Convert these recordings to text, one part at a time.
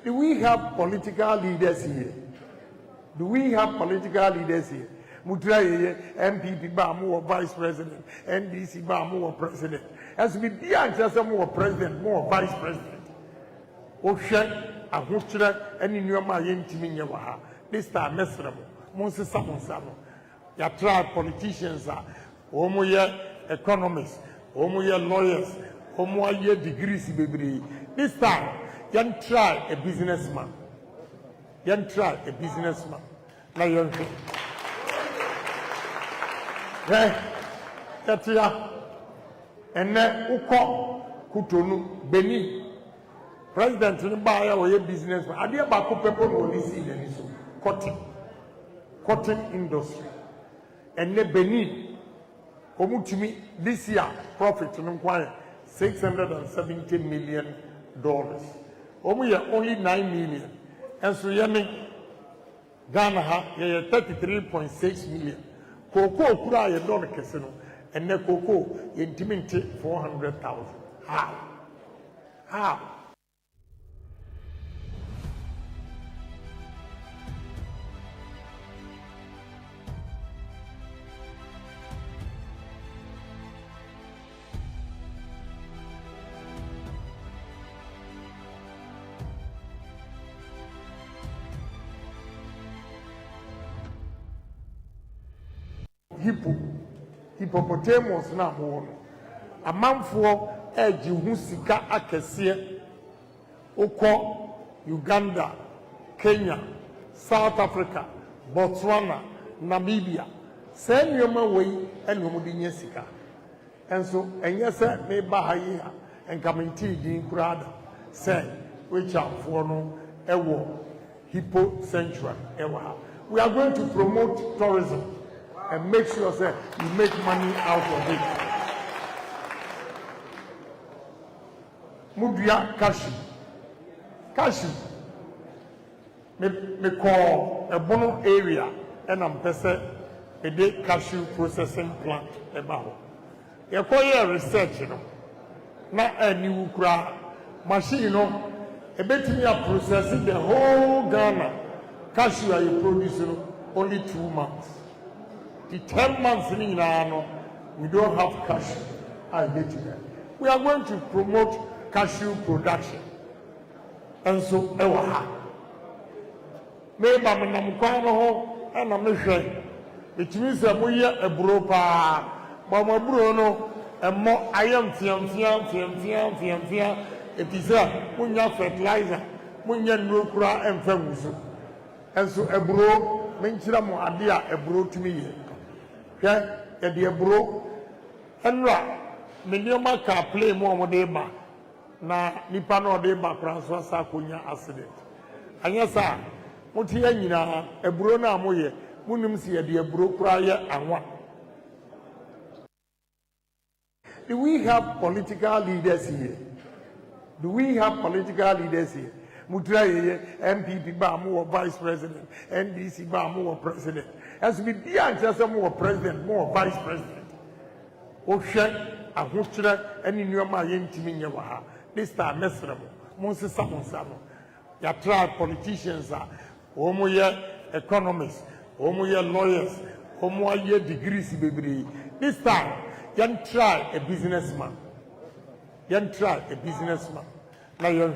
Do we have political leaders here? Do we have political leaders here? Mutraye, MPP ba more vice president, NDC ba more president. As we be just more president, more vice president. Oshe, Ahutra, and in your mayen Timinya. This time, Mesramo, Moses Samonsamo. Ya try politicians are homoye economists, homoye lawyers, homoye degrees, baby. This time, you try a businessman. You try a businessman. Now you Katia, and then Uko Kutonu Beni, President Nubaya or a businessman. I dear Baku people will see the cotton industry. And then Beni, Omutimi this year profit to $670 million. Only 9 million. And so Yemen Ghana ha 33.6 million. Cocoa kura ye don keseno and the cocoa intimate 400,000. How? Hippopotamus na mo a man for edge husika akese okọ Uganda, Kenya, South Africa, Botswana, Namibia. Say nyoma wey eno mudi nyesika. And so enye se me ba ha yi ha enkamenti din kurada say which am for no ewo Hippo Sanctuary ewa. We are going to promote tourism and make sure that you make money out of it. Mudia Kashi. Me call a bono area and I'm pese a day cashew processing plant about. You call your research, you know. Not a new machine, you know. A bit me are processing the whole Ghana cashew you produce only 2 months. The 10 months in Ghana, we don't have cashew. I hate it. We are going to promote cashew production. And so, maybe I'm and I'm sure it means that we are a bropa, but my bruno, and more I am fiam. It is a munya fertilizer, munya nukra and femusu. And so, a bro, mention more idea, a bro to me. Yeah, a dear bro, and right, Minyoma can play more deba. Na nipano deba transfer sakunya accident. And yes, sir. Mutia nyina eburo na amoye munim se ye de eburo kura ye anwa. Do we have political leaders here? Do we have political leaders here? Mutraye MPP ba mo vice president, NDC ba mo president. As we be just more president, more vice president. Oshe ahochira eni nyoma ye ntimi nye wa ha. This time mesremo. Monse samonsamo. Ya try politicians are homoye economists, homoye lawyers, homoye degrees, baby. This time, you try a businessman. Now you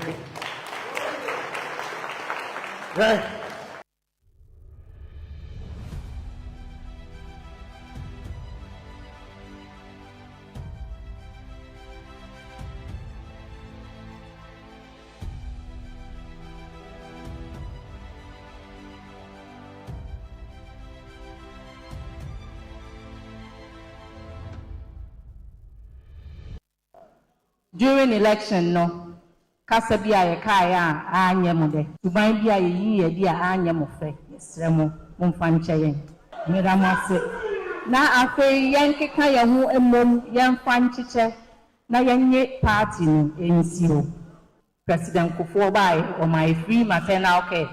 during election no kasa bia ye kaya anyem de tuban bia ye yi bia anyem fe yesremo momfa nkyeye meramase na afi yankeka ye ho emom yemfa nkyeche na yenye party no ensio president Akufo bai o my free maternal care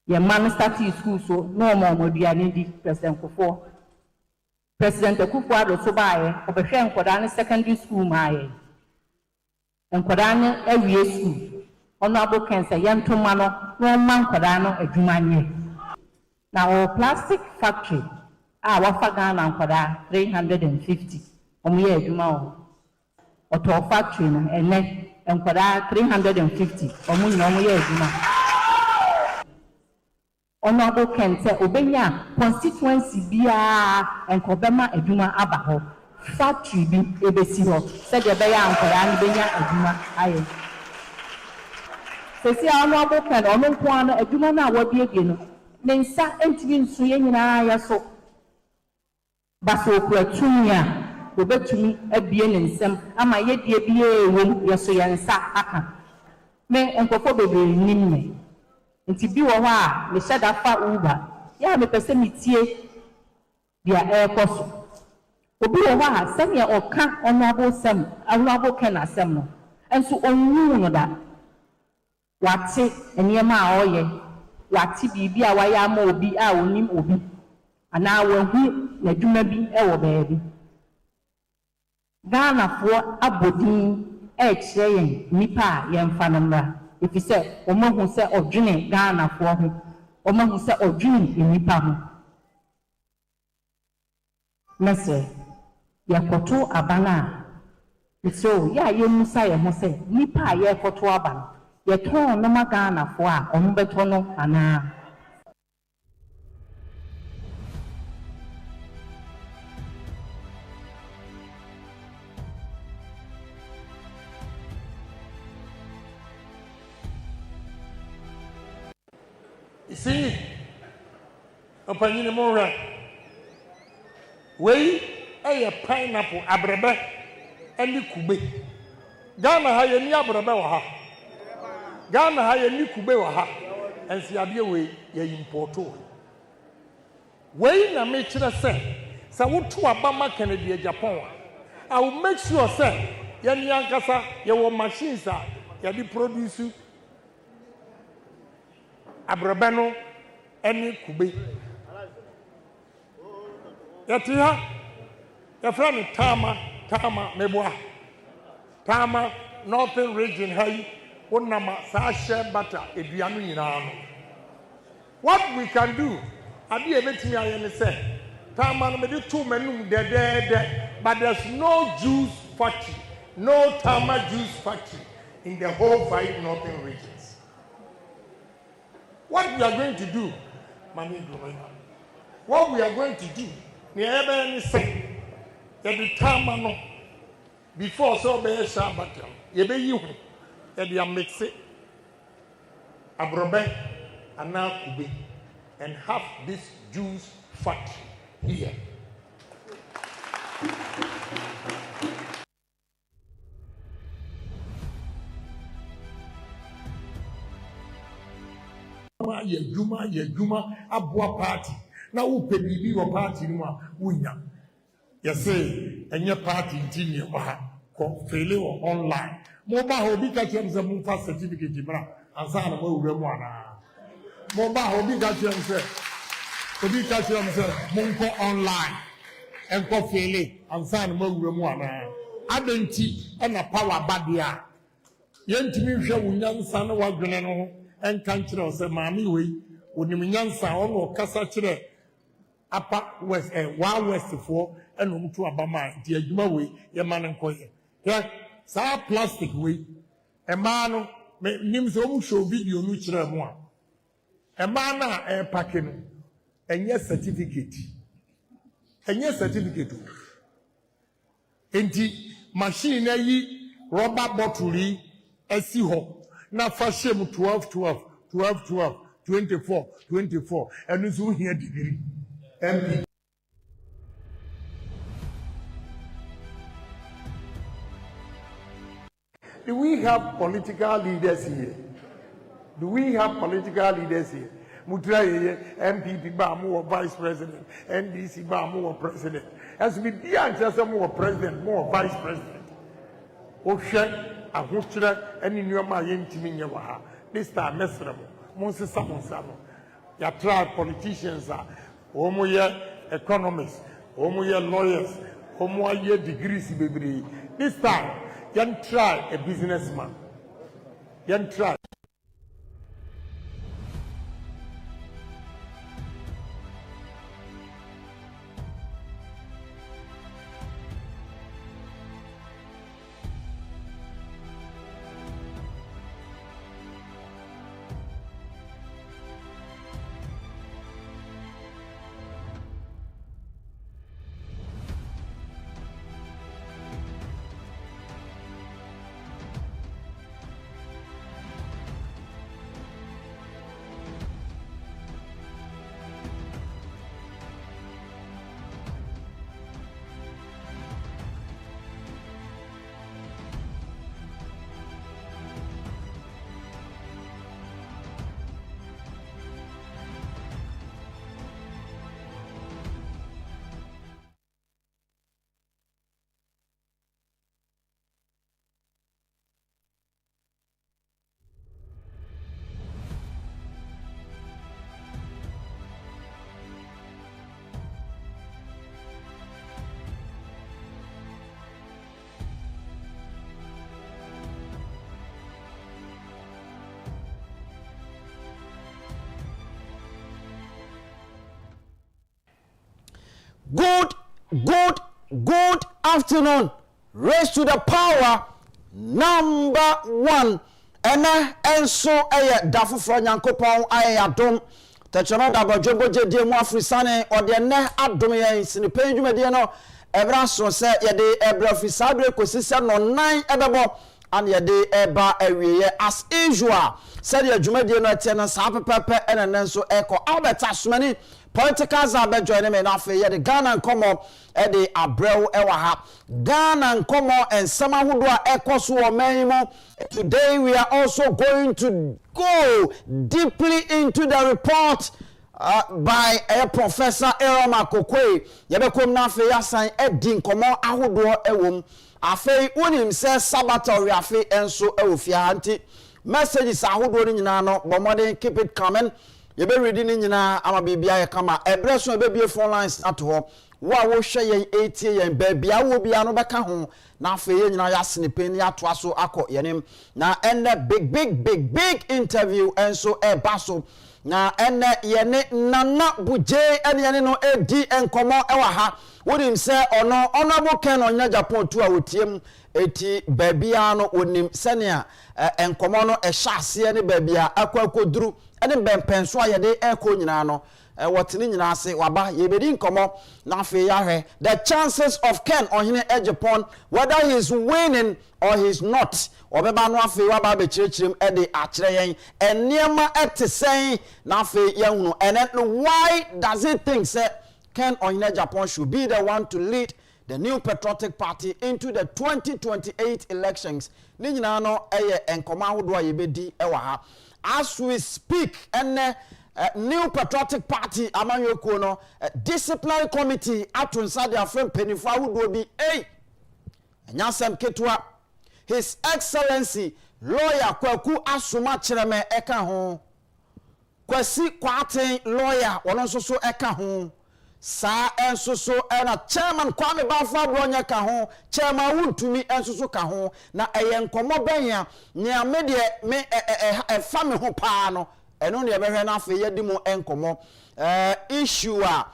ye man start school so no more moduane di president Akufo President akufo-addo so bae obehwe nkoda ne secondary school maaye nkoda ne awie school Honorable Kencity Yentoma no man kwadano adwumanye. Na o plastic factory wafa Ghana kwada 350 omuye adwuma o. Oto factory no ene enkwada 350 omunyina omuye adwuma. Honorable Kencity obenya constituency bia enkobema adwuma aba ho. Factory bi ebesi ho se de be ya nkwada ni benya adwuma aye. Sesi Honorable Kencity ono nko na adwuma na wabie no ne nsa entimi nso ye nyina ya so baso kwatumia obetumi abie ne nsam ama ye die bie ewom ye so ye nsa aka me enkofo bebe nim me nti bi wo ho a me hyeda fa uba ya me pese metie dia ekoso obi wo ho a sem ye oka Honorable Kencity asem no enso onwu no da wate enema a oye wati bibi a waya ma obi a onim obi ana wahu na dwuma bi e wo baabi Ghana fo abodin e kire yen nipa a yemfa no mra efise omahu se odwene Ghana fo ho omahu se odwene nipa ho mese yakoto abana so ya yemusa ye ho se nipa a ye koto abana ye ton no ma Ghana fo a ombeto no ana You see, opinion more way a pineapple abrebe and the kube. Ghana ha ye ni abrebe wa ha. Ghana ha ye ni kube wa ha. And si abie we ye importo. Way na me kire say wotu abama Kennedy Agyapong. I will make sure say ye ni ankasa ye wo machines a ye di produce abrabano any kube. Yatia, your friend Tama Meboa. Tama, Northern Region, Hay, Unama, Sasha, Butter, Edianu. What we can do, I be a bit me, I say, Tama, maybe 2 men, but there's no juice factory, no Tama juice factory in the whole 5 Northern regions. What we are going to do, what we are going to do, we say that the time before so be a Shabbat, you be you, that you mix it, abrobe, and now kube, and have this juice factory here. Ye Juma, Abua party. Now, who pay me your party? Winner. You say, and your party in Tinia, failure online. Mobile hobby catchers a Mufa certificate, and Sana Moana. Mobile hobby catchers, hobby catchers, Munko online, and Kofele, and Sana Moana. Adenti, and a power badia. Yentimi show young son of Wagnano. And country of the Mammy way, when you mean or Cassachre, Upper West and Wild West for and to Abama, dear Juma your man and coy. Here, sa plastic way, a man names home show video neutral one. A man a packing, and yes certificate. And yes certificate. And the machine rubber bottle, a sea hole. Na fashion 12, 24, and it's here degree. MP. Do we have political leaders here? Mutra MPP Bamu or Vice President, NDC Bamu or President. As we be just more President, more Vice President. Ocean. And in your mind, this time, miserable. Moses Samonsano. You try politicians, homo economists, homo lawyers, homo degrees, baby. This time, you try a businessman. You try. Good afternoon. Raise to the power number 1. Enso dafu fro Nyankopɔn adom. Tachano da bojoboje die mu afrisane ode ne adom yen sinipen dwumade no ebra so se yede ebra fisabre kosise no 9 ebebo and yede eba awieye as usual. Said your dwumade no ete sa pepepe enenso eko Albert Asumani political zabe join me na fe yede Ghana Nkum de abrel ewa ha Ghana Nkum ensama hodo a ekoso o manimo. Today we are also going to go deeply into the report by a Professor Eroma Kokwe. Yebekom na fe yasan edi nkomo ahodo ewom afei unim se sabatori afei enso ewofia anti messages ahodo ni nyina no bomode keep it coming. Yebe reading ni nyina ama bibia ye kama ebreso ebebie phone lines ato wo a wo hwe yen 80 yen babia wo bia no beka ho na afei ye nyina ya snipen ya to aso akọ yenim na enne big interview enso baso na enne yene nana buje ene no edi enkomo ewa ha wonim se ono honorable Ken onya Agyapong tu a wotiem eti babia no onim senia enkomo no ehyaase ne babia akwakoduru ene bempenso a yede eko nyina no wotini nyina ase waba yebedi nkomo na afi yahwe the chances of Ken ohene Agyapong whether he is winning or he is not obeba no afi waba be kirikirem ede akire yen eniema etesen na afi yehunu and why does he think say Ken ohene Agyapong should be the one to lead the New Patriotic Party into the 2028 elections? Ni nyina no eye enkoma hodo a yebedi ewa ha as we speak. And New Patriotic Party amanyoko no disciplinary committee atunsa de afrem penifo ahodo bi nyasem ketwa His Excellency lawyer Kwaku Asuma Kyereme eka ho Kwasi Kwaten lawyer wono so so eka ho sa enso so na chairman Kwame Bafo Bronya ka ho chairman Wuntumi enso so ka ho na eyenkomo banya ne amede me fa me ho pa no eno ne behwe na afi yedi mu enkomo issue a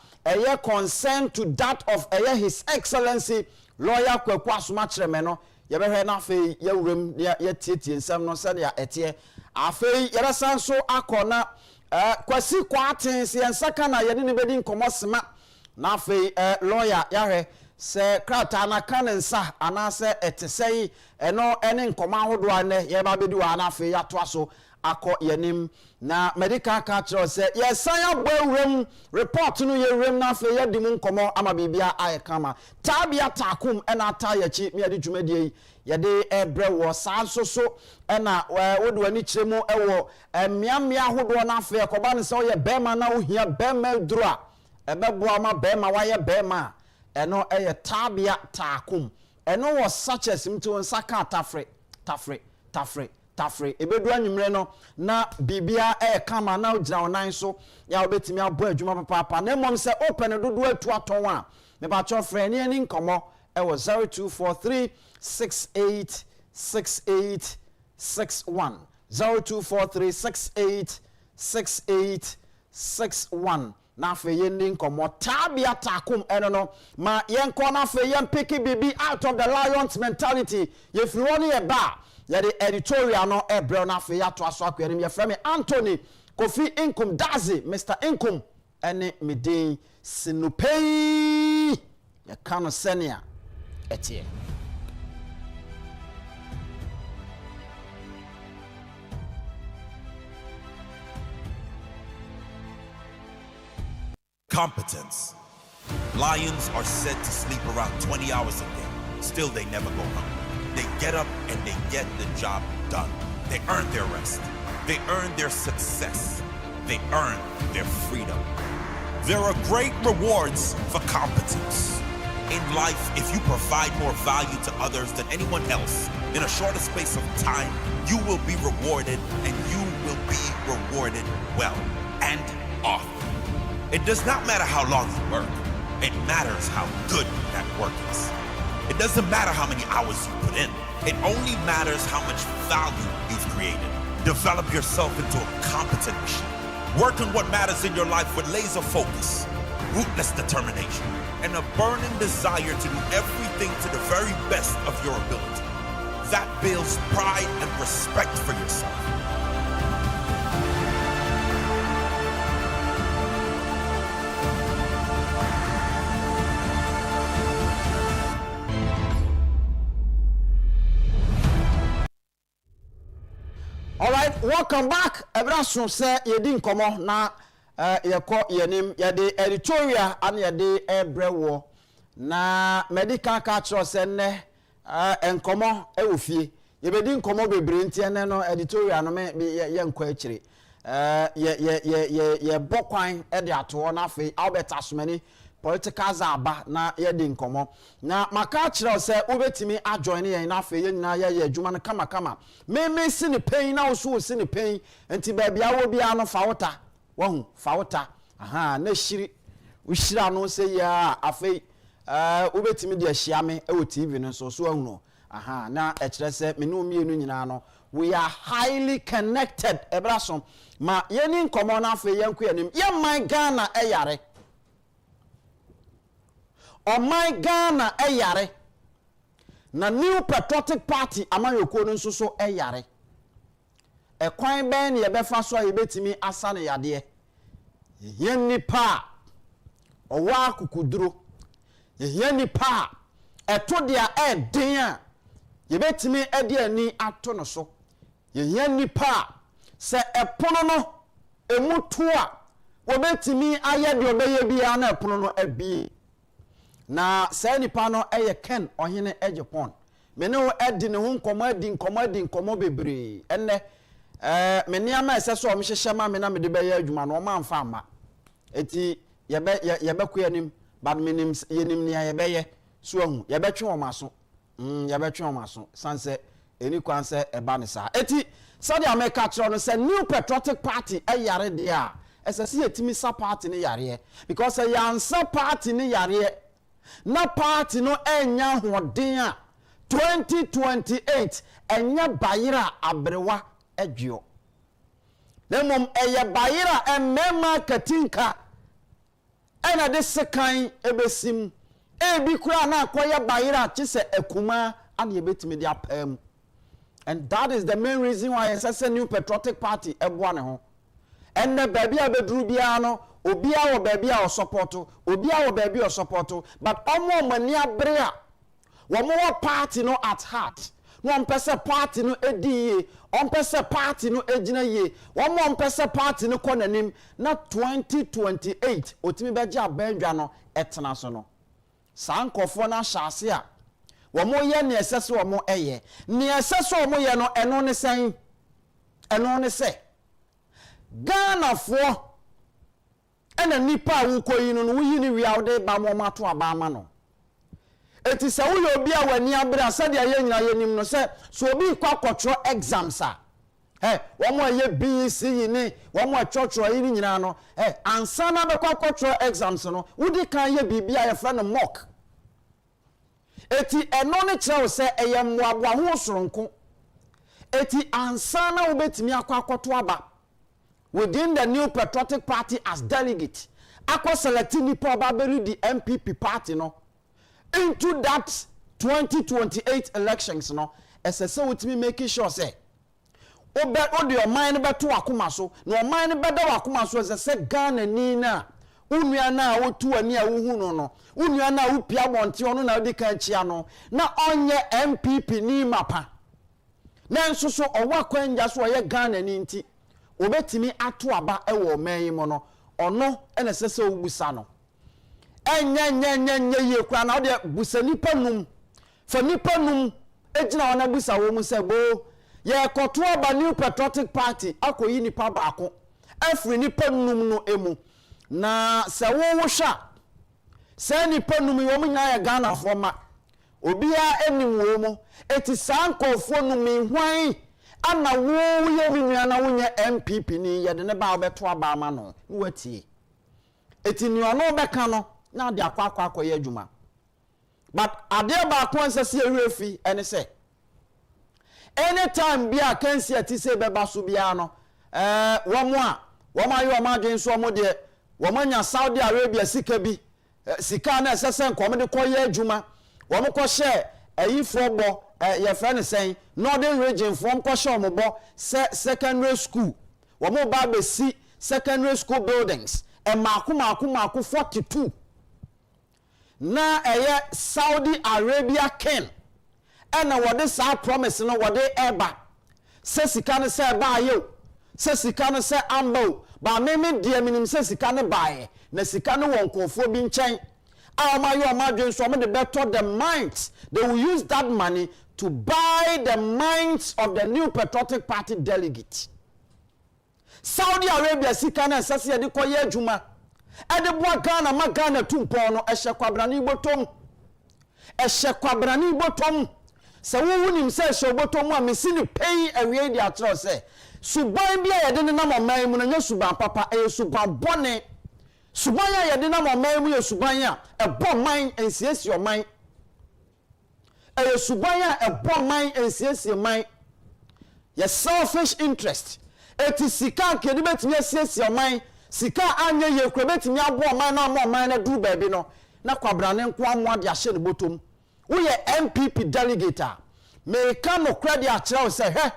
concern to that of His Excellency lawyer Kwaku Asuma Kyereme no ye behwe na afi ye wurem ye tietie nsam no se ya etie afi ye resan so akona Kwasi Kwaten se ensaka na ye ne bedi nkomo sema na afi lawyer yahwe se krata na kanensa anase etesei eno ene nkomo ahodo ane ye ba bedi wa na afi ya to aso akọ yenim na medical culture say yes san abawrem report no yerem na afi ye dimu nkomo ama bibia ayekama tabia takum ena ata yachi me ade dwumadie ye de ebre wo san so ena wodo ani kiremu ewo miamia hodo na afi ekoba ne se wo ye bema na wo hia bema duru a ebebo ama bema wa ye bema eno eye tabia takum eno wo such as mti won saka tafre ebedu anwumre no na bibia kama na ogira onan so ya obetimi abo adwuma papa na mom se open dodo atu aton a me ba cho frɛ ne ani nkomo ewo 0243686861 0243686861 na fe yendi nkomo tabia takum eno no ma yenko na fe yen pick bibi out of the lions mentality ye firi woni ye ba ya the editorial no ebre na fe ya to aso akwere ye frame Anthony Kofi Nkum Dazi Mr. Nkum ene midin sinupei ya kano senia etie Competence. Lions are said to sleep around 20 hours a day. Still, they never go hungry. They get up and they get the job done. They earn their rest. They earn their success. They earn their freedom. There are great rewards for competence. In life, if you provide more value to others than anyone else, in a shorter space of time, you will be rewarded, and you will be rewarded well and often. It does not matter how long you work. It matters how good that work is. It doesn't matter how many hours you put in. It only matters how much value you've created. Develop yourself into a competent machine. Work on what matters in your life with laser focus. ruthless determination, and a burning desire to do everything to the very best of your ability. That builds pride and respect for yourself. All right, welcome back. Ebraso say yedi nkomo na yeko yenim yede editorial and yede ebrewo na medical culture say ne enkomo ewofie yebedi nkomo bebre ntie no editorial no me ye nkwa akire ye bokwan e de ato na afi Albert Asumani political zaba na yedi nkomo na maka kire say obetimi ajoin yen na afi ye nyina ye adwuma no kama me si ne pain na so si ne pain enti ba bia wo bia no fawota wahu fawota aha na shiri ushira no say ya afi obetimi de ahia me e wo TV no so ahunu aha na e kire say me no mienu nyina no we are highly connected ebrasom ma yeni nkomo na afi yenko yanim ye man Ghana e yare oh my Ghana e yare na New Patriotic Party amayoko no nso so e yare e kwan ben ye befa so ye betimi asane yade ye nipa owa kukuduro ye nipa eto dia e den a ye betimi e de ani ato no so ye nipa se epono no emutu a wo betimi aye de obeye bia na epono no abi na say nipa no eye Ken ohene Agyapong me ne wo edi ne ho nkomo bebre enne me niama eseso o mhyehyɛ ma me na me de bɛyɛ adwuma no o ma mfa ama eti ye be koyanim bad menim yenim ne ye bɛyɛ so ahu ye bɛtwe o maso ye bɛtwe o maso sanse eni kwan se eba ne sa eti sadi America kiro no say New Patriotic Party yare de a esese yetimi sa party ne yare because yansa party ne yare na party no enya hoden a 2028 enya bayira abrewa adwo lemom eye bayira emema katinka ena de sekan ebesim ebi kura na akoya bayira chise ekuma and yebetimi de apam and that is the main reason why SS New Patriotic Party eboa ne ho enne baby abeduru bia no obia wo baby a supporto obia wo baby o supporto but omo mani abre a wo mo party no at heart no mpese party no ediye mpese party no ejina ye wo mo mpese party no konanim na 2028 otimi beja bandwa no etena so no sankofo na hyase a wo mo ye ne esese wo mo eye ne esese wo mo ye no eno ne se Ghana for ena nipa wo koyi no wo yi ni wi awde ba mo mato aba ma no eti se wo ye obi a wani abra sade aye nyina ye nim no se so obi kwa kotro exams a wo mo ye BC ni wo mo chotro yi ni nyina no ansa na be kwa kotro exams no wo di kan ye bibia ye fra no mock eti eno ne kire wo se eye mmoaboa ho soronko eti ansa na wo betimi akwa akoto aba within the New Patriotic Party as delegate akwa selecting nipa baberi the MPP party no into that 2028 elections no SSA with me making sure say obe your mind beto akoma so no mind bedo akoma so say Ghana ni na unua na wotu ani a wohu no unua na wo pia bonte ono na odi kan chia no na onye MPP ni mapa na nso so owa kwanja so ye Ghana ni nti obetimi ato aba ewo man mo no ono ene sese obusa no enya ye kwa na ode busa nipa num fa nipa num ejina ona busa wo mu se bo ye koto aba New Patriotic Party akoyi nipa baako afri nipa num no emu na se wo hwa se nipa num yo mu nya ya Ghana foma obia enim wo mu eti sankofo num hwan ana wo ye binua na wonye MPP ni ye de ne ba obeto aba ama no watie eti ni ono beka no na de akwa ye adwuma but ade ba ko nsese ewefi ene se anytime bia Kencity say beba so bia no wo mo ayo ma dwen so mo de womanya Saudi Arabia sika bi sika na esesen ko de koye adwuma wo mo ko hye ayifo bo ye friend sen northern region from ko hye mo bo secondary school wo mo ba be si secondary school buildings e maako 42 na eye Saudi Arabia king ena wode sa promise no wode eba se sika ne se ba ayo se sika ne se ambo ba me die minim se sika ne baaye na sika ne won kofo bi nchen amayo amadwen so de better the minds they will use that money to buy the minds of the new patriotic party delegate. Saudi Arabia sika na sase de koye adwuma ede boa Ghana ma Ghana tumpon no ehye kwabrani botom se wo wunim se ehye botom a mesi ni pay awie di atro se suban bia ye de na moman mu na nya suban papa e suban bone suban ya ye de na moman mu ye suban ya e bon man ensiesie man e suban ya e bon man ensiesie man ye selfish interest eti sika kedi betimi asiesie man sika anya ye kro betimi abo man na mo man na du baabi no na kwabrane nko amwa de ahye ne botom wo ye MPP delegate me ka no credit a kire se he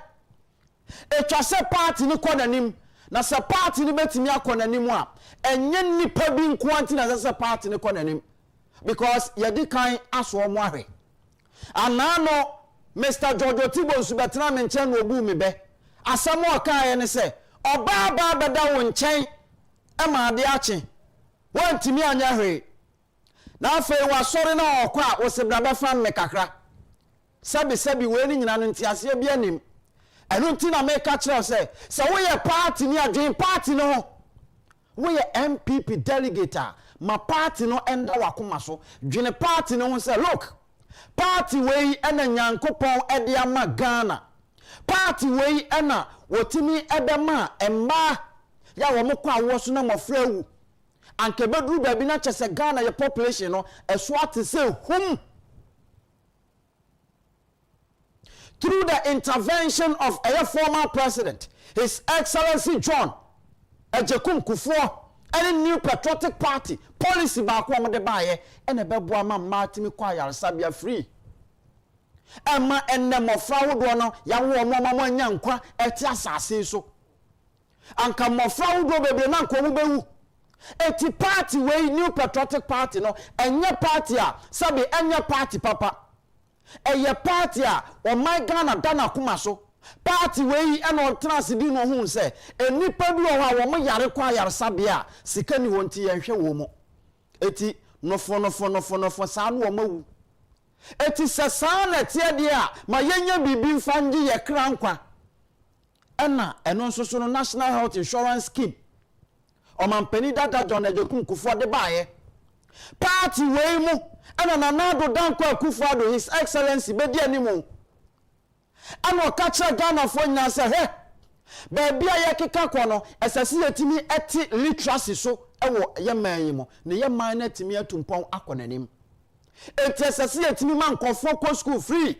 etwa se party ni konanim na se party ni betimi akonanim a enye nipa bi nko anti na se party ni konanim because ye di kan aso mo ahwe anano Mr. George Tibo nsu betena me nchen no obu mi be asamo akaye ne se oba ba beda wo nchen e ma ade ache wantimi anya hwe na afa wa sori na okwa wo se bra be fa me kakra sabi we ni nyina no ntiase bi anim enu nti na me ka kire se wo ye party ni adwen party no wo ye MPP delegate ma party no enda wakoma so dwene party no se look party we ena Nyankopon ede ama Ghana party we ena wotimi edema emma ya wo mokwa wo so na mofra wu anke bedru baabi na chese Ghana ye population no eso ate se hum through the intervention of a former president His Excellency John Agyapong any new patriotic party policy ba ko amde baaye ene bebo ama matimi kwa yaresabia free ema enne mofra wodo no ya wo mo anya nkwa eti asase so anka mofra wodo bebre na nko mu bewu eti party we new patriotic party no enye party a sabi enye party papa eye party a o my Ghana dana kuma so party we eno trans di no hu se enipa bi o ha wo mo yare kwa yare sabia sika ni wonti ye hwe wo mo eti nofo sa no wo mawu eti se sa na tie de a ma yenya bibi mfanje ye krankwa ena eno nso no National Health Insurance Scheme o mampani dada John Agyapong de baaye party we mu ena nanado danko akufo-addo His Excellency be di animu ano kacha Ghana fo nya se he baabi a ye keka ko no esase yetimi eti literacy so ewo ye man yi mo ne ye man na timi atumpon akonanim eti esase yetimi man kofo ko school free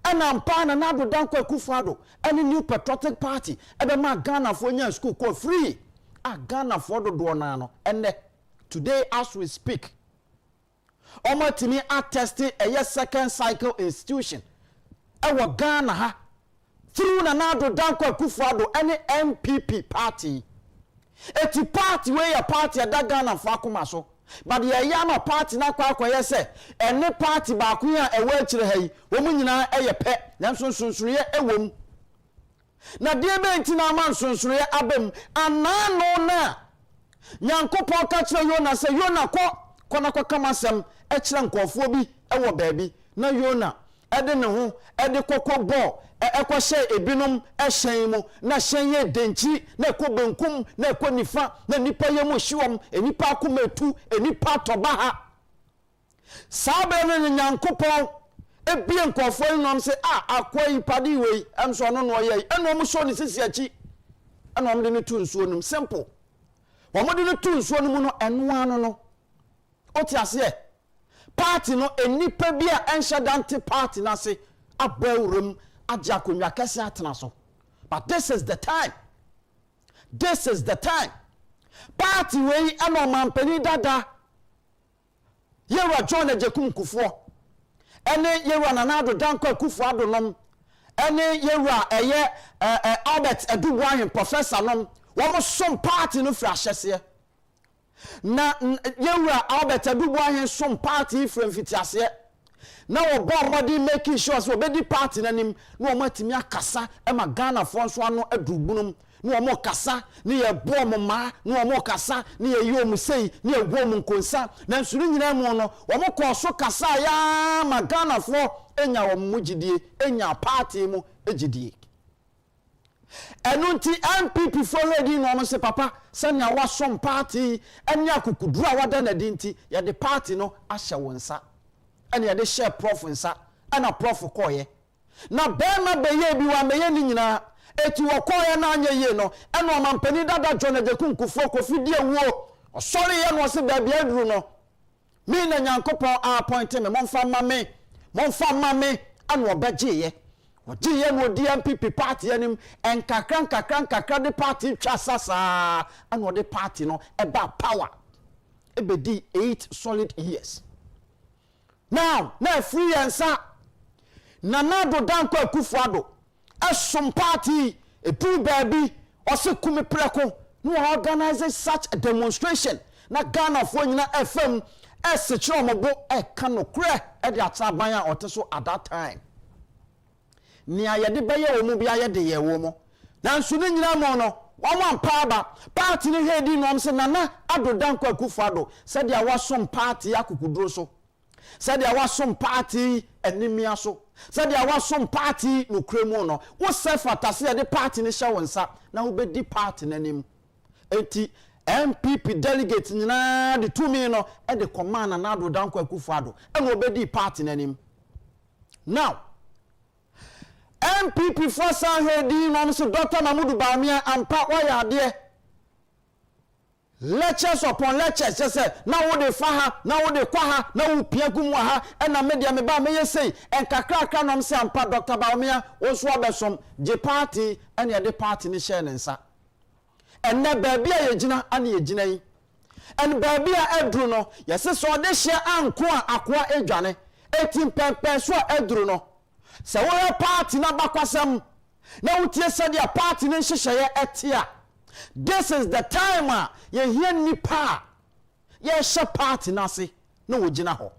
ana mpa na nado danko akufo-addo any new patriotic party ebe ma Ghana fo nya school ko free Ghana fo do na no ene today as we speak omo timi attest a second cycle institution ewo Ghana ha through na nado danko akufo-addo any MPP party eti party we ya party ada Ghana fo akoma so but ye ya no party na kwa akoye se ene party ba ko ya ewe akire hayi wo mu nyina eye pe nanso sunsuye ewom na de be nti na man sunsuye abem anano na Nyankopon ka kire Yona se Yona kona kamasem e kire nkofo bi ewo baabi na Yona ede ne ho ede kokobɔ ekɔhye ebinom ehyen mu na hyen ye denchi na ekɔ Nkum na ekɔ nifa na nipa ye mu hyiwom enipa akometu enipa toba ha sabe ne Nyankopɔn ebie nkɔfo nom se akɔyi padi wei emso no no ye enom so ne sisi achi enom de ne tu nsuo num simple wɔn de ne tu nsuo num no enoa no oti ase party no enipa bi a enshadante party na se abawurum agya konwa kese atena so but this is the time party we ano mampani dada yewa John Agyapong kufo ene yewa nanado danko akufo-addo nom ene yewa eye Albert Adubuahin professor nom wo som party no fra hyese na yewa Albert Adubuahin som party from fitiase na wo bo modi making sure so be di party nanim na wo matimi akasa e ma Ghana fo nso ano adubunum na wo kasa na ye bo mo ma na wo kasa na ye yom sei na ye go mo nkonsa na nsuru nyina mu no wo ko so kasa ya ma Ghana fo enya wo mugidie enya party mu egidie enunti MPP fo ready no mo se papa sanya wa som party enya kukudura wada na dinti ya de party no ahye wonsa ene ya de share prof nsa ana prof koye na bema beye bi wa meye ni nyina eti wo koye na anya ye no ene o mampani dada John Agyapong kufo kofidie wo osori ye no se ba bia duru no mi na Nyankopon appoint me momfa mame ana obeje ye odi ye no di MPP party anim enkakran de party twa sasa ana de party no eba power ebedi 8 solid years. Now, na free answer. Nanado danko akufo-addo. Some party, a two baby, or se kumi preko. No organize such a demonstration. Na Ghana for na FM. Se chomobo kano kre. The atabaya oteso at that time. Ni ayade beye omu bi ayade ye womo. Na nsuni nyina mo no. One power party ni hedi no se nana ado danko akufo-addo. Said there was some party akukudro so. Said there was some party enimia so. Said there was some party no kremo no. What self atase the party ni sha wonsa na wo be di party nanim. Enti MPP delegate nyina de tumi no e de command na ado danko akufo-addo e wo be di party nanim. Now MPP for san hedi no so Dr. Mahmoud Bawumia ampa wa ya de lectures upon lectures just say now wo de fa ha now wo de kwa ha now wo pia gumu ha e na media me ba me yesei en kakra nom se ampa Dr. Bawumia wo so abesom je party and ye de party ni share nsa en na ba bia ye gina ana ye gina yi en ba bia edru no yese so de share anko akoa edwane etim pempe so edru no se wo party na bakwasem na wo tie se dia party ni hyehyeye etia. This is the time ye hear nipa ye sha party nasi no wogina ho.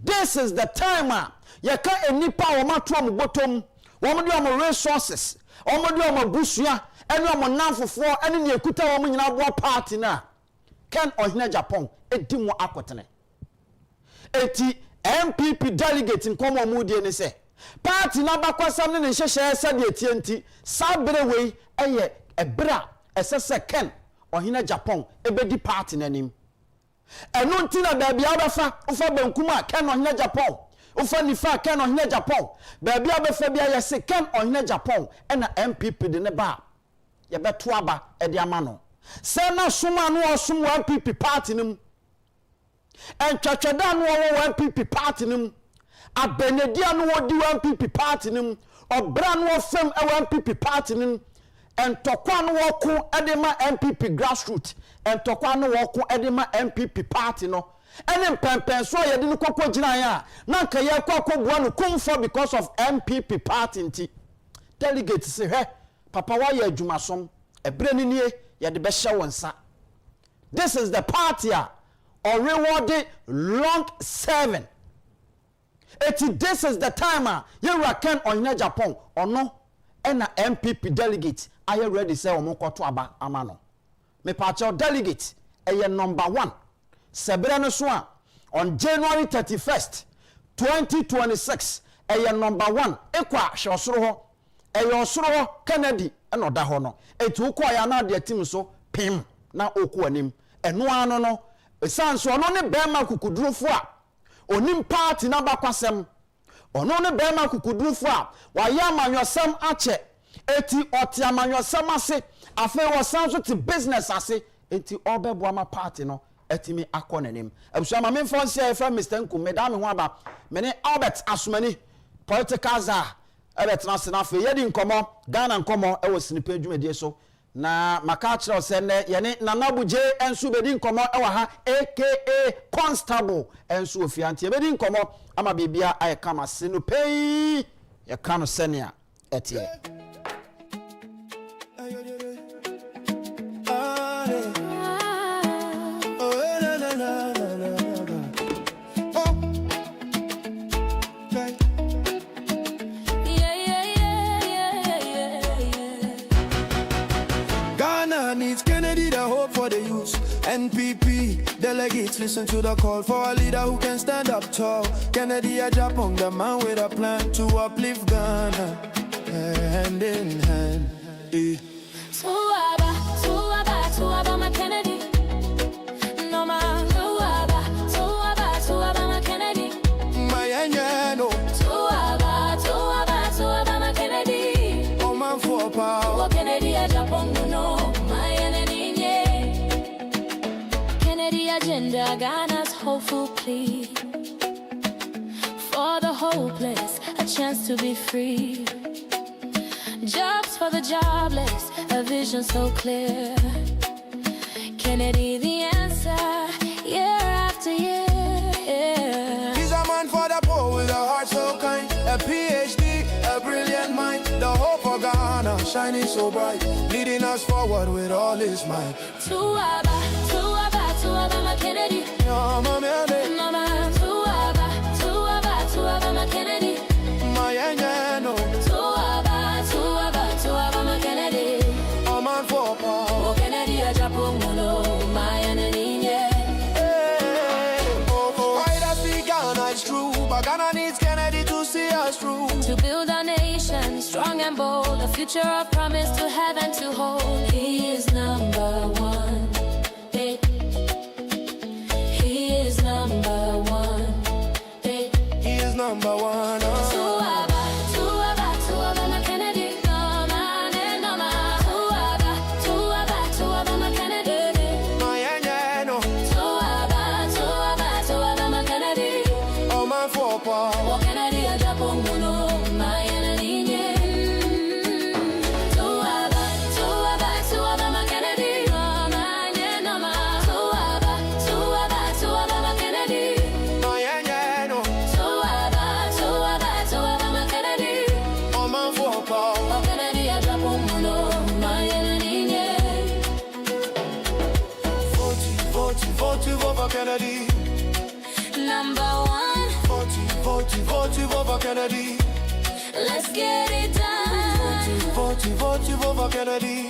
This is the time ye ka enipa wo mato am botom wo mo de am resources wo mo de am busua ene am nanfofo ene ne ekuta wo mo nyina bo party na Ken ohina Agyapong edi mo akotene eti MPP delegate nkomo mu die ne se party na bakwasam ne hyehyeye se de etienti sabere wei eye ebra esese Ken ohina Agyapong ebedi party nanim enu ntina da bia obefa ufa bankum a Ken ohina Agyapong ufa nifa Ken ohina Agyapong ba bia obefa bia yese Ken ohina Agyapong ena MPP de ne ba ye beto aba e de amano se na suma no osum MPP party nim en twatwada no wo MPP party nim abenedia no wo di MPP party nim obra no fam e MPP party nim and tokwa no woku edema MPP grassroots and tokwa no woku edema MPP party no ene pempen so ye de no kokko gina ya na ka ye kokko bua no kumfo because of MPP party nti delegate say he papa wa ye adwumasom ebre ni nie ye de be hye wonsa. This is the party or rewarded long serving. This is the time you Ken ohina Agyapong or no ena MPP delegate are you ready say omokoto aba amano me pacho delegate eye number 1 sebre no so on January 31st 2026 eye number 1 ekwa hwosoro ho eye osoro ho Kennedy eno da ho no etu ko ya na de team so pim na oku anim eno ano no esanso ono ne bema kukudurofo a onim party na bakwasem ono ne bema kukudurufo a wa ya manwosam ache eti oti amanyosam ase afa wo sanso ti business ase eti obebo ama party no etimi akonanim abusu ama memfo nsia from Mr. Nkum medame ho aba mene Albert Asumani political za Albert na se na fa yedi nkomo Ghana nkomo e wo sinipa adwumadie so na makachro se ne yene nanabuje ensu bedi nkomo ewa ha aka constable ensu ofiantie bedi nkomo ama bibia ay kama sinu pei ya kanu senia etie NPP delegates listen to the call for a leader who can stand up tall. Kennedy Agyapong, the man with a plan to uplift Ghana, hand in hand. Tuaba, my Kennedy. No man, Tuaba, my Kennedy. My Anyano. Tuaba, my Kennedy. Oh man for power. Kennedy Agyapong, no, my enemy. Agenda, Ghana's hopeful plea for the hopeless, a chance to be free. Jobs for the jobless, a vision so clear. Kennedy, the answer, year after year. He's a man for the poor with a heart so kind, a PhD, a brilliant mind, the hope for Ghana, shining so bright, leading us forward with all his might. Tuaba, my Kennedy. No, mama, Tuaba, my Kennedy. My Anyano. Tuaba, my Kennedy. A man for power. Kennedy Agyapong, no, my enemy. Why does the Ghana is true, but Ghana needs Kennedy to see us through. To build a nation strong and bold, a future of promise to have and to hold. He is number one. Number one. Tuaba, my Kennedy. No man. Tuaba, my Kennedy. My Anyano. Tuaba, my Kennedy. Oh man for power. Kennedy Agyapong, no, my enemy. Tuaba, my Kennedy. No man. Tuaba, my Kennedy. My Anyano. Vote Kennedy. Number one. Vote over Kennedy. Let's get it done. Vote over Kennedy.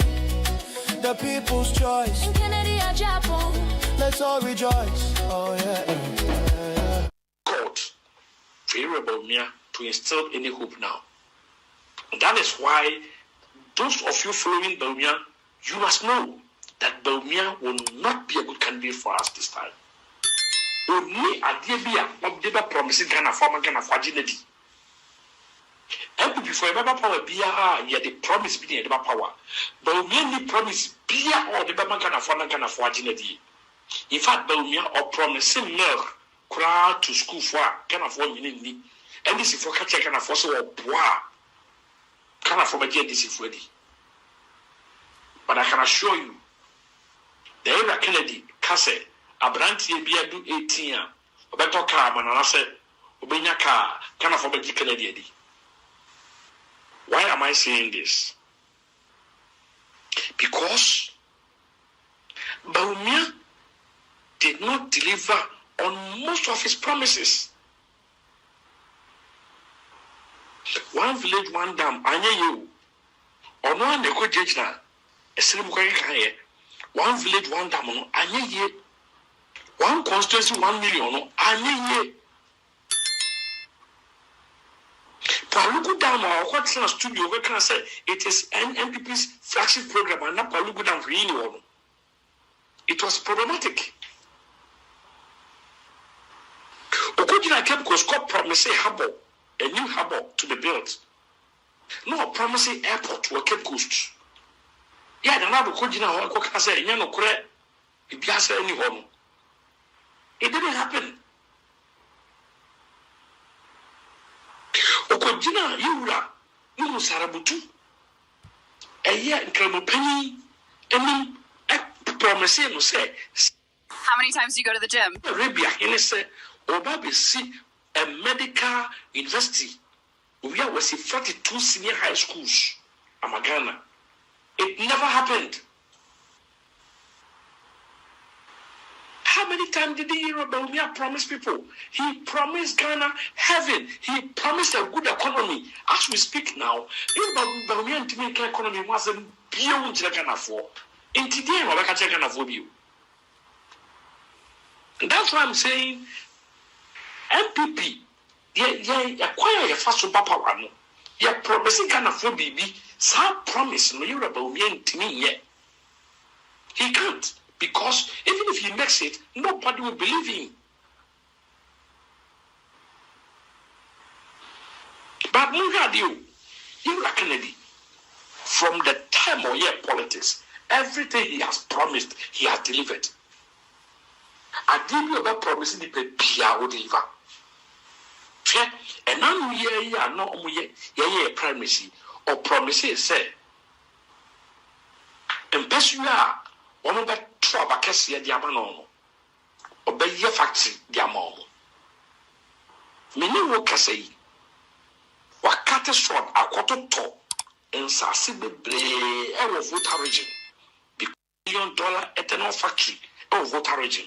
The people's choice. Kennedy Agyapong. Let's all rejoice. Oh yeah. God, favorable Bawumia to instill any hope now. And that is why those of you following Bawumia, you must know that Bawumia will not be a good candidate for us this time. Only a dear of promising Ghana former Ghana for Ginedy. And before ever power be yet the promise be the power. Bawumia need promise be or the Bama Ghana for Ginedy. In fact, Bawumia or promising milk crowd to school for Ghana for Minini. And this is for catching Ghana for so bois. Ghana for my this is ready. But I can assure you, the era Kennedy, Casse, Abranti Bia do 18, Obeto car, Manase, Obenya car, Ghana for Beji Kennedy. Why am I saying this? Because Bawumia did not deliver on most of his promises. One village, one dam, anya you. Or no one they could judge now. A slim one village, one dam, anya ye. One constituency, 1 million, anya ye. Palugu Dam, or what studio, we can say it is NPP's flagship program, and not Palugu Dam renewal. It was problematic. Okujina kept Cosco promising harbor, a new harbor to be built. No promising airport to a Cape Coast. Yeah, the Nabu Kujina or say, Yano Kure, it be as any home. It didn't happen. Okujina Yura, Numu Sarabutu, a year in Kremopeni, Any promise no say. How many times do you go to the gym? Arabia, he say, Obabe see a medical university. We are 42 senior high schools. Amagana. It never happened. How many times did he Bawumia promise people? He promised Ghana heaven. He promised a good economy. As we speak now, if Bawumia to make economy wasn't beyond Ghana for, in today, Ghana for you. And that's why I'm saying, MPP, acquire your first papa one. You're promising Ghana for BB. Some promise no you're Bawumia to me yet. He can't. Because even if he makes it, nobody will believe him. But look at you are Kennedy. From the time of your politics, everything he has promised, he has delivered. I did you about promising the Pia would deliver. And now you are not ye primacy or promises say. And Pesua, one of the trouble Cassia Diamano, or by your factory Diamon. Many workers say, what cut a short a quarter top and sassy the blade of water region. $1 billion ethanol factory of water region.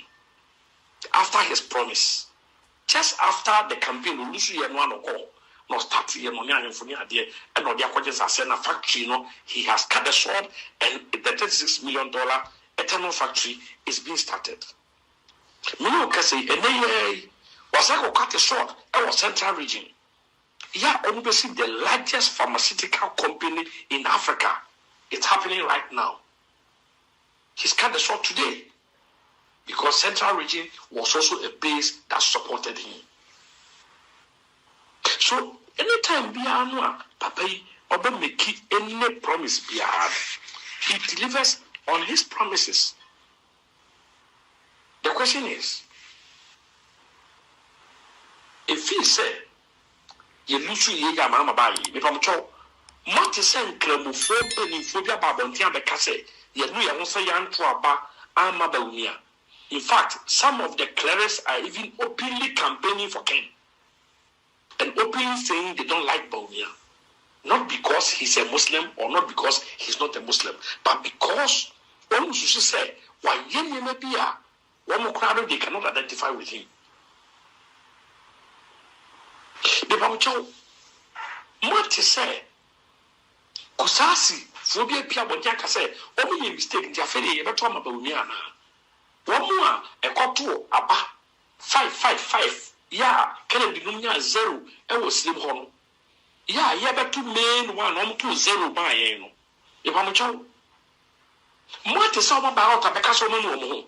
After his promise, just after the campaign, we lose year one or no start year no and for near there, and no their questions are sent a factory, he has cut the short, and the $36 million ethanol factory is being started. Many can say, and they was I go cut the short, our central region. Yeah, obviously the largest pharmaceutical company in Africa. It's happening right now. He's cut the short today. Because Central Region was also a base that supported him. So anytime Bianwa, Papa, Oba make any promise Bian, he delivers on his promises. The question is, if he said, you lose ye mama by me from Cho, Monty sent Clemufo penny phobia babontia becase, ye knew you also young to Aba, Ama Bawumia. In fact, some of the clerics are even openly campaigning for Ken. And openly saying they don't like Bawumia. Not because he's a Muslim or not because he's not a Muslim, but because one should say, why one crowd they cannot identify with him. The Bamucho, what to say? Kusasi, Phobia Pia Bonjaka say, only a mistake, Jaffe, ever told about Bawumia. One more, a quarter, aba, 555. Yeah, Kennedy Numia 0, and was slim horn. Yeah, yeah, but 2 men, 1, 2, 0 by you. If I'm a child, what is all about a Picasso Mono?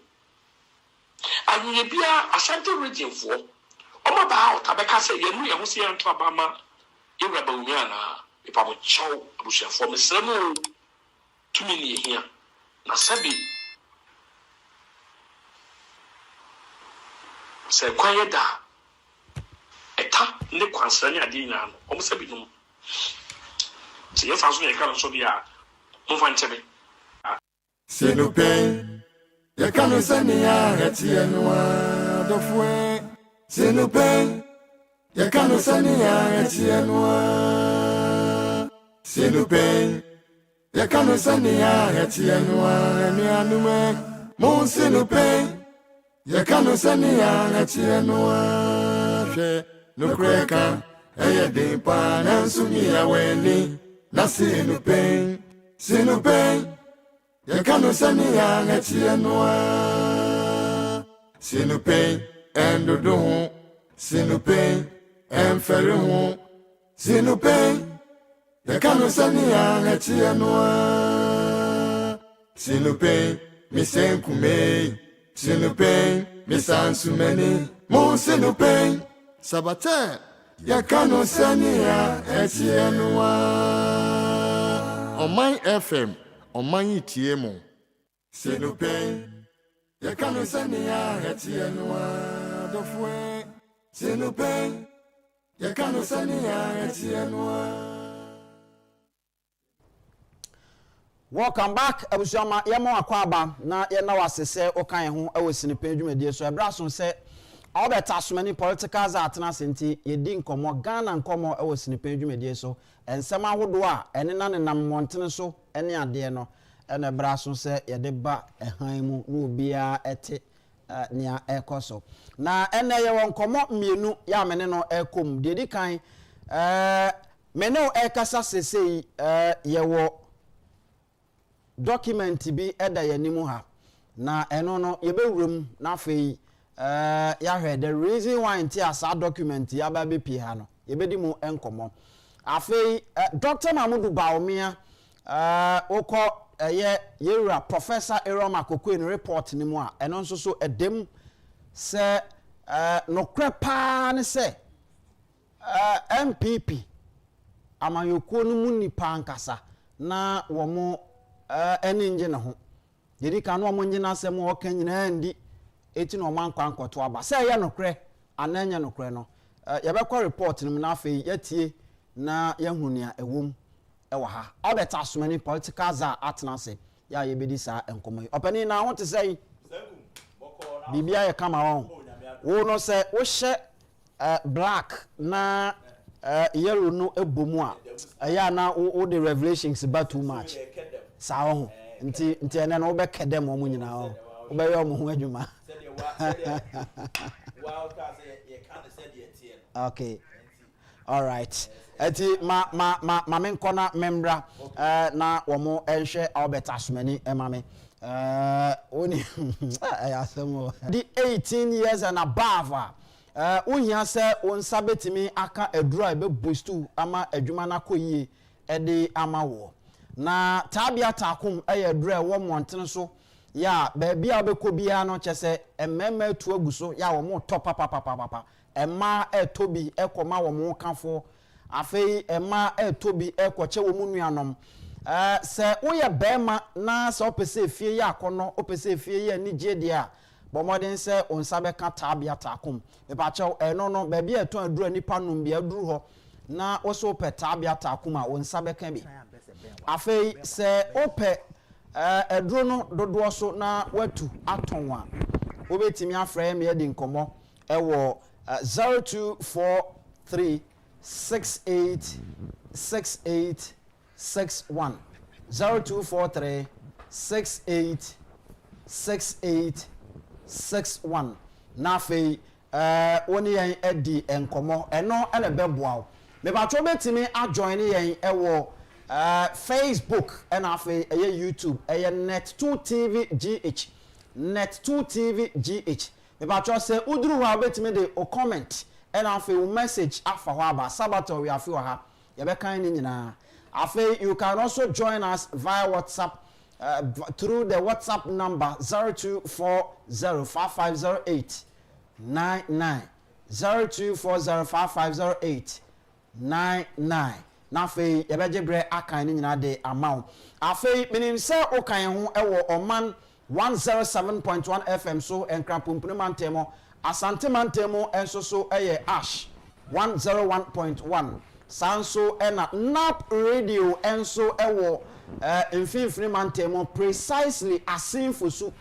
And you be a Santa region for all about a Picasso, you know, you see Aunt Obama, you rebel Miana, if I'm a child, Russia for Miss Samuel. Too many here. Nasabi. Say quiet da. Eta ne kwansanya adina no. Omo sabi no. Se yefa so ye kan so bia. Mo fa nchebe. Se no pain. Ye kan sania etie no adofwe. Se no pain. Ye kan sania etie no. Se no pain. Ye kan sania etie no anume. Mo se no pain. Ye kanu sani ya ngachie noa hwe no kreka eye din pa na nsumi ya weni na sinu pen ye kanu sani ya ngachie noa sinu pen endodo ho sinu pen enfere ho sinu pen ye kanu sani ya ngachie noa sinu pen misenkume Sinupin, Miss Ansumeni, Mon Sinupin, Sabate, Yakano Sania, Etienua, on my FM, on my TMO, Sinupin, Yakano Sania, Etienua, Dofwe, Sinupin, Yakano Sania, Etienua. Welcome back, Abusiama. Yamo akwaba na yena wasese okan ho ewo sinipe dwumedie so ebra so se obeta so many politicals atena senti yedi nkomo Ghana nkomo ewo sinipe dwumedie so ensem ahodo a ene na nenam montene so ene ade no ene ebra so se yede ba ehan mu no bia ete nia ekoso na ene ye won nkomo mienu ya mene no ekom dedi kan mene o ekasa sesei ye wo document bi eda yanimu ha na eno no yebewurum na afei ya hwe the reason why nti asa document ya ba be pi ha no yebedi mu enkomo afei Dr. Mamudu Baomia oko yewura Professor Erom Akokwe no report ni mu a eno nso so edem se no krepa ne se MPP amayoko no mu nipa nkasa na wo mo eni nje na ho yedi kan no mo nje na asem o kan nyina ndi eti no man kwa nkoto aba se ya nokre ananya nokre no ye be kwa report ni na afei yatie na yahunia ewom ewa ha obeta so many political za atena se ya ye bedi sa enkomo opani na ho te sei bibia ye kama won wo no se wo hye black na yellow no ebomu a ya na wo the revelations ba too much sa ho nti ene no be kedem o nyina ho wo be yo mo ho adwuma okay all right eti ma menkona membra na wo mo enhwe obeta somani emame oni ayasemo the 18 years and above uhia se onsa betimi aka edura be boostu ama adwuma na koyie ede ama wo na tabia takum edura wo montene so ya baabia obekobia no chese emmema tu aguso ya wo mo top papa emma etobi ekoma wo mo kafo afei emma etobi ekoche wo mu nuanom se woye bema na se opese fie ya akono opese fie ya ni jede a bomoden se onsa be ka tabia takum me ba che eno no baabia eton adura nipa num bia aduru ho na wo so pe tabia takum a onsa be ka bi afei se ope edro no dodo so na watu aton a obetimi afra me yedi nkomo ewo 0243686861 0243686861 na fei woni yen edi enkomo eno ene beboa me ba cho betimi ajoin yen ewo Facebook and afi YouTube Net2 TV GH Net2 TV GH me ba cho say uduru wa betime de o comment and afi o message afa ho aba sabato we afi wa ha ye be kan ni nyina afi you can also join us via WhatsApp through the WhatsApp number 0240550899 0240550899 na fei yebeje bre akan ni nyina de amount afei menim se okan ho ewo oman 107.1 FM so enkrapompune mantemo asante mantemo enso so eye ash 101.1 sanso ena nap radio enso ewo mfimfini mantemo precisely asinfosu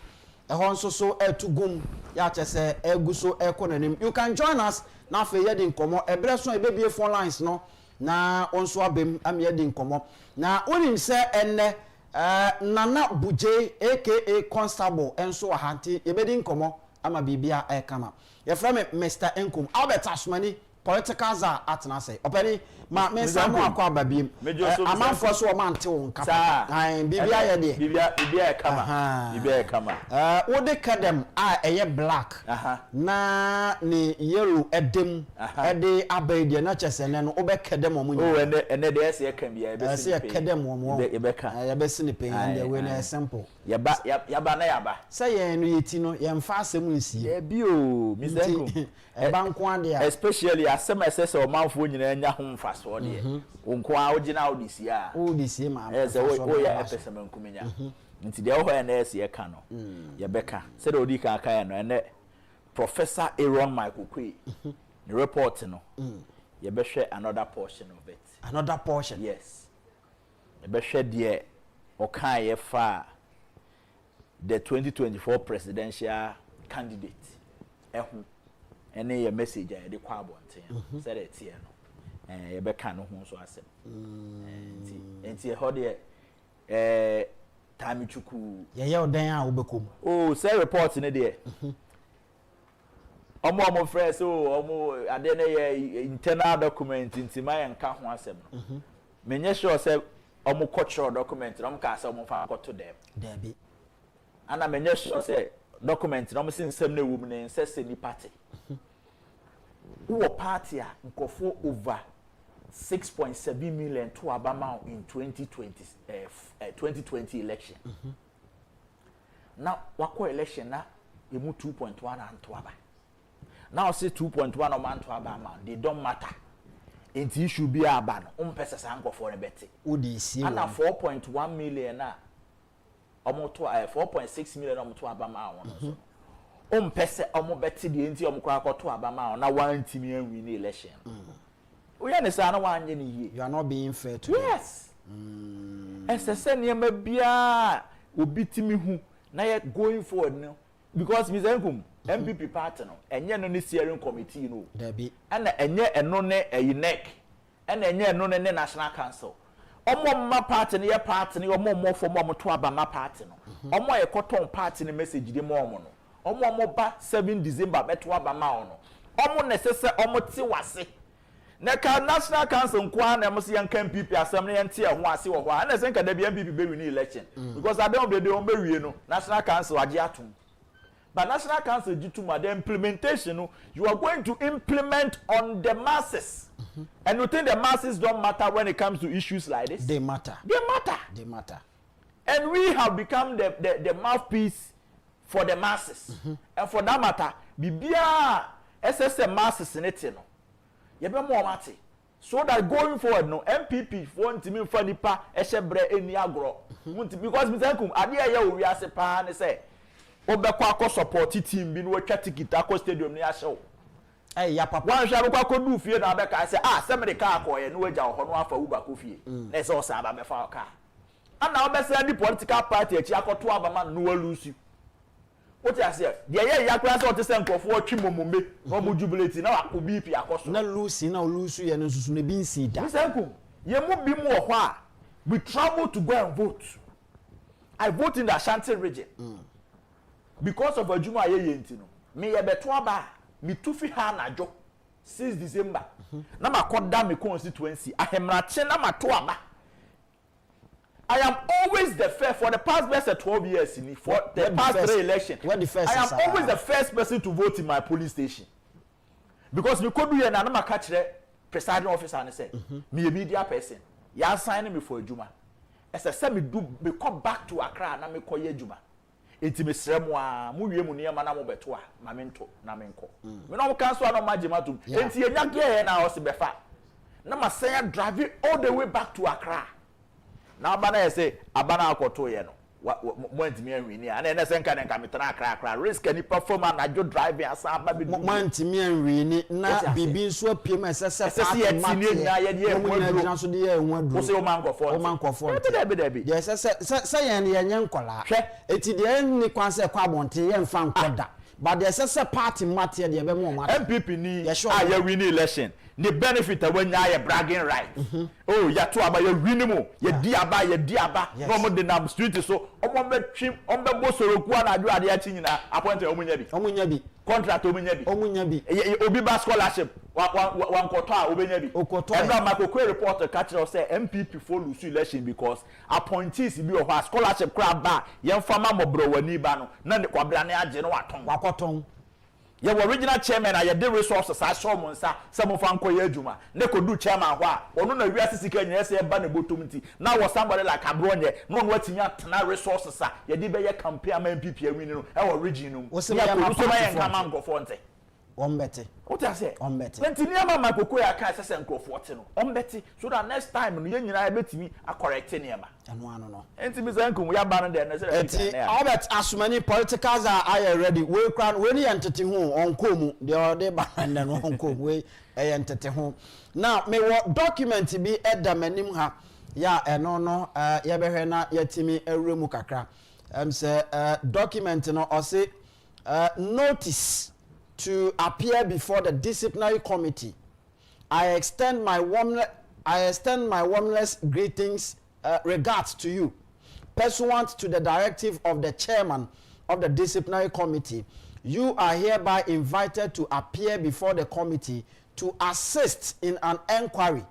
ehon so etugum ya chese eguso ekonanim you can join us na fei yedi nkomo ebre so ebebie phone lines no na onso abem amyedi nkomo na onim se enne nana buje aka constable enso ahanti yebedi nkomo ama bibia kama ye frame Mr. Nkum Albert Asmani political za atena say openi ma me samu akwa babiem amanfo so o mante won kapa bibia ye de bibia kama wo de kadem eye black na ni yellow edem ede abede na chesene no obe kadem o munyi ene de ese kan bia ese kadem o mo ye beka ye be sini pe ande we na simple yaba na yaba say ye no yeti no ye mfa asem nsi ye bi o Mr. Nkum eba nko ade especially asem ese o manfo nyina nya ho mfaso de onko a ogina odisi a odisi ma ese o ya epese mankumenya nti de ho ya na ese ye ka no ye beka se de odi kan aka ya no ene Professor Aaron Michael Kwe the report no ye be hwe another portion of it another portion yes ye be hwe de okan fa the 2024 presidential candidate ehu ene ye message a de kwa abonten say that tie no ye be kan no ho so asem enti ho de time chuku ye odan a obekom oh say report ne de omo fresh so omo ade ne ye internal document nti ma ye nka ho asem no menye sure say omo cultural document no ka say omo fa to them dabi ana menye sure say document no sin sem na wum ne se ni party wo party a nkofo over 6.7 million to Obama in 2020 election. Now wako election na emu 2.1 and to Aba. Now say 2.1 of man to Obama, they don't matter. It should be a ban. Pesa sanko for a beti. Udisi. And 4.1 million na. Almost 4.6 million to Obama. Pesa almost beti the enti omukwa to Obama na 1 team win the election. You are not being fair to yes. As I said, you may be a ubitimi who now going forward now because Ms. Nkum MPP partner and yet no steering committee no Debbie and yet no a UNEC and yet no national council. My partner, your partner, or more for more to Abama partner. Or more a cotton party message the moment. Or more 7 December bet to Abama. Or more necessary or more tiwase. Neka National Council nkwa na mo se yanka MPP assembly ente ho ase wo ho na se nka da bi MPP be win election because I don't be dey on be wie no National Council Agyapong but National Council gituma the implementation no you are going to implement on the masses and you think the masses don't matter when it comes to issues like this they matter and we have become the mouthpiece for the masses and for that matter bibia SSM masses in it no yebe mo mate so that going forward no MPP want me for nipa ehyebre eni agro because Mr. Nkum ade ya owi ase pa ne say obekwa akọ support team bi no watwa ticket akọ stadium ne ahyew ya papa wan hwa akọ kodu fie na abeka say semede ka akọ ye no wagya ho no afa uba ko fie na say o sa aba befa ka ana obesa di political party achi akọto abama no walusi what you say? The year yakura say what say nkofo atwi momombe no mo jubilate na akọ BP akoso na lucy na lucy ye no susu ne bi nsi da Mr. Nkum ye mo bi mo ho a we travel to go and vote. I vote in the Ashanti region because of adwuma ye yenti no me ye beto aba me tufi ha na jo 6 December na makoda me constituency ahemrache na mato aba I am always the first for the past best 12 years in for the past 3 elections. I am always the first person to vote in my polling station. Because me could be an animal catcher presiding officer and say, me a media person. You signing me for a Juma. As I said, me come back to Accra and me call ye Juma. It's me sremwa, mu wie mu ne ma na mo beto a ma mento na menko. Me no cancel no majima to. Enti enya ge na o se befa. Na ma say drive all the way back to Accra. Now Abana say Abana akoto ye no mo ntimi anwini ana na se nka ne nka metana akra risk any performance na jo driving asa aba be mo ntimi anwini na bibi nso apiem esese party mate na ye de enwadro so de ye enwadro wo se o mankofo de ye se ye nye nkola eti de ni kwanse kwa bonte ye mfa nkoda but the esese party mate de be mo mate MPP ni ya win election the benefit when you bragging right. Oh, ya to aba ya win mo, ya di aba. No mo de na street so, omo be twim, omo be bosoro ku na adu ade achi nyina appoint omunya bi. Contract omunya bi. Obi ba scholarship wan koto a obenya bi. And now my report catch us say MPP for lose election because appointees bi o ha scholarship kra ba, ye fama mobro wani ba no, na ne kwabra ne age no waton. Your original chairman are your resources. I saw Monsa, some of Uncle Yajuma. Neko do chairman, or no, we are seeking yes, a banner botumti. Now was somebody like Abronye, no what's not resources. You did be a compare MPP, winning our original. Was a man go for Betty. What I say? Betty. When Tiniama Makoya Kasa and go for Betty, so that next time when you I bet me a correct Tiniama. And one no. And to Miss Nkum, we are banned there. Albert, as many politicals are ready. We can really entertain home on Nkum. They are there behind and Nkum. We entertain home. Now, may what document be at the menim ha ya eno no yebehwe na yatimi ewremu kakra say document no or say notice to appear before the disciplinary committee. I extend my warmest greetings, regards to you, pursuant to the directive of the chairman of the disciplinary committee. You are hereby invited to appear before the committee to assist in an inquiry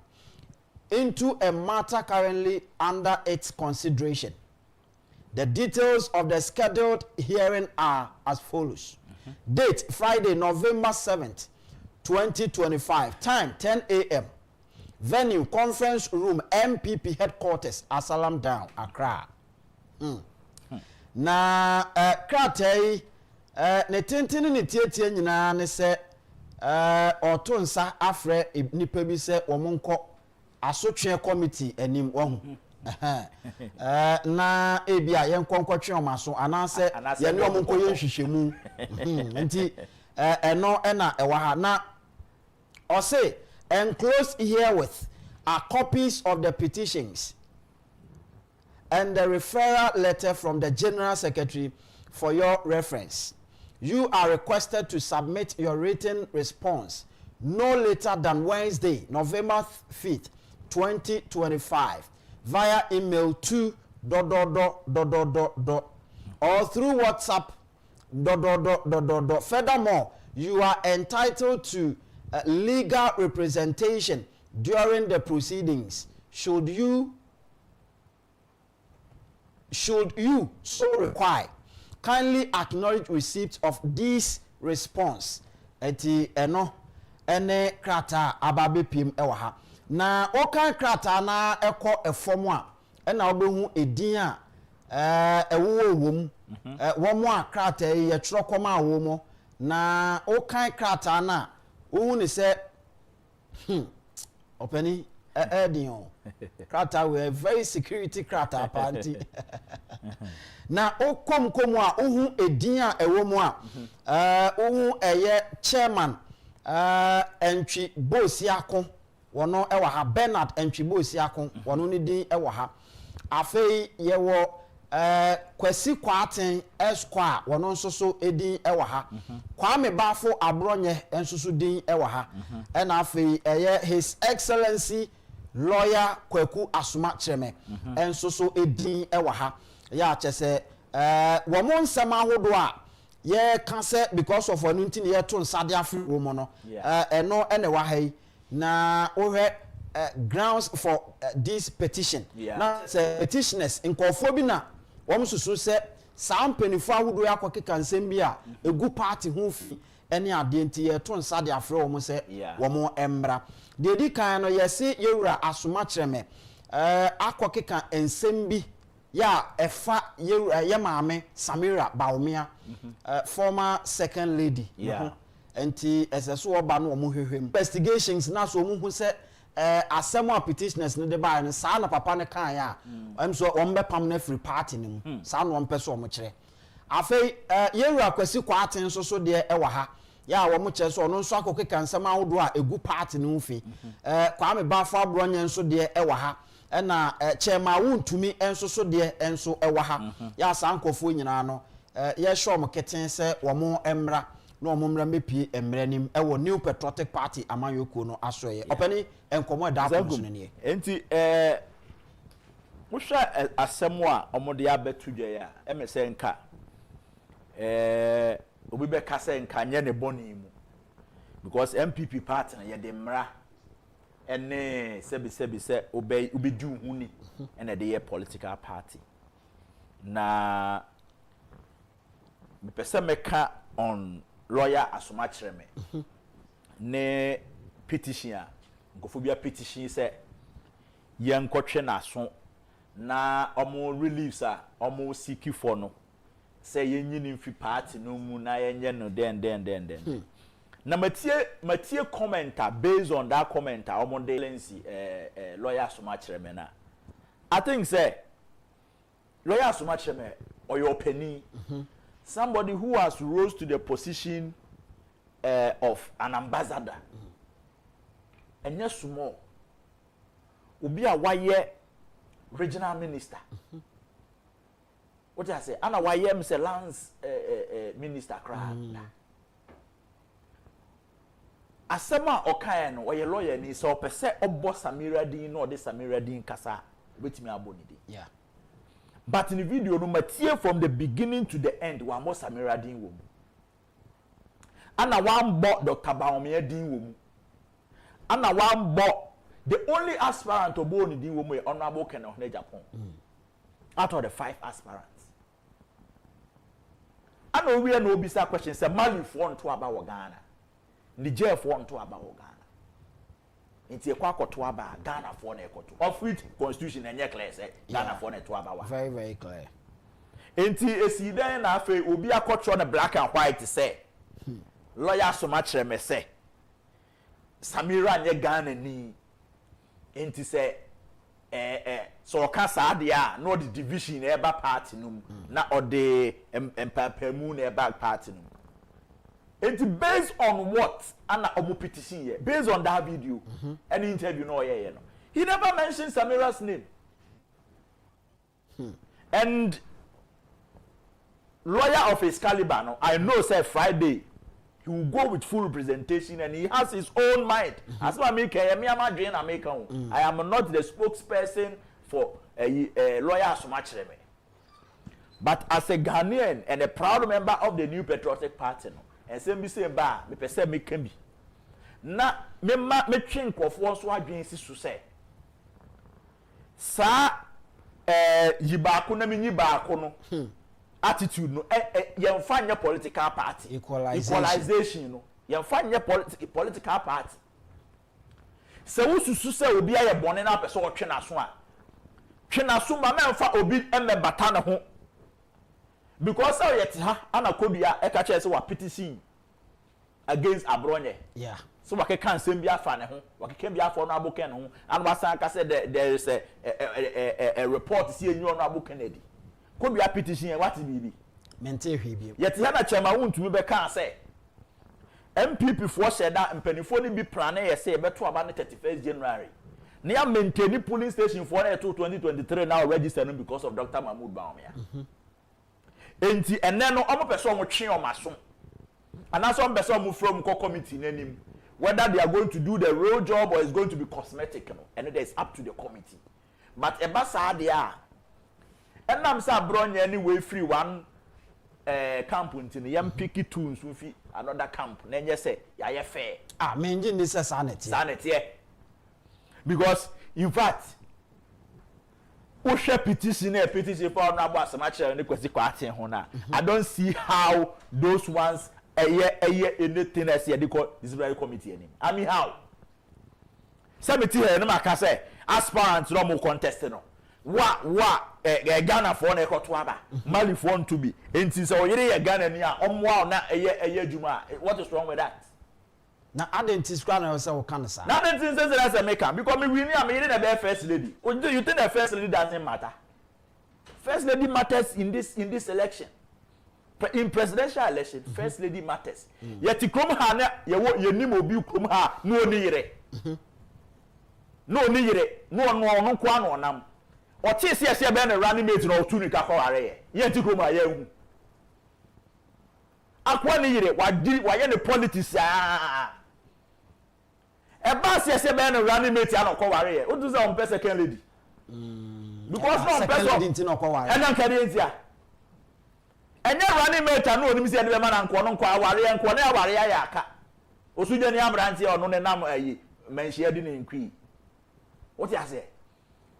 into a matter currently under its consideration. The details of the scheduled hearing are as follows. Date, Friday, November 7th, 2025. Time, 10 a.m. Venue, conference room, MPP headquarters, Asalam Down, Accra. Na kratei ne tentini ne tietie nyina ne se otonsa afre nipa bi se womonko asotwe committee anim wahu na ebia yenkonkotwe omaso anase yene omonko yenhwehwemu nti eno ena ewa ha na or say enclosed herewith are copies of the petitions and the referral letter from the General Secretary for your reference. You are requested to submit your written response no later than Wednesday, November 5th, 2025 via email to ... or through WhatsApp ... Furthermore, you are entitled to legal representation during the proceedings. Should you so require, kindly acknowledge receipt of this response. Eti eno ene krata ababe pim ewa ha. Na okan krata na eko efomu a ena obehu edin a ewo wom womo a krata ye tro koma womo na okan krata na ohu ni se openi edin krata we very security krata party na okom a ohu edin a ewo mu a ohu eye chairman entwi bosiako wono ewa ha Bernard entwi bosiako wono ni din ewa ha afei ye wo kwasi kwaten esquire wono nso so edin ewa ha kwame bafo abronye nso so din ewa ha na afei eye his excellency lawyer Kwaku Asuma Cheme enso so edin ewa ha ya chese womo nsema hodo a ye kan se because of onu nti ye to nsade afri womo no eno ene wa hai na ohwe grounds for this petition na say petitioners nkofo bi na wom susu se sampenifo ahodo akokeka nsem bi a egu party ho fi ene ade nti ye to nsade afri womo se womo embra de di kan no yesi yewura Asuma Cheme akokeka nsem bi ya efa ye maame Samira Baumia former second lady enti eseso oba no omo hwehwem investigations na so omo hu se asemo petitioners ne de ba ne sa na papa ne kan ya so ombe pam na free party ne mu sa no ompe so omo kire afei yewura kwasi kwaten so de ewa ha ya wo kire so no nso akokeka nsema ahodo a egu party ne mfi kwame bafo abronye nso de ewa ha na chema wuntumi enso so de enso ewa ha ya sankofo nyina no ye shom keten se wo mo emra no mo mra mepie emranim ewo New Patriotic Party amanyoko no asoye opani enkomo da function ne enti muhwa asemo a omode abetudwe ya emese nka obi be kase nka nye ne boni mu because MPP party na ye de mra ene sebi se obedu huni ene de political party na me pese meka on lawyer Asuma Cheme ne petition a ngofobia petition se ye nkotwe na so na omo reliefs a omo seek for no se ye nyini mfi party no mu na ye nye no den na matie commenter based on that commenter omo de lensi lawyer Asuma Cheme na I think say lawyer Asuma Cheme or your penny somebody who has rose to the position of an ambassador and yes small obi a waye regional minister. What I say? Ana wayem say lands minister cry. Asema okaye no oye lawyer ni so pese obo Samira din no de Samira din kasa betimi aboni din. Yeah. But in the video no matie from the beginning to the end wa mo Samira din wo mu. Ana wan bo Dr. Baomia din wo mu. Ana wan bo the only aspirant obo ni din wo mu Honorable Kenneth Agyapong. Out of the 5 aspirants. Ana we no obisa question say Mali for nto aba wo Ghana. Niger for nto aba wo Ghana. Nti ekwa akoto aba Ghana for na ekoto. Of which constitution enye clear say Ghana for na to aba wa. Very very clear. Nti esi dan na afa obi akotro na black and white say. Lawyer so much me say. Samira nye Ghana ni. Nti say so kasa dia no the division eba party num na ode empapemu na eba party num. It's based on what Anna Omo petition here. Based on that video, any interview no yeah, no. He never mentioned Samira's name. And lawyer of his caliber, no, I know say Friday he will go with full representation and he has his own mind. As I make I am not the spokesperson for a lawyer so much. But as a Ghanaian and a proud member of the New Patriotic Party, no, and say me say ba me pese me can be na me ma me twen nkofo so adwen si so say sa yibaako na me nyibaako no attitude no yemfa nya political party equalization no yemfa nya political party se wo susu se obi aye bone na pese o twe na so a twe na so ma memfa obi bata ne ho. Because how yet ana kodua e ka che say wa petition against Abronye. Yeah. So wa can send bia fa ne ho, wa can bia for no aboken ho. And wa san ka say there is a report see enyu no aboken edi. Kodua petition what be? Mente hwe bi. Yet na chema wontumi be kan say MPP for share that mpanifo ni bi plan e say be to aba 31st January. Na ya maintain polling station for 2023 now register no because of Dr. Mahmoud Baumia. Enti ene no omo person mo twe omaso anaso omo person mo from committee nanim whether they are going to do the real job or it's going to be cosmetic no and it is up to the committee but eba sa de a enam sa bronya anyway free one camp until yam picky tunes fi another camp na enye say ya ye fair me engine this sanity because in fact o share petition for na bo asamache ne kwesi kwate ho na I don't see how those ones anything as the disciplinary committee any. I mean how Semiti here no maka say aspirants no mo contest no Ghana for na ekoto aba Mali for to be enti so yire Ghana ni a omwa na adwuma. What is wrong with that? Na identity squad na say o kan sa na identity say that's a maker because me win am me the first lady. You think the first lady doesn't matter? First lady matters in this election. In presidential election, first lady matters. Yet krom ha na ye nim obi krom ha no ni yire. No ni yire, no kwa no nam. O ti se be na running mate no tu ni ka ko are ye. Ye ti krom ha ye hu. Akwa ni yire wa ye ne politics Eba se be na running mate an ko ware ye. O do say on second lady. Because no person lady no ko ware. And an kare ntia. Enye running mate an no nim se de be ma na nko no nko ware ye nko na ware ya aka. Osuje ni amrante ono ne nam ayi menhia di ne nkwi. What you say?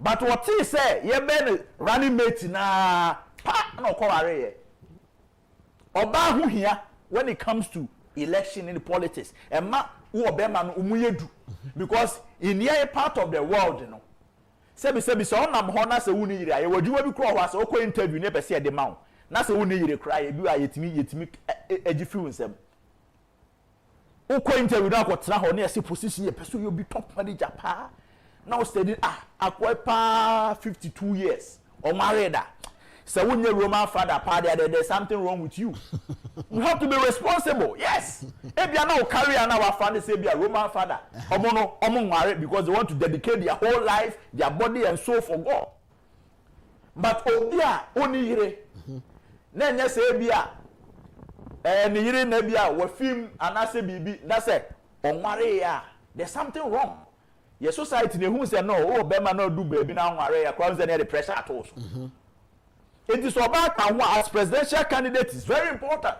But what he say ye be na running mate na pa na ko ware ye. Oba hu hia when it comes to election in politics emma wo obema no umuyedu because in here part of the world no sebi so onam ho na se wuni yire aye wadwuma bi kro ho ase okọ interview ne pese de mawo na se wuni yire kra ye bi yetimi agifiw nsem okọ interview na akọtena ho na ese position ye pese yo bi top manager pa now studying akwa pa 52 years o married so when you're Roman father party there's something wrong with you. You have to be responsible. Yes. If you are not carrying our family say be a Roman father, because they want to dedicate their whole life, their body and soul for God. but obia oni yire na nya se bia ni yire na bia wa film anase bibi na say onware ya there's something wrong. Your society ne hu say no o be ma no do baby na onware ya kwa say the pressure at all. It is about as presidential candidate is very important.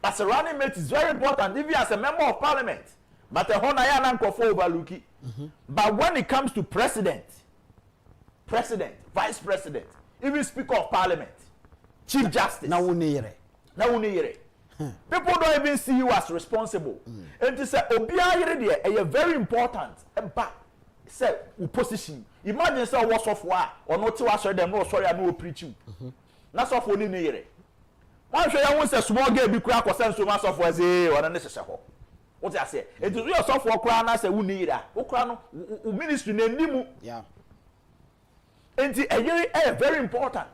As a running mate is very important, even as a member of parliament. But a hona ya na nkofo overlooki. But when it comes to president, vice president, even speaker of parliament, chief justice, na wunire. People don't even see you as responsible. And to say obia yere dey very important. But say opposition. Imagine say what's of war or not to answer them no sorry I no preach you. Na so for ni yere. One show you say small girl be kura kosen so mass of was or na se ho. What I say? It is your so for kura na say wuni yere. Wo kura no ministry na ndimu. Yeah. And it's very important.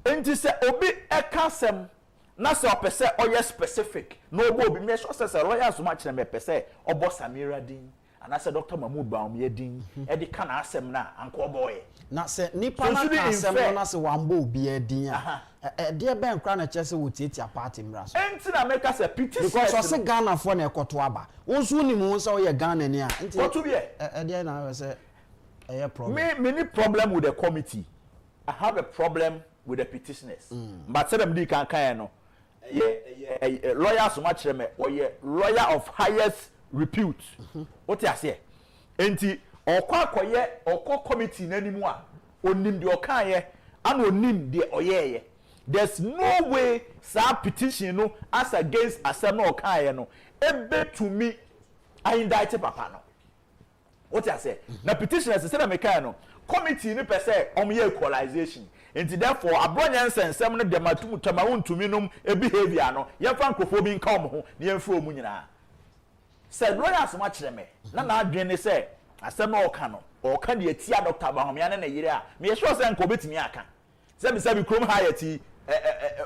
And to say obi ekasem na say opese oye specific. No obi me so say lawyer so much na me pese obo Samira din. And I said Dr. Mahmoud Baum yedin e di kana asem na anko boy. Na say nipa na asem na say wambo obi edin a. De be nkra na chese wotieti party mra so. Enti na make us a petition because o say Ghana for na ekoto aba. Wonsu ni mu say oye Ghana ni a. Enti koto be de na say problem. Me any problem with the committee. I have a problem with the petitioners. But say them di kan no. Lawyer so much me or lawyer of highest repute. What you say? Enti okwa committee nanimu a onim de okaye and onim de oyeye. There's no way sa petition no as against asem no okaye no ebe to me I indict papa no. What you say? Na petitioners say na meka no committee ni pese omye equalization. Enti therefore abronya nsensem no dem atuma wontumi nom e behavior no yemfa nkofo bi nka omo ho na yemfa omu nyina. Say lawyers ma kire me na adwene say asem na oka no oka de atia Dr. Bahomia na yire a me sure say nko betimi aka. Say me say bi krom hayati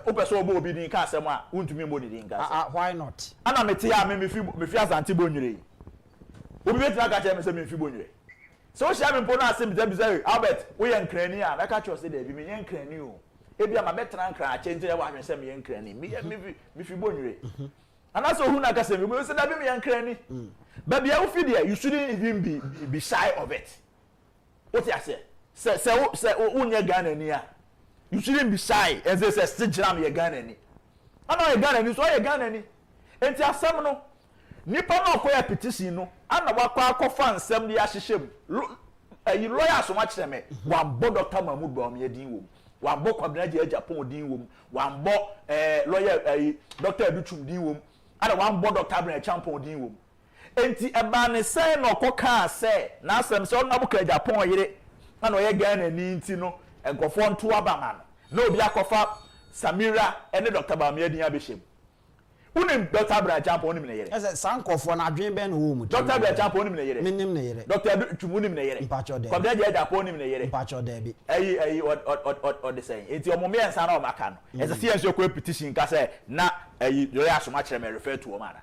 opeso obo obi din ka asem a wontumi mo din ka. Why not? Ana meti ya me fi asante bonwire. Obi betimi aka kire me say me fi bonwire. So she am important as me say Albert we yan krani a na ka cho say dey bi me yan krani o e bia ma betra nkran a chente e wa hwen say me yan krani me fi bonwire and also who na ka say me say da bi me yan krani but bia wo fi there you shouldn't even be shy of it. What you say unye Ghana ni a you shouldn't be shy and say still jam ye Ghana ni ana ye Ghana ni so ye Ghana ni enti asem no nipa na okoya petition no ana wakwa akofa nsem de ahyehye ayi lawyer so ma kire me wambo Dr. Mahmoud Baum yedin wom wambo kwabnaje Agyapong din wom wambo lawyer ayi Dr. Aduchum din wom ana wambo Dr. Agyapong din wom enti eba ne say na okoka say na asem say ona buka Agyapong yire ana oye Ghana ni nti no enkofo nto abama no obi akofa Samira ene Dr. Baum yedin abehye unim Dr. Agyapong onim ne yere ese sankofo na adwen ben wo mu Dr. Agyapong onim ne yere menim ne yere Dr. Aduchum onim ne yere mpacho de kwabnaje Agyapong onim ne yere mpacho de bi ayi o de say enti omome ensa na o maka no ese science ko petition ka say na ayi lawyer so ma kire me refer to o mana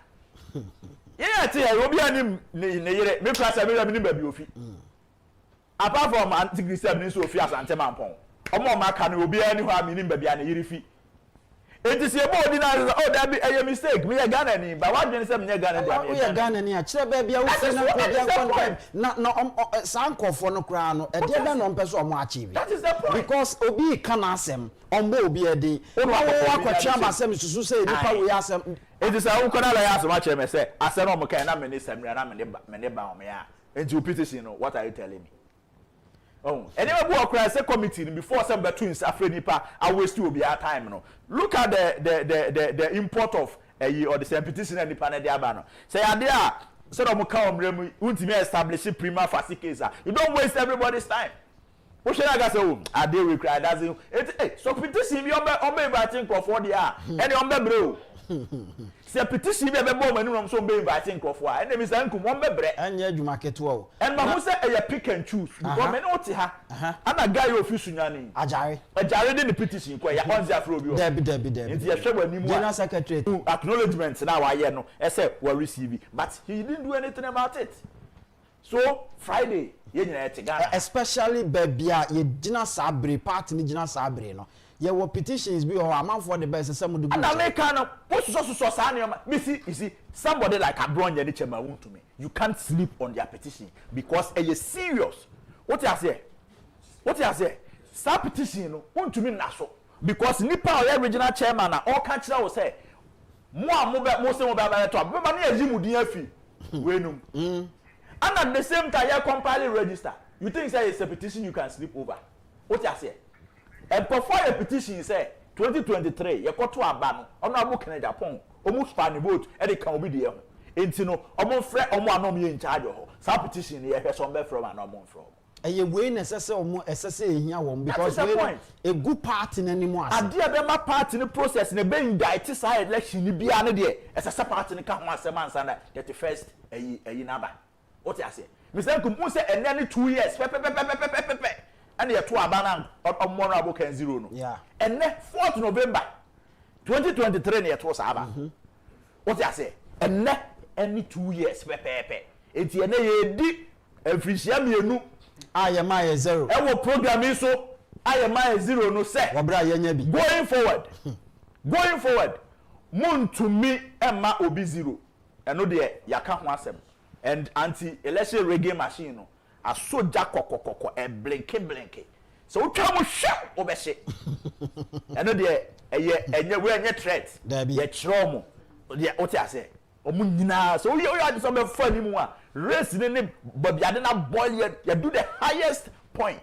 yeah ti e obi anim ne yere me class me nim ba bi ofi apart from anti-christian ni so ofi asante mampon omo maka no obi ani ho a me nim ba bia ne yere fi enti se bo ordinary oh that be a mistake me Ghana ni ba wa dwen se me Ghana dia me we Ghana ni a kire ba bia wo fi na ko bia kon na sankofo no kra no e de be no mpeso omo achieve that is the point because obi kana asem ombo obi edi wo akwatua masem susu say nipa we asem enti se wo kona la ya asem akire me say asem no mo kan na me ne Samira na me ne ba o me a enti o petition no what are you telling me? Oh, anyway, we are say committee before some twins after nipa I waste you be our time no. Look at the import of or the same petition and nipa na dia ba no. Say there so that we come remu untimi establish prima facie case. You don't waste everybody's time. What should I go say I dey we cry that's it so petition be on be think for there any on be bro. Se petition be bo manu rom so be inviting crofo a enemy say Nkum won bebre anya adwuma ketewa o and ma who say e pick and choose because me no ti ha ana guy office nyane ajare de the petition ko ya on afro bi o debi nti ye hwe wani mu general secretary acknowledgement na wa ye no e say we receive but he didn't do anything about it. So Friday ye nyina ete Ghana especially babia ye gina sabre party ni gina sabre no ye wo petitions bi o amanfo the best say mudu and America no so sa na me see somebody like Abronye ni chema won to me you can't sleep on their petition because e serious what you say sa petition no won to me na so because nipa o original chairman na all can kira wo say mo say mo ba to be ba na eji mudin afi we num and at the same time you compile register you think say it's a petition you can sleep over what you say and before a petition say 2023 you got to aba no honorable Agyapong almost fan vote e dey kan obi dey ho enti no omo frɛ omo anom ye in charge ho sa petition ye hwɛ so be from anom from eye we necessary omo esese ehia won because we a good party na nimo ase ade be ma party ni process na be indict sa election ni bia ne de esese party ni ka ho asem ansa na 31st ayi na ba what you say Mr. Nkum say ene 2 years pe and ye to aba na honorable Kencity no yeah ene 4th November 2023 na ye to sa aba what you say ene any 2 years pe enti ene ye di afrisia mienu ayema 0 e wo program so ayema 0 no say wobra yenya bi going forward montumi emma obi 0 eno de yaka ho asem and anti-election reggae machine no a soja kokokoko e blinky so utwa mo hwe obehye eno de enye we enye threat ye kiro mo de oti ase omu nyina so you ade so be fa ni mu a race ne babiade na boil ye do the highest point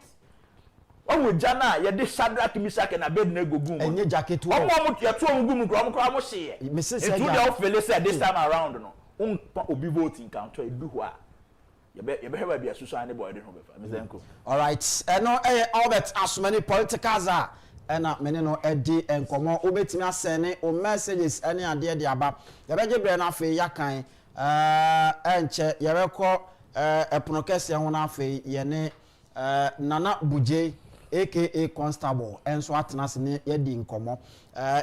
owo jana ye de Shadrach Meshach na Abednego gum enye jacket wo omo ye to omo gum kro mo hye e do the feel say this time around no obi voting count e du ho a ye be hewa bia susu ane boy de ho be fa Mr. Nkum all right no Albert as many politicals are ena mene no edi enkomo obetimi asene o messages ene ade de aba ye beje bre na afi yakan enche ye rekọ epono kese ho na afi ye ne Nana Buje aka Constable enso atena se ne ye di nkomo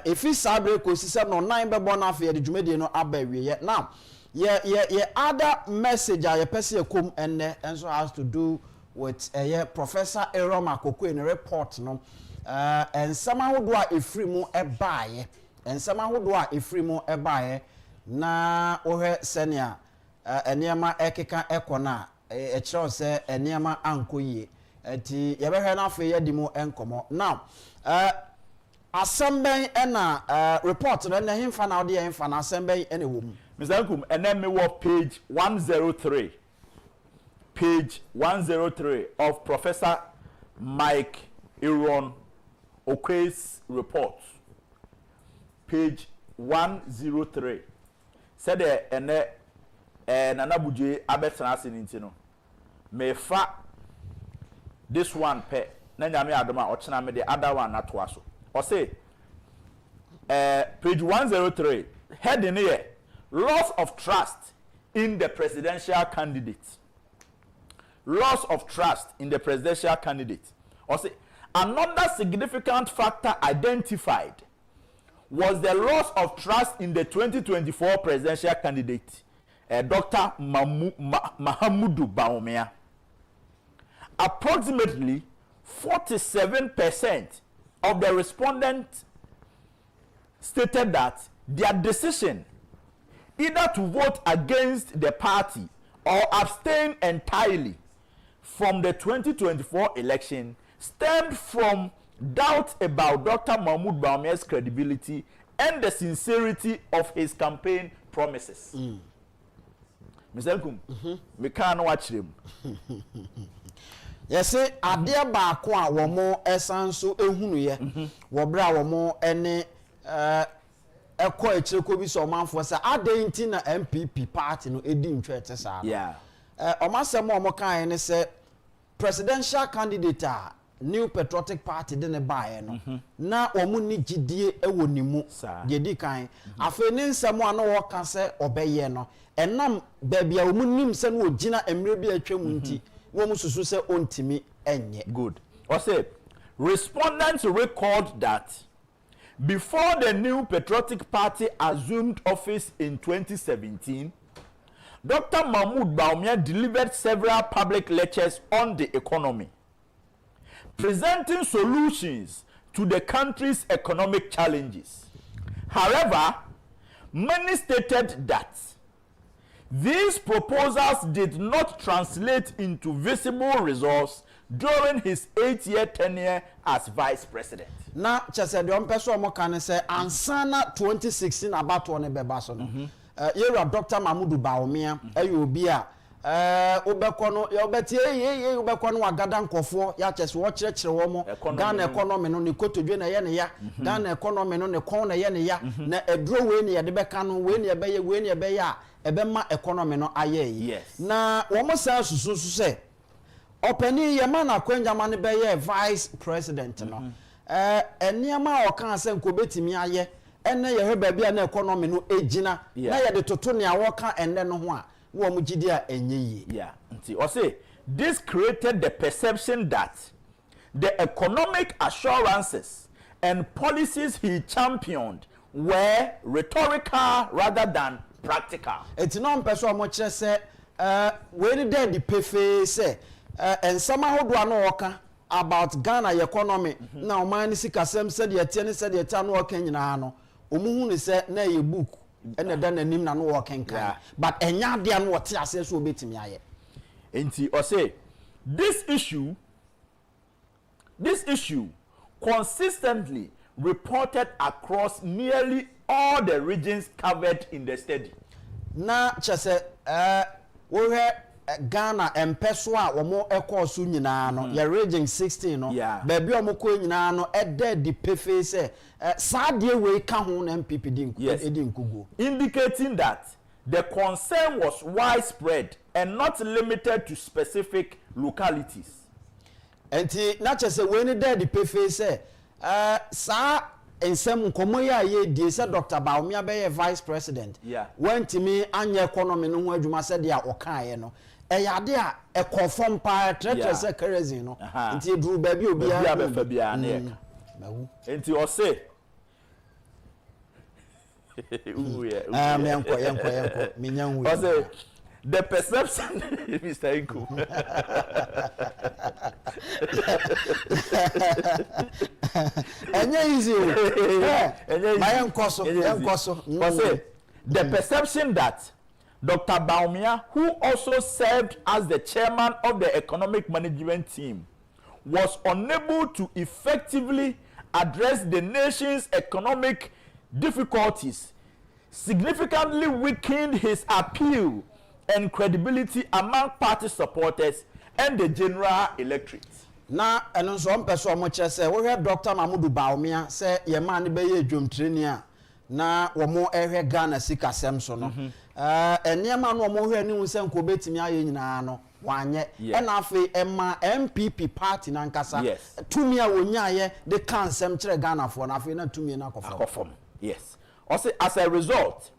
efi sabre ko sise no 9 bebo na afi ye de dwumede no aba wiye now ye other message ye pese kom enne enso has to do with Professor Erom Akoko in a report no and somehow do a free mo ebaye and somehow do a free mo ebaye na ohe senior eniema ekeka ekona e kiro se eniema ankoyie enti ye behwe na afi ye di mo enkomo now assemben ena report no na himfa na ode himfa na assemben ena wo mu Mr. Nkum and me wo page 103 of Professor Mike Aaron Okwe's report page 103 said ene Nana Buje abetena ase nti no me fa this one pe na nyame adoma ochena me the other one atoa so o say page 103 heading here loss of trust in the presidential candidate. Loss of trust in the presidential candidate. Or say, another significant factor identified was the loss of trust in the 2024 presidential candidate, Dr. Mahamudu Bawumia. Approximately 47% of the respondents stated that their decision either to vote against the party or abstain entirely from the 2024 election stemmed from doubt about Dr. Mahmoud Bawumia's credibility and the sincerity of his campaign promises. Mr. Nkum, me can't watch him. Yes, ade baako a womo esanso ehunu ye wo bra womo ene ekọ echireko bi so manfo say adentin na MPP party no edi ntwete sa yeah omasem omo kan ne say presidential candidate New Patriotic Party de ne bae no na omo ni gidie ewo nimu de di kan afa ne nsem a no wo ka say obeye no enam baabia omo nim se no ogina emre bi atwam nti wo mu susu se ontimi enye good or say respondents recalled that before the New Patriotic Party assumed office in 2017, Dr. Mahmoud Bawumia delivered several public lectures on the economy, presenting solutions to the country's economic challenges. However, many stated that these proposals did not translate into visible results during his 8-year tenure as vice president. Na chese de ompeso omo kan say ansana 2016 about one beba so no. Yera Dr. Mahmoud Bawumia obi a obekọ no ye obetie ye obekọ no agada nkofo ya chese wo kirekire wo mo Ghana economy no ne kotodwe na ye ne ya Ghana economy no ne kon na ye ne ya na edro we ne ye de beka no we ne ye be ya ebema economy no aye yi na wo mo sa susu se openi ye ma na kwanjama ne be ye vice president no eniama o kan se nkobetimi aye ene ye he baabi na economy no ejina na ye de toto ne awoka enne no ho a wo mu gidi a enye yi nti o say this created the perception that the economic assurances and policies he championed were rhetorical rather than practical. Eti no mpeso mo kire se we ni dey the pefe se ensama hodo ano woka about Ghana economy na o man si kasem se de tie ne se de ta no woka nyina no omuhu ni se na ye book ene da nanim na no woka nkan but enya de no wote ase so obetimi aye enti o say this issue consistently reported across nearly all the regions covered in the study. Na chese wo he Ghana empeso a wo mo ekoso nyina no ya region 16 no baabi o mo ko nyina no ede di pefe se saade we ka ho na MPP di nkugo indicating that the concern was widespread and not limited to specific localities. Enti na chese we ni de di pefe se sa ensem nkomo ya ye die se Dr. Bawumia be ye vice president went me anya economy no ho adwuma se de a okan no eyade a ekofom pa tretre se kerosene no nti eduru ba bi obi a be fa bia na eka enti o say me enko minyanwu o say the perception Mr. Nkum enye easy my enkoso the perception that Dr. Bawumia, who also served as the chairman of the economic management team, was unable to effectively address the nation's economic difficulties, significantly weakened his appeal and credibility among party supporters and the general electorate. Na eno so mpeso mo kire se wo hwe Dr. Mahmoud Bawumia se ye man be ye dwomtreni a na wo mo ehwe Ghana sikasem so no eniema no mo hwe ni hu se nko betimi aye nyina no wanye ena afi ema MPP party na nkasa tumi a wonya ye de kansem kire Ghana fo na afi na tumi na akofom. Yes. Also, as a result,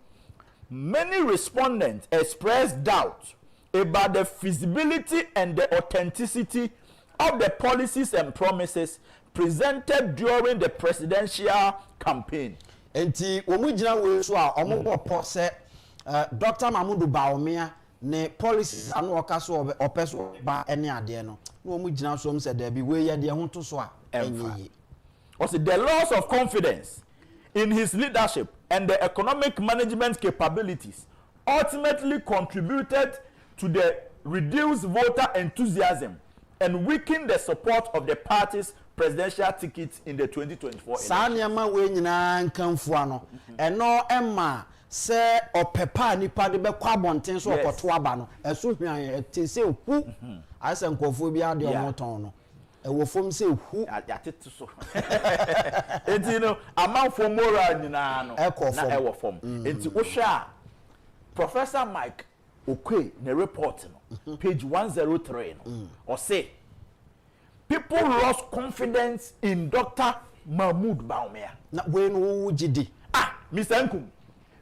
many respondents expressed doubt about the feasibility and the authenticity of the policies and promises presented during the presidential campaign. Enti omu gina we so a omu popo se Dr. Mahmoud Bawumia ne policies anu okaso opeso ba ene ade no omu gina so se da bi we ye de ho to so a enyi. Also, the loss of confidence in his leadership and the economic management capabilities ultimately contributed to the reduced voter enthusiasm and weakened the support of the party's presidential tickets in the 2024 election. Sanyama we nyina nkanfu ano eno emma se opepa nipa de be kwa bonten so okoto aba no eso hwan tese hu ase nkofo bi ade omoton no ewo fom se hu atete so enti no amanfo moral nyina no na ewo fom enti wo hwe a Professor Mike Okwe ne report no page 103 no or say people lost confidence in Dr. Mahmoud Bawumia. Na we no gidi. Mr. Nkum.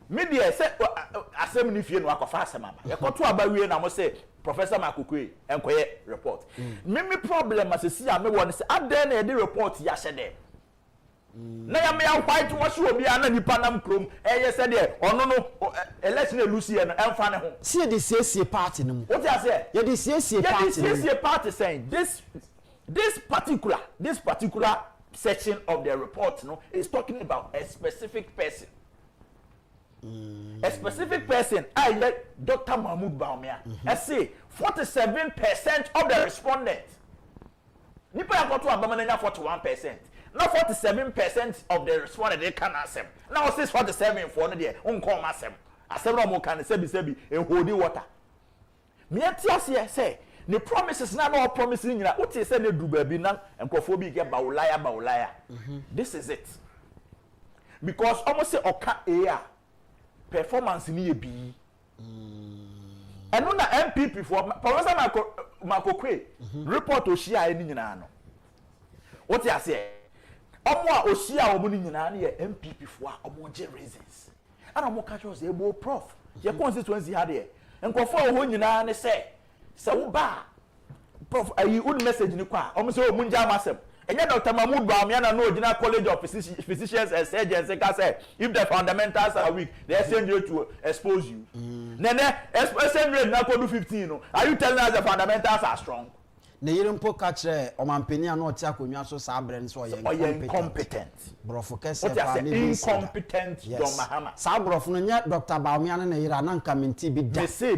Media say asem ni fie no akofa asem aba. Ye koto aba wie na mo say Professor Makukwe enkoye report. Me problem asesi a me won say aden na e report ya hye de. na ya me white wash obi ana nipa nam krom said there ono no election elusi e no emfa ne ho see the CSC party no what you say yeah the CSC party saying this particular section of the report no is talking about a specific person. A specific person, I let Dr. Mahmoud Baumia. I say 47% of the respondents. Nipa ya kotu abamanenya 41%. Now 47% of the respondents they can answer. Now 647 for no there. Unko masem. Asem no mo kan sebi e hodi water. Me atiase say the promises na no promises nyina. Uti say na du baabi na enkofo bi get bawulaya. This is it. Because almost say oka a performance ni e bi eno na MPP for Professor Makokwe report oshia e ni nyina no what you say omo a oshia omo ni nyina na ye MPP for omo je reasons ana omo catch us ebo prof ye constituency ha de enkofo ho nyina ne se wo ba prof ayi un message ni kwa omo se omo nja amasem enye Dr. Mahmoud Baumia na no Original College of Physicians and Surgeons say if the fundamentals are weak the exchange rate to expose you nene exchange rate na ko do 15 no are you telling us the fundamentals are strong na yirimpo ka kire omampeni na oti akonwa so sa abre nso ye incompetent brofo kese fa me incompetent Don Mahama sa brofo no nya Dr. Baumia na yira na nka menti bi da me say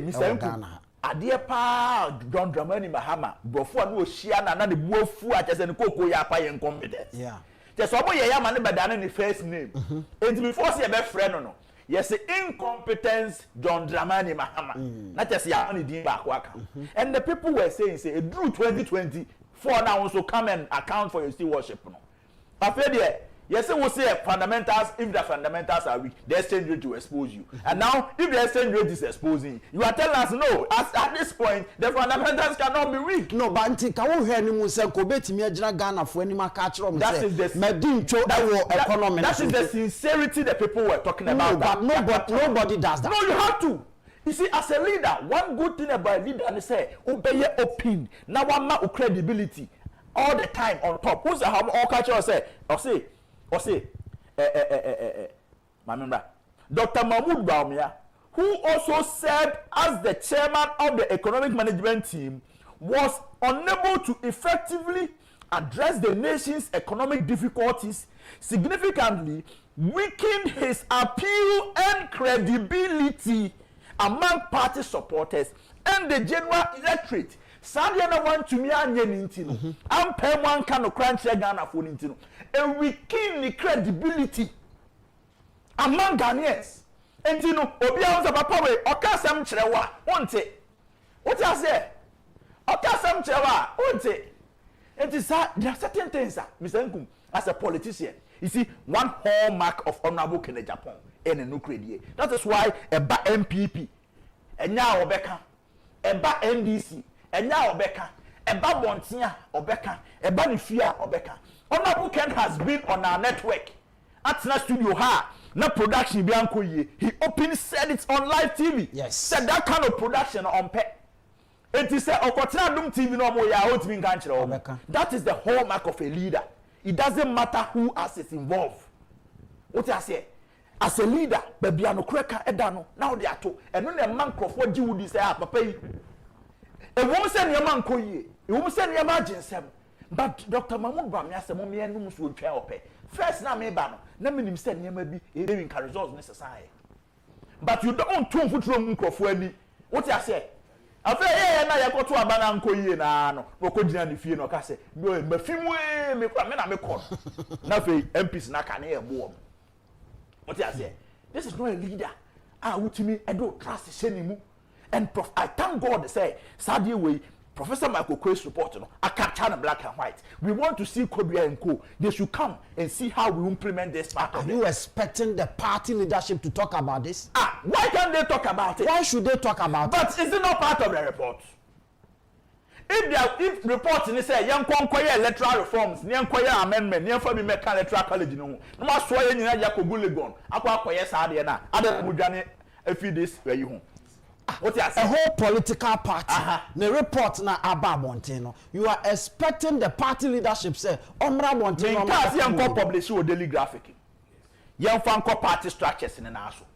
Adie pa John Dramani Mahama brofo na ohia na de buafu a chese ne kokko ya pa ye incompetent yeah just obo ye ya ma ne bedane ne first name and before say be friend no yes incompetence John Dramani Mahama na chese ya ne din ba aka and the people were saying say through 2020 for now also come and account for your still worship no after there yes we say fundamentals if the fundamentals are weak the exchange rate will expose you and now if the exchange rate is exposing you are telling us no at this point the fundamentals cannot be weak no but until ka wo hwe ni mu se ko betimi agina Ghana fo ani maka akere mo say medincho economy that is the sincerity the people were talking about but nobody does that no you have to you see as a leader one good thing about leader is say obey open na wa ma credibility all the time on top who's the all culture say remember Dr. Mahmoud Baumia, who also served as the chairman of the economic management team, was unable to effectively address the nation's economic difficulties, significantly weakened his appeal and credibility among party supporters and the general electorate. Sandia na want to me anye nintino. Ampe one kano crunch Ghana for nintino. And we keep the credibility among Ghanaians. And you know, Obia was a papa way, Okasam Chewa, won't it? What I say? Okasam Chewa, won't it? And there are certain things, Mr. Nkum, as a politician. You see, one hallmark of honorable Agyapong and a new credit. That is why a MPP, and now Obeka, a NDC. Enya obeka eba bontia obeka eba nifia obeka Honorable Ken has been on our network at na studio ha na production bi anko ye he openly said it on live TV yes said that kind of production on pe enti say okotena dum TV no mo ya otimi nka nkire obeka that is the hallmark of a leader. It doesn't matter who else is involved. What I say as a leader baby anokreka edano now they are to eno na man crofo gi wudi say papa yi a woman said your man koye, a woman said your margin sem. But Dr. Mahmoud Baumia said, Mommy and Nums will try up. First, now, maybe, no meaning said, you may be living results necessary. But you don't turn foot room for any. What I say? I feel, yeah, now you go to a banana koye, no, Rocodian, if you know, I say, no, but Fimway, me come and me call. Nothing, MPs, not can hear warm. What I say? This is not a leader. I would to me, I don't trust the anymore. And I thank God to say, Saturday way, Professor Michael Quay's report, I capture the black and white. We want to see Kobia and Co. They should come and see how we implement this part of it. Are you expecting the party leadership to talk about this? Why can't they talk about it? Why should they talk about it? But is it not part of the report? If reports in say young conquer electoral reforms, near choir amendment, near for me make electoral college no. No more swaying in Agyapong Legon. Aqua Koya Sadiana, other Mujani a few days where you home. What you a whole political party. The report na ababonte. You are expecting the party leadership say, Omra bonte. Because you can publish your daily graphic. You can party structures in the national.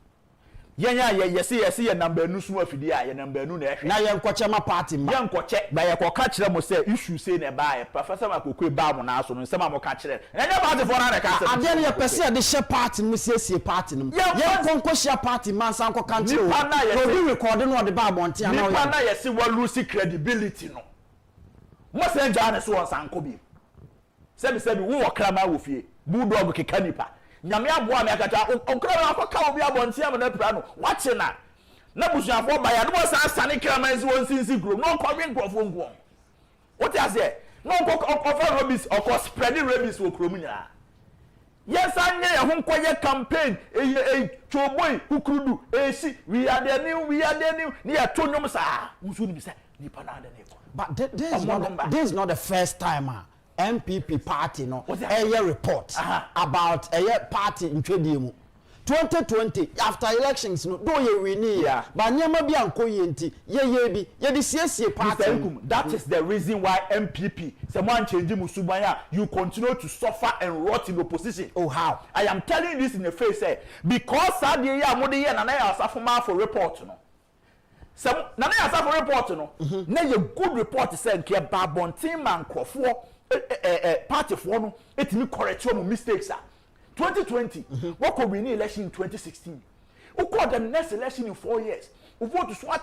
Yes, number no small fidia, your number no neck. Now you are party. Young check by a catch them will say, issue say nearby, Professor Makuku Bam on us, and some more catch it. And about the one I then you perceive the share party, Mrs. party. Yeah, Concosia party, man, Sanko country. You'll be recording on the Babonti. I see what losing credibility. No, must send Janus once Uncle B. Said, we walk Krama with you, Bulldog Kanipa. Nyame aboa me akata okra akọka obi abontia me na pra no wache na busuafo ba ya no sa asane kramanzi won sinsi group no kọwe nkrofo nko what you say no offer rabies or spreading rabies wo krom nya yes anye ya ho nkoye campaign choboy kukurudu esi we are the new ni ya tonyom sa musu ni bisa nipa na ade ne ko but this is not the first time MPP party no a report about a party in 2020 after elections no do you win here but nyama bi anko yenti ye the CSA party that is the reason why MPP someone change musubanya you continue to suffer and rot in opposition. Oh how I am telling this in the face because sad year amode year na ya asafoma for report no some na ya asafo report no na ye good report say nke babontin man krofo party for no etimi correct your mistakes 2020 what could we need election in 2016 who called the next election in 4 years who vote to swat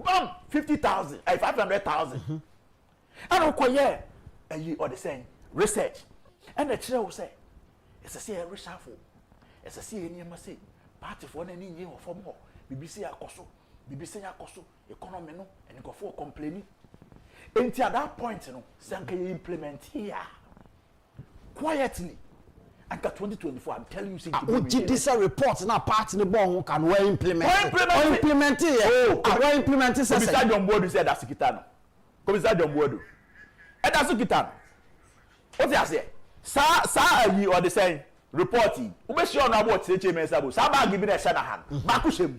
bam 50,000 500,000 and okoye or the same research and the chair will say it's a say reshuffle it's a say any say party for any year or form BBC akoso economy no and go for complaining. Until at that point, you know, Sanka implement here quietly. And 2024, I'm telling you, this report now part in the ball can we implement it. Oh, implement it. Commissar John Bodu said that's Kitano. Commissar John Bodu. And that's Kitano. What I say? Sa you or the same reporting. Ube sure na about chairman Sabo. Saba giving a Shanahan. Bakushem.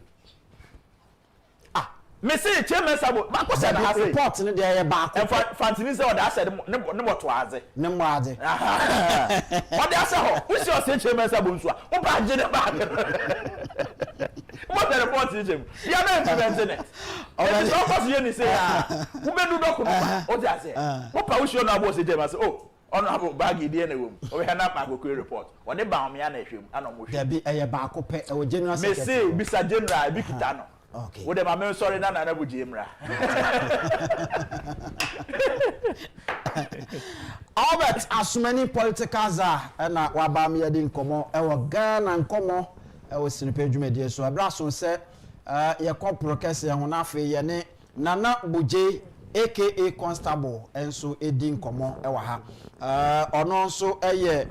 Me say chairman Sabo. Bakushem has report in there back. And Fantini said that said no twaze. No maze. What they say? We say chairman Sabo nso. Wo ba je na ba. What the report is him? You are not implementing it. It's not possible you say who be do document. What they say? What pa we sure na about say chairman say oh honorable bag dey na wom we ha na pa go report what dey ba me na ehwem ana mo hwe there be ba ko pe e general secretary me say bisa general bi kita no okay wo dey ma me sorry na na buji emra Albert as many politicals are na wa ba me yedi nkomo e wo Ghana nkomo e wo sinipe dwumedie so abra so se ye corporate ye ho na afi ye ne Nana Buje aka Constable enso edi nkomo ewa ha ono nso eye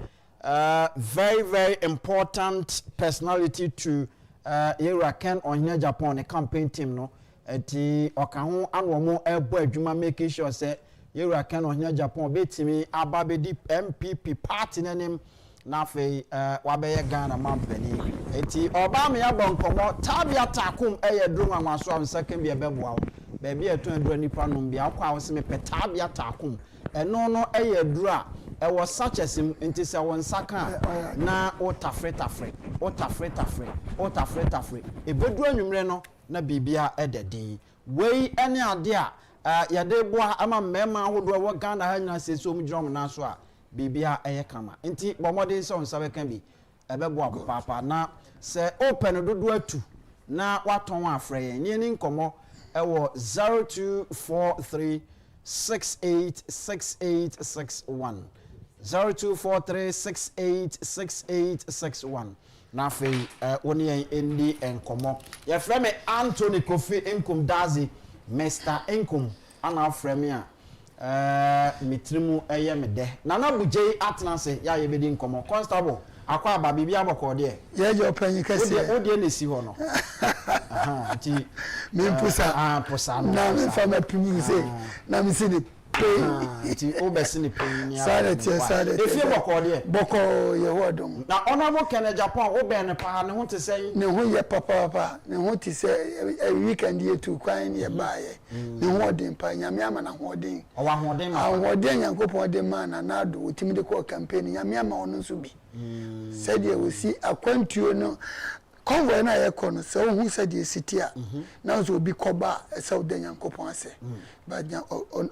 very important personality to Ken on Agyapong campaign team no eti oka ho anomo ebo adwuma make sure say Ken on Agyapong betimi ababedi MPP party nanim na fe wabeye Ghana mampani eti oba me yabon nkomo tabia takum eye drum anwaso am second be beboa baby eto adura nipa no bia akwa wo se me peta bia takum eno no eye adura e was such as nti se won saka na otafre ebedu anwumre no na bibia ededin wei ene ade a yade boa ama mema ahodo wo Ghana ha nyina se so mudrom na so a bibia eye kama nti bomode se on sabe kan bi ebeboa papa na se open dodo atu na waton afre yen ni nkomo ewo 0243686861 0243686861 na fe woni endi enkomo ye frɛ me Anthony Kofi Nkum Dazi Mr Nkum ana frɛ me a mitrimu eye me de Nana Buje atnase ya ye bedi nkomo Constable akwa aba bibia boko de ye je opanyi kase o de na si ho no aha ti me pusa pusa no na me fa ma pimu se na me sini pay. Ti obesini pay. Sanity. If you boko ye wadom. Na honorable Agyapong obe ne pa ne ho te say. Ne ho ye papa. Ne ho te say a weekend ye to kwan ye bae. Ne ho odin pa nyame ama na ho odin. Owa ho odin ma. Ho odin Nyankopon odin ma na nado otimi de ko campaign nyame ama ono nso bi. Said ye we see akwantuo no convoy na ye kono so hu said ye sitia. Na so obi koba e odin Nyankopon ase. But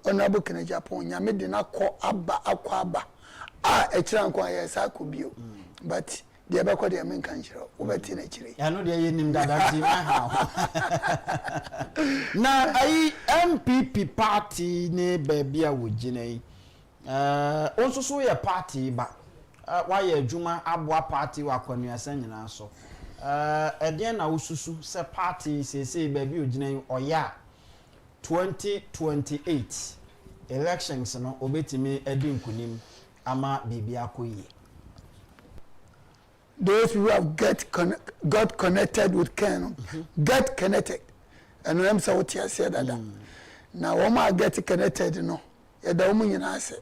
honorable Agyapong nyame de na ko aba akwa aba. E kira nkwa ye sa ko bio. But the abako de men kan kira obeti na kire. Ya no de ye nim dada ti ma ha. Na ai MPP party ne baby a wogina yi. Onso so ye party ba. Wa ye adwuma aboa party wa kwanuasa nyina so. Eden na ususu se party se baby ogina yi oya 2028 elections no obetimi edi nkunim ama bibi akoyi. Those who have got connected with Ken, get connected. And I'm so what you said that. Now, Oma get connected, no. Yada woman in answer.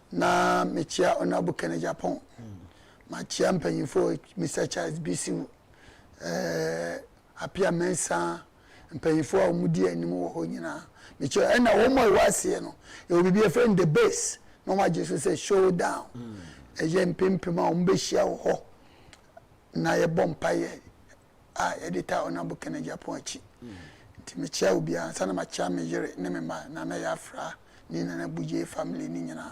Na mechia honorable Agyapong. My champion for Mr. Charles BC. Apia Mensa, and paying for Mudi and more honina. Mechia, and a woman was here, no. It will be a friend the base. No, my Jesus says, show down. A young pimpima, umbeshia ho. Na ye bompaye editor honorable Agyapong chi timicha obi ansa na macha mejere ne mema na na ya fra ni na buje family ni nyina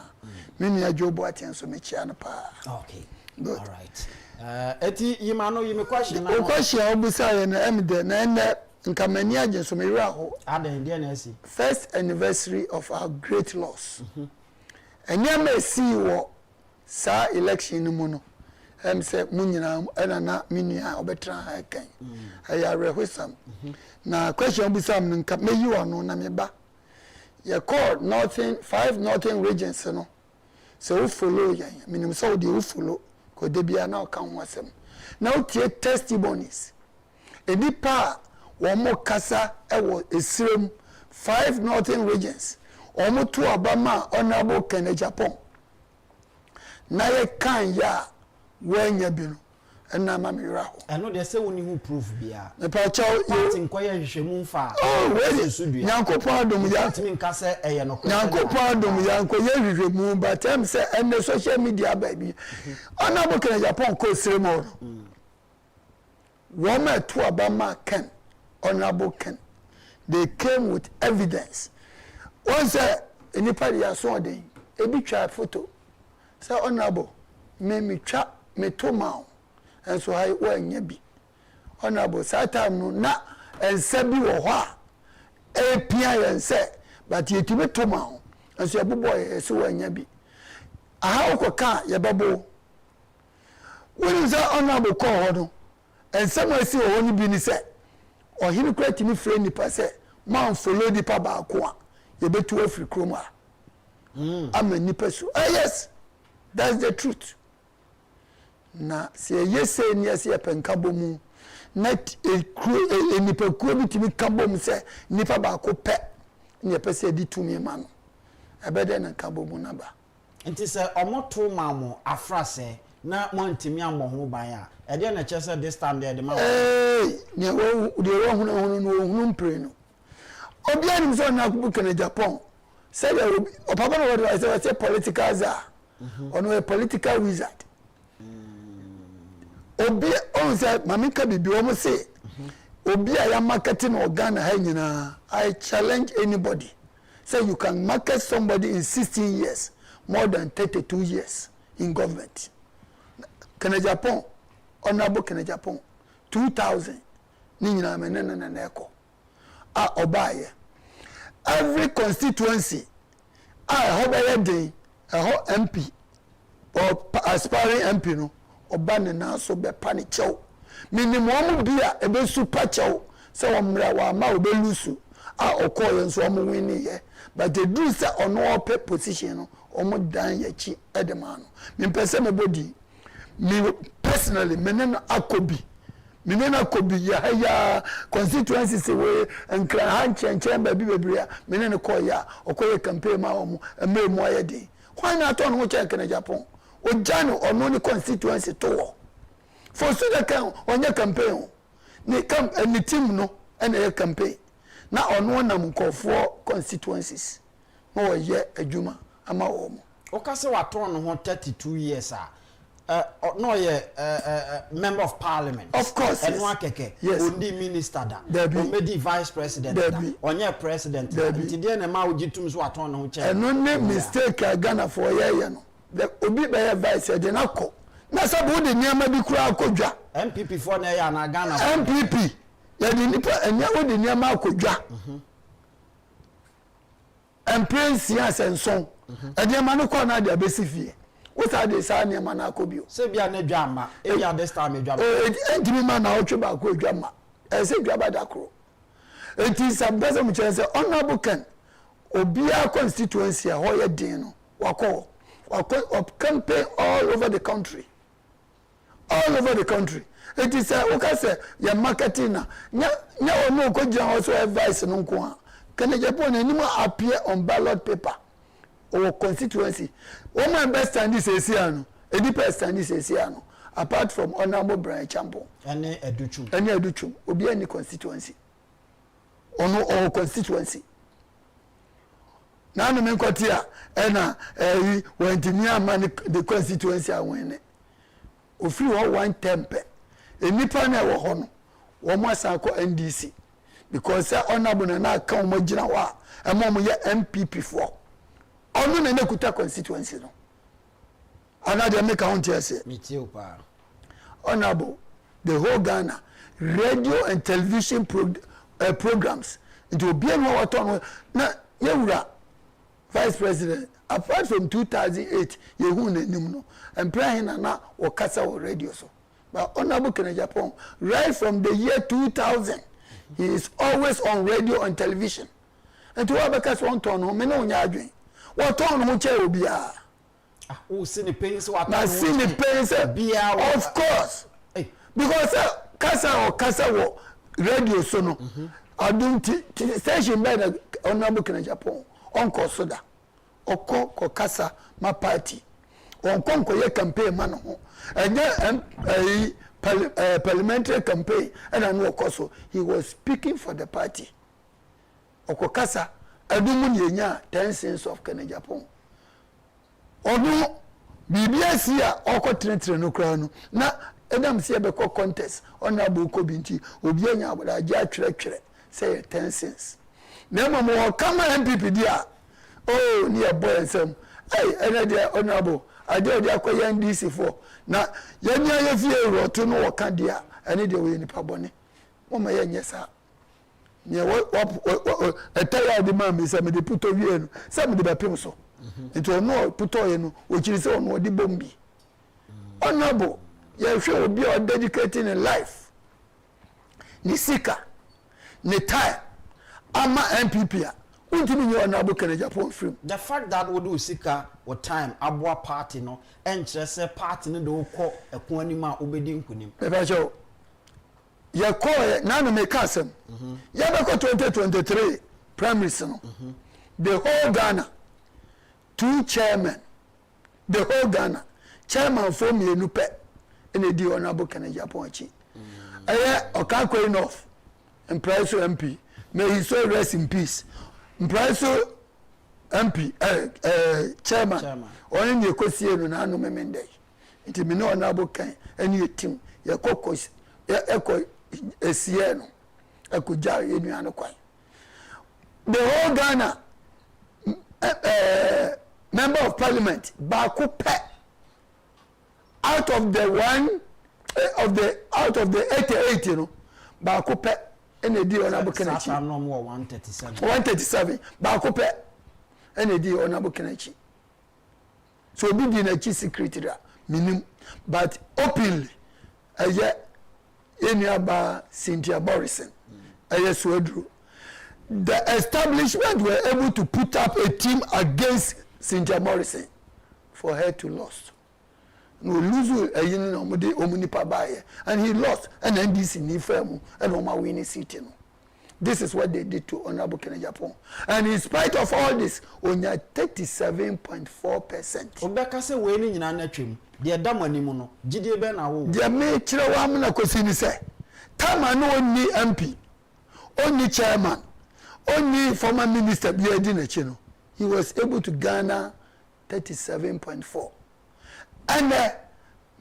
me nua jobo atenso mecha na pa. Okay, good. All right. Eti yimano yimi question na question obusa ye na emde na ene nkamani agenso me wira ho adan dia na asi first anniversary of our great loss. Enya me see wo sa election ni mu no say munyina na minua obetra ha kan aya rehwesam na question busam nka meyi wano na meba ye call nothing 5 northern regions no so we follow yan minim so dey we follow ko de bia na kan ho asem na utie testimonies edipa wo mo kasa ewo esirem 5 northern regions o mo to abama honorable Agyapong na ye kan ya wanya bino na ma mira ho eno de se woni hu proof bia me pa chaw party nkoye hwehwemu fa we sudua Nyankopon adom ya timi nka se eye no Nyankopon adom ya nkoye hwehwemu but am say en social media baby honorable Agyapong ko siremo Roma to abama Ken honorable Ken they came with evidence once anybody ya so dey ebi twa photo say honorable me twa me to maw and so I wanya bi honorable satan no na ensa bi wo ho a pia yense but yetime to maw and so yabobo so wanya bi aha okoka yebabo when say honorable ko ho no ensa mo si wo ni bi ni say o hini kwati ni frɛ nipa say man follow the pa ba ko a yebetu afri kroma ama nipa so yes that's the truth. Na se yese ni ase penkabo mu net nipa kuo bitimi kabo mu se nipa ba ko pe ni pese di tumi ma no ebede na kabo mu na ba nti se omoto ma mo afrase na mo ntimi ammo ho ban a ede na chese this time there the ma ni wo de wo hunu no hunu mpre no obi anim so na kubu Agyapong say o papa no what say political za ono a political wizard obi on say mamika bibi o mo say obi aya marketing organ ha nyina I challenge anybody say you can market somebody in 16 years more than 32 years in government. Agyapong honorable Agyapong 2000 ni nyina menena na eko a obaye every constituency I hope day MP or aspiring MP no oba ne na so be pani chew minimum bia e be super chew se omra wa ma obe lusu a okoye nso omo wini ye but they do say ono pe position no omo dan ya chi edema no me pese me body me personally me na akobi menena kobi ya constituency se we nkra han chenchen ba bi bebria menena ko ya okoye campaign ma omo ememu ayede why na to no check na Japan o jano ono ni constituency to for so that can onye campaign ni team no ene campaign na ono na mkofo constituencies no ye adwuma ama omo o ka se wato no ho 32 years no ye member of parliament of course and one keke ondi minister da o medi vice president da onye president nti de na ma ogitum so wato no ho che eno ne mistake Ghana for ye no obi be vice de na ko na sabu de niam bi kura akodwa MPP for na ya na Ghana MPP ya di nipa enya wo de niam akodwa prince ya senson ediama no ko na de abesifie what are they saying niam na akobio se bia na dwama e ya this time dwama ntimi ma na otwe ba ko dwama se dwaba da kro enti sabeza mu chense honorable Ken obia constituency a hoye din no wako campaign all over the country it is okay say your marketing na nya ono ko gyan also advice no nko a Agyapong animo appear on ballot paper or constituency woman best stand this ano edi best stand this ano apart from honorable Brian Champo ene educhum obi any constituency ono or constituency na no men kotia ena wantimi ama the constituency awene ofiri ho one tempe enipa na wo ho no wo mo asako NDC because honorable na aka mo gina wa mo ye MPP for onu na nekuta constituency no ana de make count here say metie pa honorable the whole Ghana radio and television programs into obi no wato no na yewura vice president apart from 2008 yehu nanim no employing na wakasa o radio so but honorable Agyapong right from the year 2000 he is always on radio and television and to abaka so on ton no me no nya adwen what ton no che obia o see the pains what na see the pains of course because kasa wo radio so no adun station by the honorable Agyapong onko soda oko kokasa ma party onko ye campaign man ho enye parliamentary campaign and no okoso he was speaking for the party okokasa adumu nyenya 10 cents of Agyapong onu BBS ya okotrentre no kra no na edam se be ko contest ona bu ko binti obi anya aboda agya atwere say 10 cents na mama kama MPP dia oh ni boy nsem ene dia honorable ade dia akoye NDC for na yenya ye fie roto no woka dia ene dia we nipa bone mama yenye sa ne etaya di mama se me de puto wie no se me de bepem so nti no puto ye no o kiri se ono di bombi honorable ye hwe obi o dedicating in life ni sika ni time ama MPP a untimi nyo na abuka Agyapong film the fact that we do sika what time aboa party no enche se party no do ko ekon anima obedi nkunim beba jo ye ko na no make asem ye be ko 2023 primaries no the whole Ghana two chairman the whole Ghana chairman for me enupe ene di ona abuka Agyapong achi okakwa enough and price MP may he so rest in peace Mpraso MP chairman oni ne kosie no na anu memende nti me no na abokan eni etim ye kokos eko esie no ekoja enu anu kwan the whole Ghana member of parliament baako pe out of the 88 you know baako pe ene di ona bokenachi no more 137 ba ko pe ene di ona bokenachi so bi di na chi secretary minim but openly eni aba Cynthia Morrison Suedru the establishment were able to put up a team against Cynthia Morrison for her to lose no lose a yin no mo de omunipa baye and he lost and NDC ni famu and o ma win seat no. This is what they did to Honorable Agyapong. And in spite of all this, only 37.4%. Obeka se we ni nyina na twem. De damani mu no, gide be na wo. De me kire wa mu na kwesini se. Tama no oni MP, oni chairman, oni former minister bi edi na chi no. He was able to garner 37.4. And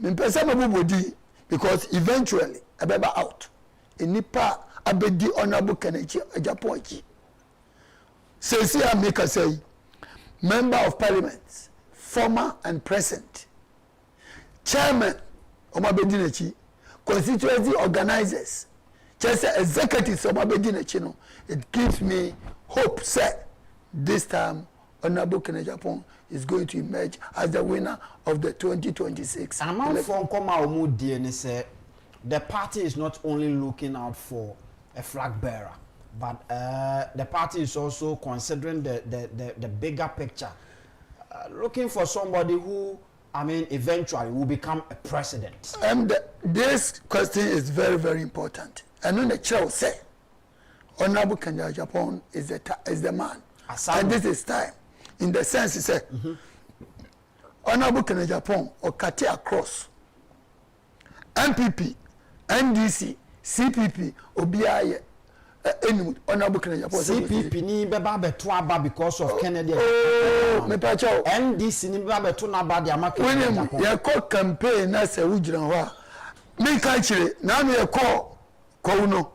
me pesa mabodi because eventually abeba out. Enipa abedi Honorable Agyapong. Says here make us say member of parliament, former and present, chairman Omabedinechi, constituency organizers, just executives Omabedinechi. No, it gives me hope. Say this time Honorable Agyapong is going to emerge as the winner of the 2026. Among from Koma Omudi and say the party is not only looking out for a flag bearer, but the party is also considering the bigger picture, looking for somebody who, I mean, eventually will become a president. This question is very, very important. And when the chair say, Honorable Agyapong is the man, and this is time. In the sense, he said, Honorable Agyapong or Kati across MPP, NDC, CPP, OBI, Honorable Agyapong. CPP ni beba beto aba because of Kennedy. Oh, me pacho. NDC ni beba beto na ba dia market. When you call campaign na se ujira ho. Me ka chire na me call uno.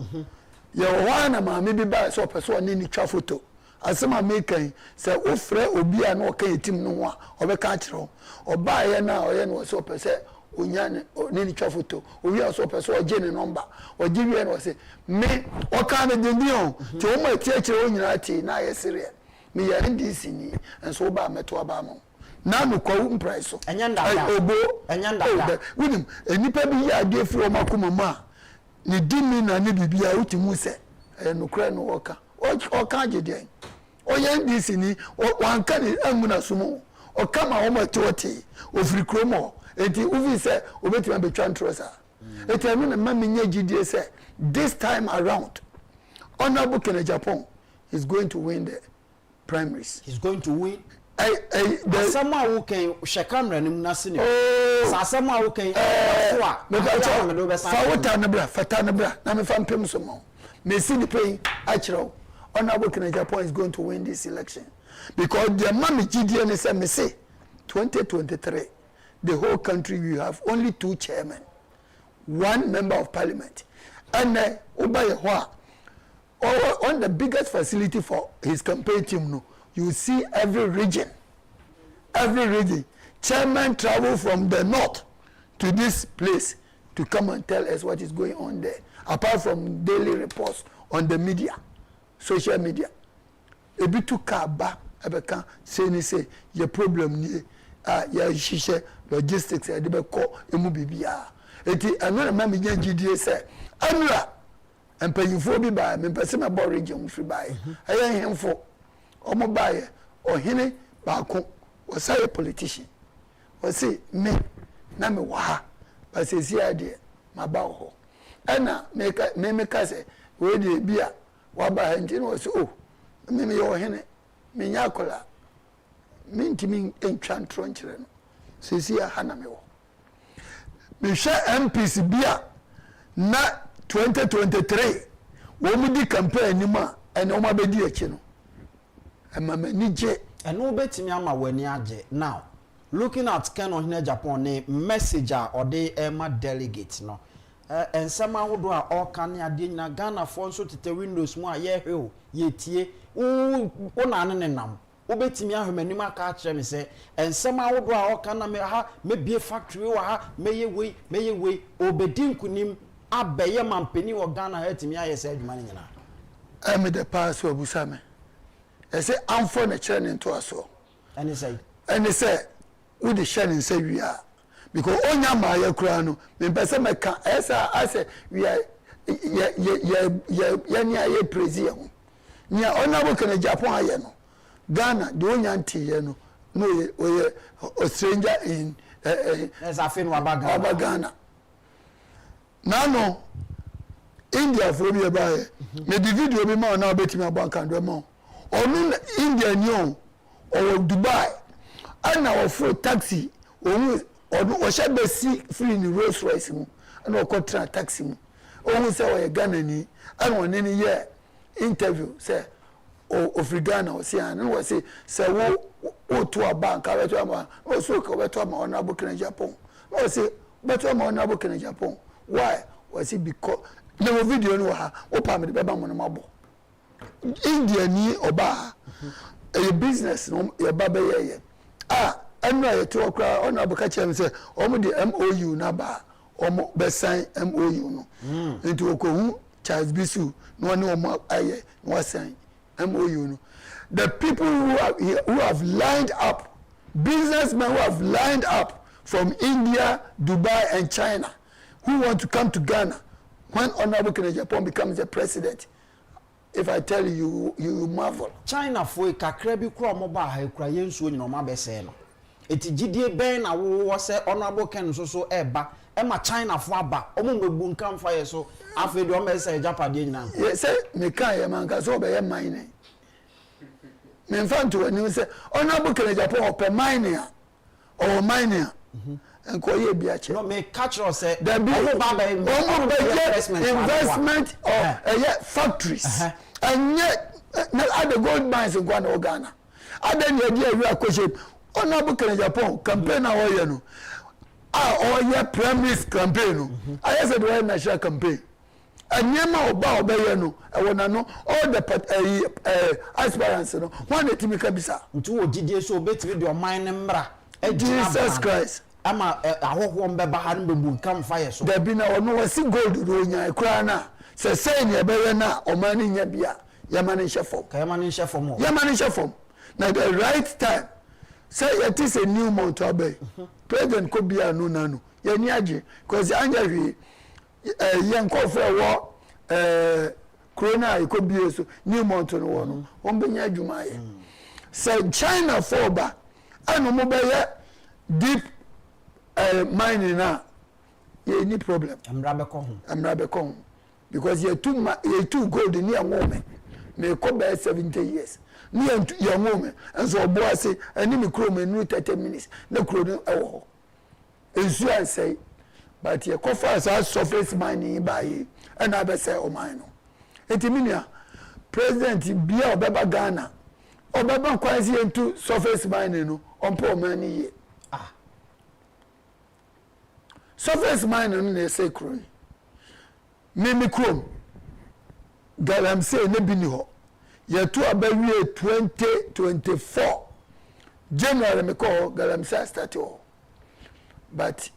You wana ma me bi ba so person ni twa photo. Asema me kan se ofre obi a na o kan etim no ho a obeka chire. Oba ye na o ye no so person onyane ni twa photo owi aso person o je ne number o je wi no say me o ka me dindi on ti o ma ti akire o nyina ti na ye serious me ya NDC ni enso ba meto aba mo na no kwa price so enyanda obo enyanda winim enipa bi ya ade fi o makoma ma ni dimi na ni bibia utimu se no kra no o ka je den o ya NDC ni o wanka ni amuna sumo o kama o ma toti o firi kromo eti uvi se obeti ma betwa ntrosa eti anu na ma menye gidie se this time around Honorable Agyapong is going to win the primaries. He's going to win. The someone who can shekamra nim na sini. Sa someone who can fatana bra na me fam pem so mo me see the pay achiro Honorable Agyapong is going to win this election because the mama gidie ne se me say 2023 the whole country we have only 2 chairmen, 1 member of parliament, and on the biggest facility for his campaign team, no, you see every region, chairman travel from the north to this place to come and tell us what is going on there. Apart from daily reports on the media, social media, a bit too car back, I say your problem ni. Ya shishe logistics e de be ko emu bibia eti anu na me gidie se anura empanyifo bi ba me pese me bo region free bae aye hemfo omo bae ohene ba ko o say politician o say me na me wa ba se si ade ma ba ho ena me ka se we de bia wa ba nti no so oh me yo ohene me nya kola mintimi entwa ntronkyere no sesi ya hana me wo me hwe MPs bia na 2023 wo mu di campaign ni ma ene wo ma bedi achi no amama ni je ene wo betimi ama wani age now looking at Kencity Agyapong ne message or the ema delegate no ensema hodo a okane ade nyina Ghana for so tete windows mu a ye hwe ye tie wo na ne nam obetimi ahwemanim aka akire me se ensema wodo a oka na me ha me bie factory wa ha meye we obedi nkunim abeye mampeni wo Ghana hetimi ayese adwuma ne nyina me the pass obusa me e se amfo na kire ne nto aso ene say we the sharing say we are because onya ma ya kura no me pese me ka esa ase we are ya ni aye president ni Honorable Agyapong aye no Ghana the onyanti ye no a stranger in as I feel about Ghana. Now, India for me by me the video me man now bet me about Kandremo. Or no India new or Dubai. And our full taxi or shall be see free in the Rolls Royce and or contract taxi. Only say we Ghana ni and one any year interview say of Ghana or say and we say wo to a bank I to am o so ko to am honorable Agyapong. O say but am honorable Agyapong. Why? Was it because no video no ha o pa me be ba mo no mabo. India ni oba a business no ye ba be ye. And I to okra honorable ka chem say o mo the MOU na ba o mo be sign MOU no. Into okohu Charles Bisu no one no aye no sign MOU no. The people who have lined up, businessmen who have lined up from India, Dubai, and China, who want to come to Ghana, when Honorable Agyapong becomes the president, if I tell you, you marvel. China for a kakrebi kro mobile ha kura yensu no ma be say no. Eti gidie ben na wo say Honorable Ken so eba e ma China for aba omo mebu nkan fa ye so afi do me say Japade nyina. Yes, say me kan ye man ka so be ye mine. Me fanto ani say Honorable Agyapong open mine or mine enko ye bi ache. No me catch us say investment of factories and yet other gold mines in Ghana. Other the idea we are question Honorable Agyapong campaign na wo ye no or ye primary campaign no I said the national campaign and nyema oba obeye no e wona no all the aspirants no one the timika bisa ntu wo gidie so obetimi de o mine mbra Jesus Christ ama ahoho mbeba ha no bebu nkan fa ye so da bi na ono wasi gold do nya kura na se say ne ebeye na o mani nya bia yamani shefom yamani shefom na the right time say it is a new month obey president ko bia no na no ye ni age cause anya hwi yen ko fe wo corona ko bia so new month no wo no on benya adwuma ye say China for ba anu mo be ye deep mining na ye any problem amra be ko because you too gold ni anwome me ko be 70 years ni ya anwome enso obo ase ani me kro me nu 30 minutes na kro no ewo ensu an say but ye ko fa as surface mining ba yi and I be say o mine no etiminia president bia obeba Ghana obeba kwanzi entu surface mining no ompo mani ye surface mining no na say kro me krom galam say ne bi ni ho ye to abawie 2024 January me call galam say start ho but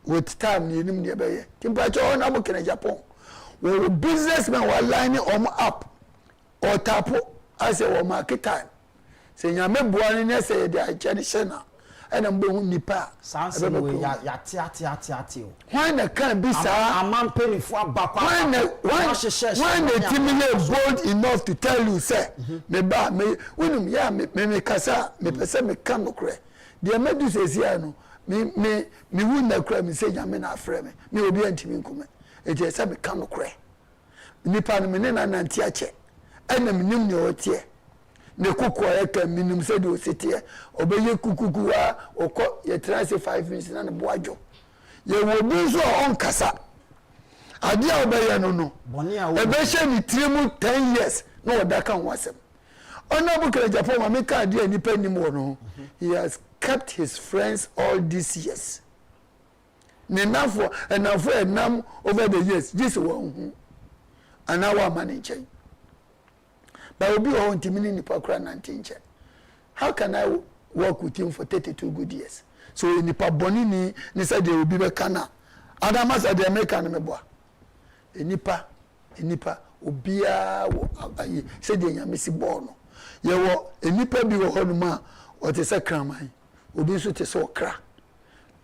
with time ni nim ne be ye timpacho Honorable Agyapong we businessmen were lining up or tapo as a market time say nyame boani ne say dey generation and am be nipa sanse we ya ati o when the can be sir amam penny for abakwa when the team is bold enough to tell you say me ba me winum ya me kasa me pese me kan okre de me do say sia no me win na kra me say nyame na afre me obi antimi nkume e je say me kan okre nipa no me na nanti ache ena me nim ne otie ne kuku eka minimum say do sitie obeye kukuku wa okọ ye transit 5 minutes na ne boajo ye wo bi so on kasa ade a obeye no ebe she ni trimu 10 years no oda kan wasem Honorable Agyapong ma me ka ade ani panim wo no he has kept his friends all these years nenafo enam over the years this one and now we manage. But will be on Timini Nipakra 19. How can I work with him for 32 good years? So in Nipa Bonini, they said they will be a cana. Adamas at the American Meboa. Nipa, Ubia, said they are Missy Bono. You were a Nipa be a honuma, or the Sacramai, Ubisu to so cra.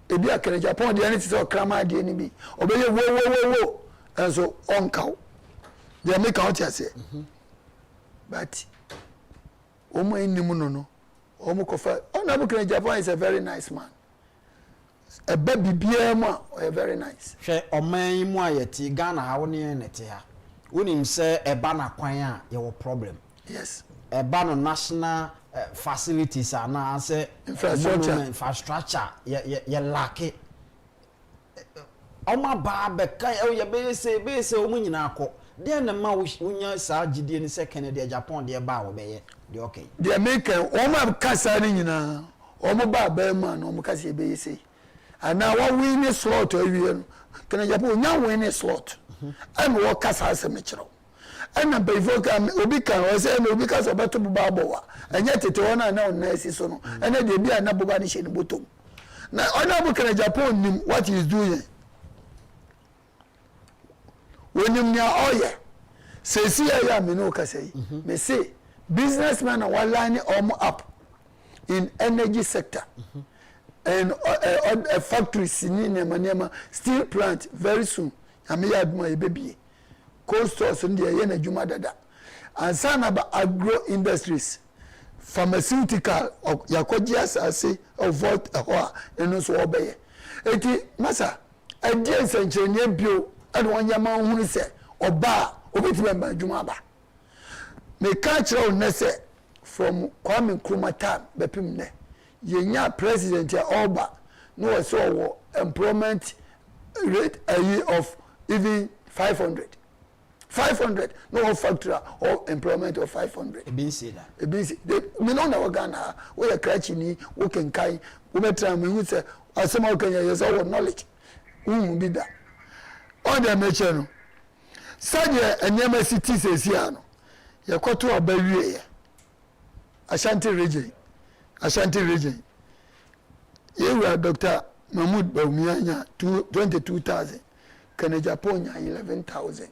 A beer can Japan, the entity of Krama, the enemy, obey whoa, and so on cow. They make out, I say. But Omo inimuno no Omo kofa Honorable Agyapong is a very nice man. a baby BM very nice. She oman mu ayeti Ghana ha woni nete ha. Unim say eba na kwan a ye problem. Yes. Eba no national facilities ana say infrastructure ye lack it. Oma ba be kan e ye be say omu nyina akọ. Dey na ma wonya sa gidie ni say Kennedy Agyapong dey ba wo be ye. Dey okay. Dey make oma kasa ni nyina. Omo ba ba ma no omo kasa be say. And now what we need slot awie can Agyapong nya win slot. And what kasa asem chiro. And na before can obi kan o say na obi kasa beto buba bowa. And yet tete wona na on nurse so no. And dey bia na buba ni she ni bottom. Now honorable can Agyapong nim what he is doing. When you oye say see ya me no kasa yi. Me say businessmen are lining up in energy sector. And a factory sinima steel plant very soon. Amiya my baby. Cold stores in the yena juma dada. And sanaba agro industries, pharmaceutical yakojias ase of what and also obey. Eti masa a dear century bio and one yama who say oba obitimba juma ba. Me catch on nese from Kwame Nkrumah time bepim ne. Yenya president ya Oba no so employment rate a year of even 500 no factory or employment of 500 BC that BC me no na Ghana we a crachi ni we can kai we metra me who say asema Kenya yes our knowledge be that on the mention sadia enyema city sesia no yakoto abawie ya Ashanti region. You were Dr. Mahmoud Baumianya 22,000. Can Agyapong 11,000.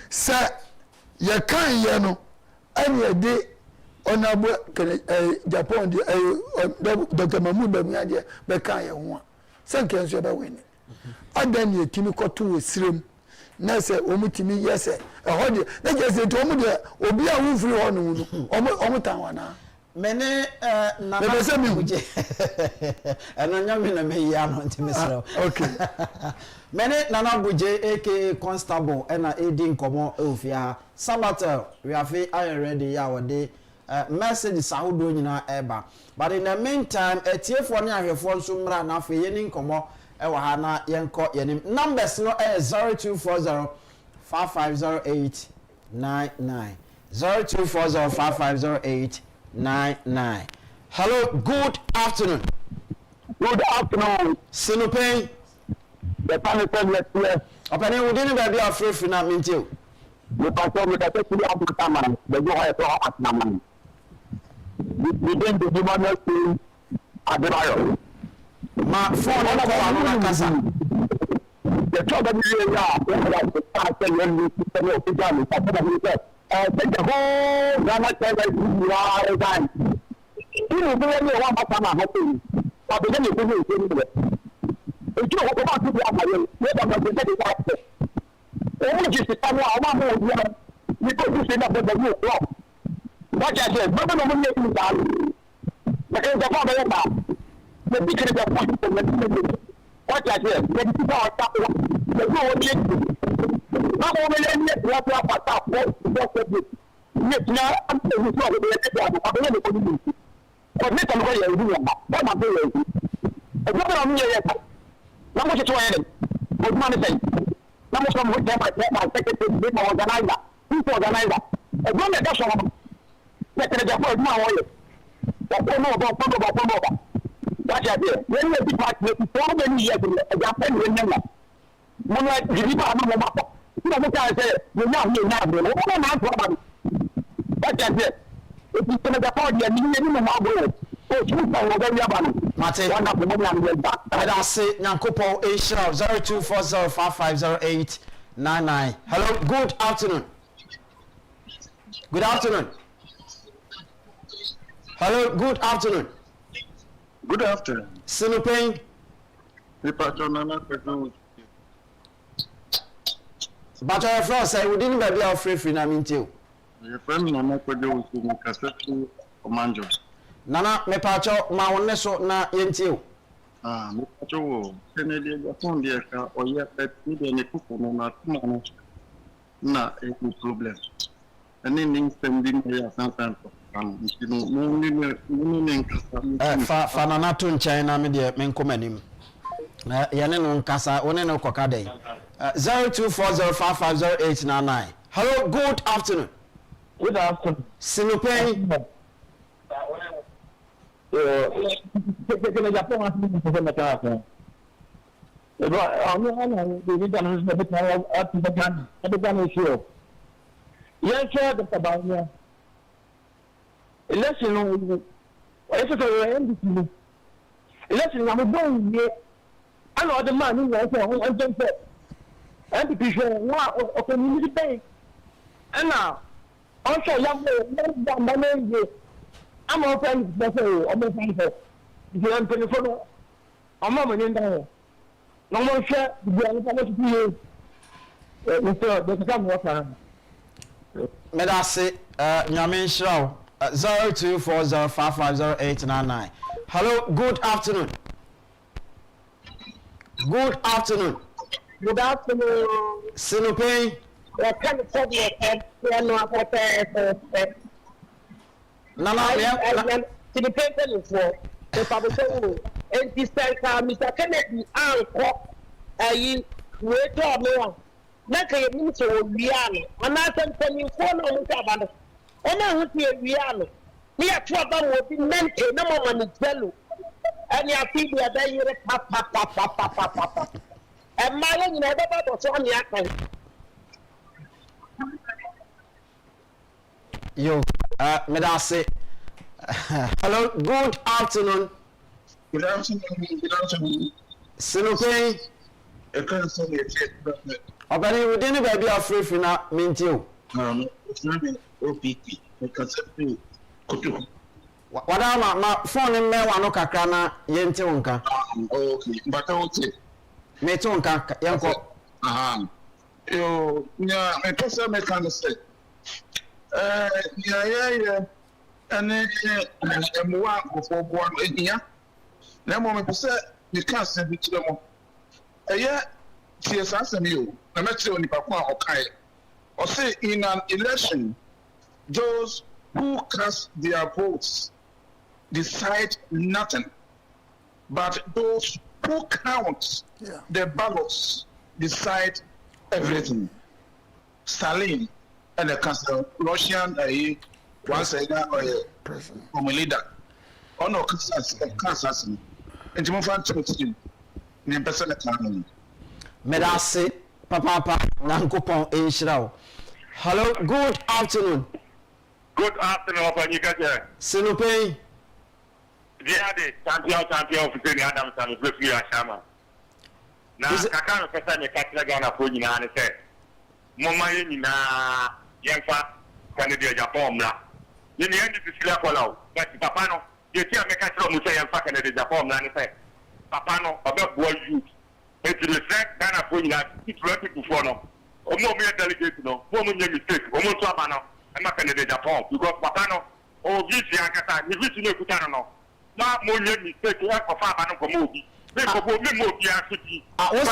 Sir, you can't you know any day honorable Japan Dr. Mahmoud Baumianya Bekaya one. Some can you ever win it. And then you Timiko to Srim. Nasa omutimi yes a hodi na just to omu de obi a wo free hono omu tanwana mene na me se mi huje eno nyame na me ya no ntimi sero okay mene nana buje AK constable ena edi nkomo ofia sabatel we have iron ready ya wode message sahudo nyina eba but in the meantime etiefo ne ahwefo nso mra na afa ye ni nkomo ewa ha na yenko yenim numbers no 0240 550899 0240 Hello, good afternoon. Good afternoon. Sinupay. The panel said yes. Opene we didn't be afraid for na mintiu. The pastor with the secretary of the Taman, the go ahead at Naman. We didn't do human thing at the Royal. Ma phone on call kasa. The trouble is that the pastor when we sit on the jam, the whole Ghana service is done. You know, we only one person happy. But then you do it. If you want to do it, you have to get it right. Only just to come out one more year, you could do it up with the new crop. What I said, but I'm not making that. Because the father of that, the picture of the point from the what I said, the people are talking, the whole thing. Not only let what you have to talk, what you yes, now I'm saying it's not the community. But let them go here, what am I doing? A government of me, now what you trying? What money say? Now what's from with them, my secretary, big organizer, who's organizer? A government that's all. Let them just work my way. That's no about. That's it. When you be part of it, for many years, a Japan remember. One like the people are not about. You know what I say? You're not here now, bro. What am I talking? That's it. If you can afford your minimum of work, so you can go very about. Mate, one of the money I'm going back. I don't say Nyankopo Asia 0240550899. Hello, good afternoon. Good afternoon. Hello, good afternoon. Good afternoon. Sinupay. The patron and But your friend say we didn't be afraid na mintiu. your friend Nana Kwejo with the cassette Omanjo. Nana me pacho ma wonne so na yentiu. Me pacho Kennedy Agyapong dia ka oya pet ni de ne kuko no na tuma na e problem. Ani ning spending ya santan kan ni fa na to nkyɛn na me de me nkomanim yɛne no nkasa one no kɔka dɛn 0240550899. Hello, good afternoon. Good afternoon. Sinupɛn. Kencity Japan has been for the car. I'm not the region is the gun. The gun is here. Yes, sir, the Tabania. Election, it's a end. Election, I'm going here. I know the man who was on the and the people of community bank. And now, also, young man, I'm all friends, but I'm a friend. If you want to follow, I'm a man in there. No more share, the other to you. Mr. There's some water. Medase, Nyamin Shrow, 0240550899. Hello, good afternoon. Good afternoon. Good afternoon. Sinupɛn. I can't tell you to the paper for the public and this time, Mr. Kennedy, Uncle, I wait on me. Not a minister of Riano, and I can tell you for no one. And I would be a Riano. We are trouble with the men, no one is fellow. And your people are there, you're papa. And my own never was on the account. Yo, Medase. Hello, good afternoon. Good afternoon. Sinupɛn. I can't say it. Obani, we didn't be free na minti. It's not an OPT. I can say kutu. Wada ma phone me wa no kakra na yente wonka. Okay, but I will say. Me to wonka yanko. Yo, nya me pesa me kan say. Yeah. And mwa ko bo no ehia. Na mo me pesa me kan say bi kire mo. See, as I said, you, no matter when you okay. Or say in an election, those who cast their votes decide nothing, but those who count the ballots decide everything. Stalin and the council, Russian, once again, from a leader. Oh no, Kansas, and you find to the person at time. Medase, Papa, Nkum Inshraw. Hello, good afternoon. Good afternoon, Opanikaja. Sinupɛn. The champion of the Adams and Griffey Ashama. Now, Kakano Kassan, Katragana Pugina, and said, Mama Yina, Yanfa, Canada, Agyapong. You need to see a follow, but Papano, you can't make a strong Musay and fucking Agyapong, and said, Papano, about boy youth. It's the fact that I'm putting that it's ready to follow. Or more delegate, no, one mistake, almost Sabano, I'm not going to Agyapong because Papano, or this Yakata, you wish you know Kutano. Not more mistake, for Fabano for movie. People will be more city. What's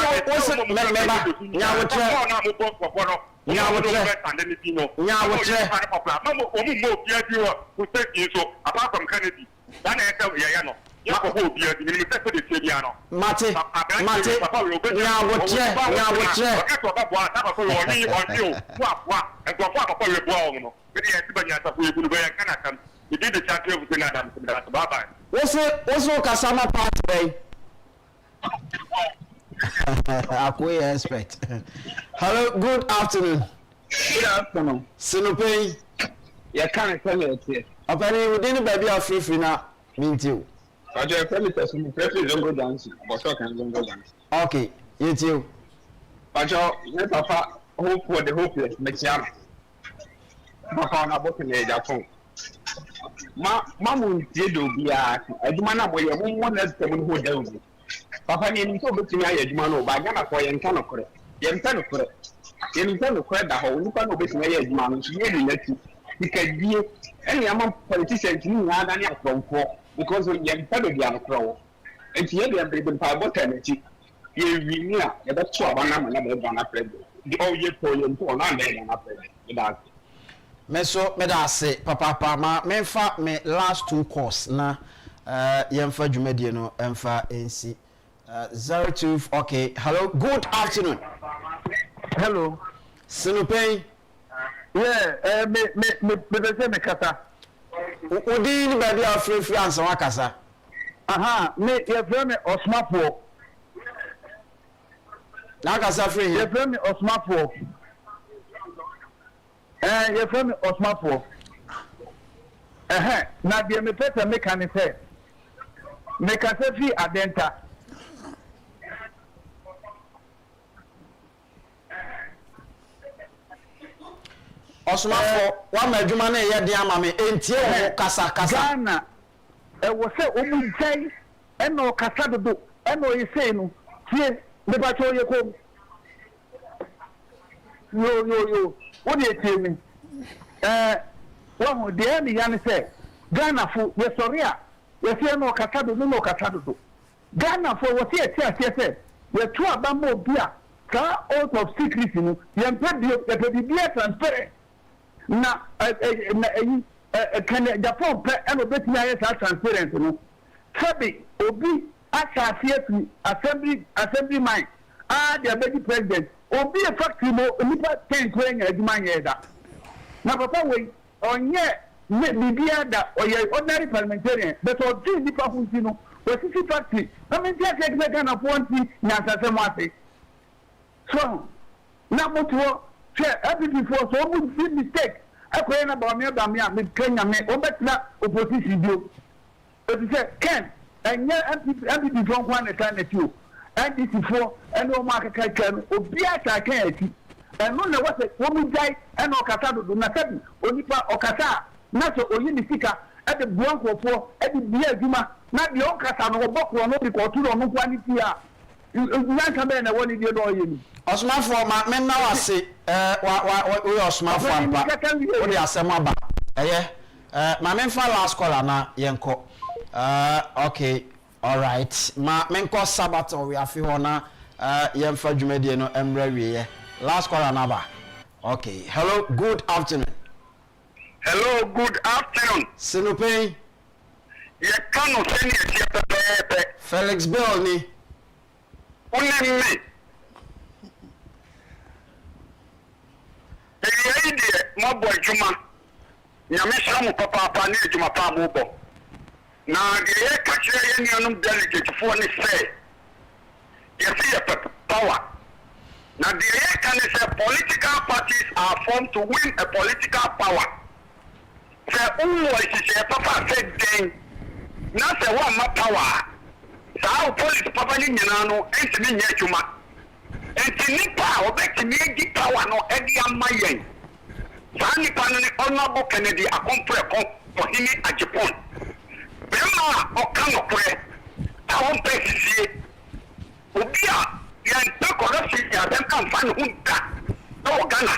apart from Kennedy, then I tell you, Hello, good afternoon. Good afternoon. Sinupɛn. You can't tell it here. Opani, we didn't baby a free now. Mean you. I just tell it as you don't go dancing, but I can go dancing. Okay, you too. But you Papa, hope for the hopeless, Mexiano. Papa, I'm about to lay that phone. Mamma did be a man where you won't let them who does. Papa, you so good to me, a man, by Ghana for your kind of correct. You can correct. You can correct the whole Lucan of his man, which really let you. He can be any among politicians you had any from for because we have heard of the crow. It's the other people about energy. You know, that's what I'm going to play. The all year for you for not letting up without. Meso me da say papa ma memfa me last 2 course na yemfa dwumadie no emfa NC 02. Okay, hello, good afternoon. Hello. Sinupay. Yeah, me kata. Odi ni ba dia free ansa wakasa. Aha, me your friend Osmafo. Na kasa free. Your friend Osmafo. Your friend Osmafo. Na dia me pesa me kan say. Me kasa fi adenta. Osmafo wa madwuma na ye de ama me entie wo kasa Ghana wo se o mu jai eno kasa dodo eno yise no tie me ba cho ye ko yo wo de tie mi wa ho de ni ya ni se Ghana fo ye sori a ye se no kasa dodo no kasa dodo Ghana fo wo se se ye tu aba mo bia ka out of secrecy no ye mpedi ye bia transparent na can Agyapong and obetting transparent no sabi obi asase to assembly mind the baby president obi a factory mo nipa 10 kwen adwuma yeda na papa we onye me bibia da oye ordinary parliamentarian but o di nipa hunti no we sisi factory na me ti ake gbe Ghana ponti nya asase mo ase so na moto everything for so big mistake. I can't about me Kenya me obetna opposition do. But you say Ken and MPP from one time at you. And this is for and no market can obiata can and no what a woman die and no catado do not happen. Onipa okata not so only sika at the blanco for at the beer juma not the okata no book or no because two no quantity. You not come in a one year or you. Osmafo ma men na wase we Osmafo ampa wo de asem aba ma men fa last caller na yenko okay, all right, ma men ko sabato we afi ho na yemfa dwumadie no emra wiye last caller na ba. Okay, hello, good afternoon. Hello, good afternoon. Sinupay. Ye kanu seni e pepe. Felix Bill ni. Unemme. Eyi de mo boy juma. Nyame shamu papa ni juma pa mo bo. Na de ye ka kire ye nuanum delegate fo ni say. Ye see power. Now the idea can say political parties are formed to win a political power. Say who is say papa said then na say one ma power. Sao police papa ni nyina no entimi nya adwuma. Entimi pa obetimi agi power no edi amayen. Saa nipa no ni Honorable Kennedy Akompre for him Agyapong. Bema okanokure ta won pesisie. Obia yan to corruption ya dem kan fan hunta no Ghana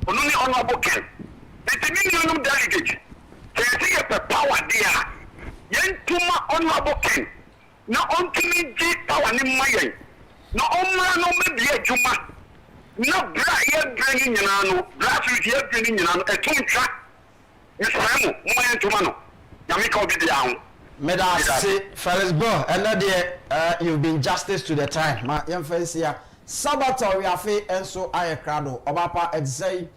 ono ni Honorable Ken. Entimi nyinum delegate. Say say power dia. Yan tuma Honorable Ken. Na ontimi ji power ni mayen. Na omra no me bi adwuma. Na bra ye bring nyina no, bra fi ye bring nyina no etuntwa. Yesramu mayen tuma no. Yami ka obi dia ho. Meda say Felix Bill and you've been justice to the time. Ma yemfensia Sabato we afi enso aye krado obapa edzai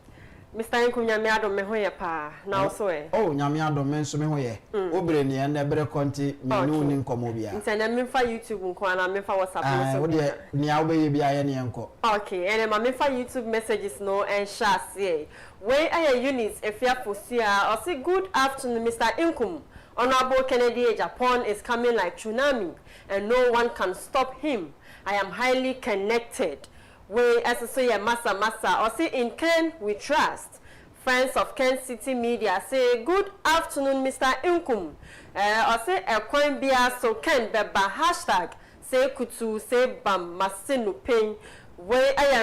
Mr. Nkum nyame adom me hoye pa na also oh nyame adom me nso me hoye obere ne na bere konti me no ni nkomo bia ntana me fa YouTube nko ana me fa WhatsApp no so wo de ne awbe bia ye ne enko okay and me fa YouTube messages no and share say when aye units efia fosia or say good afternoon Mr. Nkum. Honorable Kennedy Agyapong is coming like tsunami and no one can stop him. I am highly connected. We as I say massa or say in Ken we trust. Friends of Kencity Media say good afternoon Mr. Nkum. Or say a coin bia so Ken beba hashtag say kutu say bam masinu pain. We I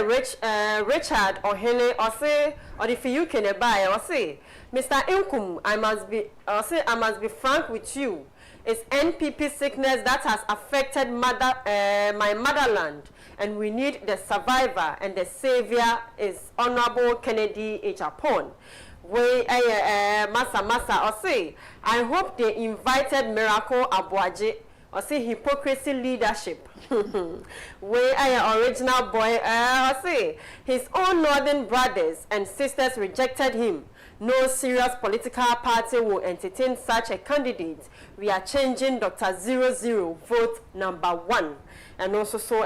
Richard or Hene or say or if you can buy or say Mr. Nkum, I must be frank with you. It's NPP sickness that has affected my motherland, and we need the survivor, and the savior is Honorable Kennedy Agyapong. Masa or say, I hope they invited Miracle Abuaje or say hypocrisy leadership. Original boy or say his own northern brothers and sisters rejected him. No serious political party will entertain such a candidate. We are changing Dr. 00 vote number 1. And also so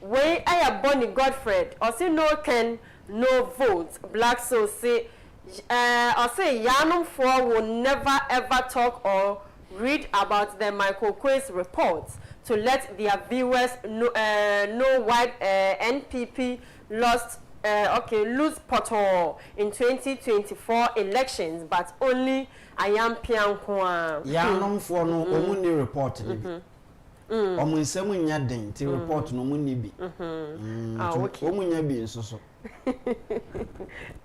Bonnie Godfrey or say no Ken, no votes. Black so say or say Yanum 4 will never ever talk or read about the Michael Quay's reports to let their viewers know why NPP lose pothole in 2024 elections, but only Agyapong. Yanum 4 no omuni report nibi. Omu nsemu nya den ti report no mu nibi. Okay. Omu nya bi nsoso.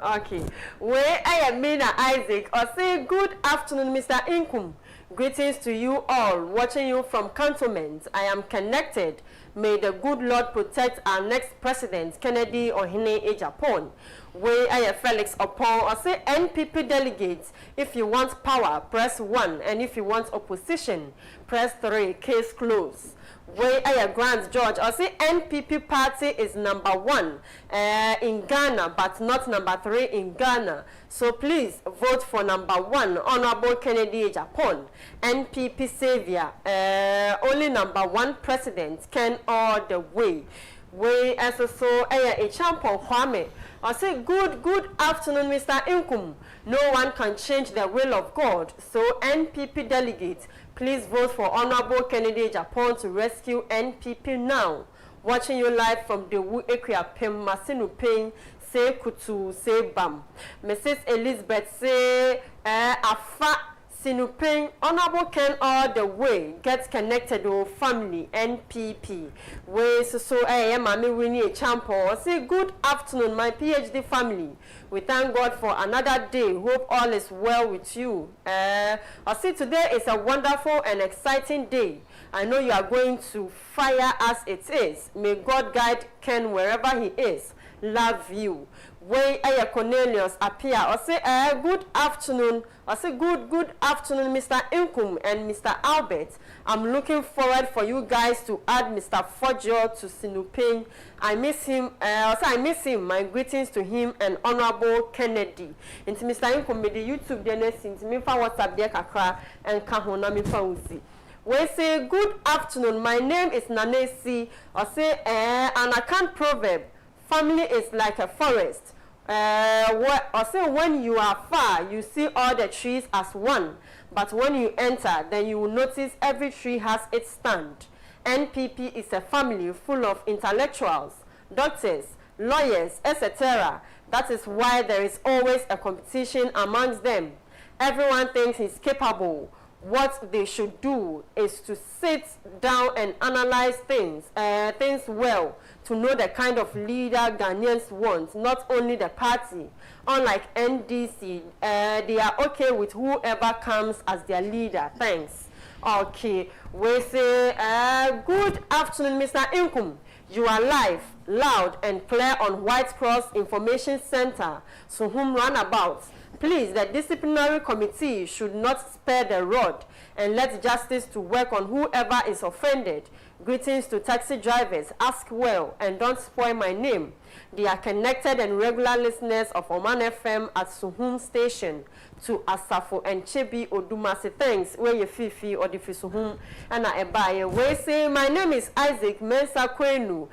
Okay. Where I am Mina Isaac or say good afternoon, Mr. Nkum. Greetings to you all watching you from Cantonment. I am connected. May the good Lord protect our next president, Kennedy Agyapong. Where I am Felix Opon or say NPP delegates. If you want power, press 1, and if you want opposition, press 3. Case closed. Where I Grant George or say NPP party is number 1 in Ghana, but not number 3 in Ghana. So please vote for number 1, Honorable Kennedy Agyapong, NPP savior. Only number 1 president can all the way. We also so Agyapong Kwame. I say good afternoon, Mr. Nkum. No one can change the will of God. So NPP delegates, please vote for Honorable Kennedy Agyapong to rescue NPP now. Watching you live from the Agyapong Masinu Pain, say Kutu, say Bam. Mrs. Elizabeth say Afa Sinuping, Honorable Ken all the way. Get connected to family NPP. We so I am Mami Winnie Agyapong. Say good afternoon, my PhD family. We thank God for another day. Hope all is well with you. I see today is a wonderful and exciting day. I know you are going to fire as it is. May God guide Ken wherever he is. Love you. Way Cornelius appear or say good afternoon or say good afternoon, Mr. Nkum and Mr. Albert. I'm looking forward for you guys to add Mr. Fojo to Sinuping. I miss him. I miss him. My greetings to him and Honorable Kennedy. Into Mr. Nkum me the YouTube dinner since me fa WhatsApp there kakra and kahona me fa uzi. We say good afternoon. My name is Nanesi or say an account proverb. Family is like a forest. Or say when you are far, you see all the trees as one. But when you enter, then you will notice every tree has its stand. NPP is a family full of intellectuals, doctors, lawyers, etc. That is why there is always a competition amongst them. Everyone thinks he's capable. What they should do is to sit down and analyze things well, to know the kind of leader Ghanaians want, not only the party. Unlike NDC, they are okay with whoever comes as their leader. Thanks. Okay, we say good afternoon, Mr. Nkum. You are live, loud and clear on White Cross Information Center, so whom runabout. Please, the disciplinary committee should not spare the rod and let justice to work on whoever is offended. Greetings to taxi drivers. Ask well and don't spoil my name. They are connected and regular listeners of Oman FM at Suhum Station. To Asafo and Chebi Odumasi. Thanks. Where you fifi or the Fisuhum and I buy. We say my name is Isaac Mensa Kwenu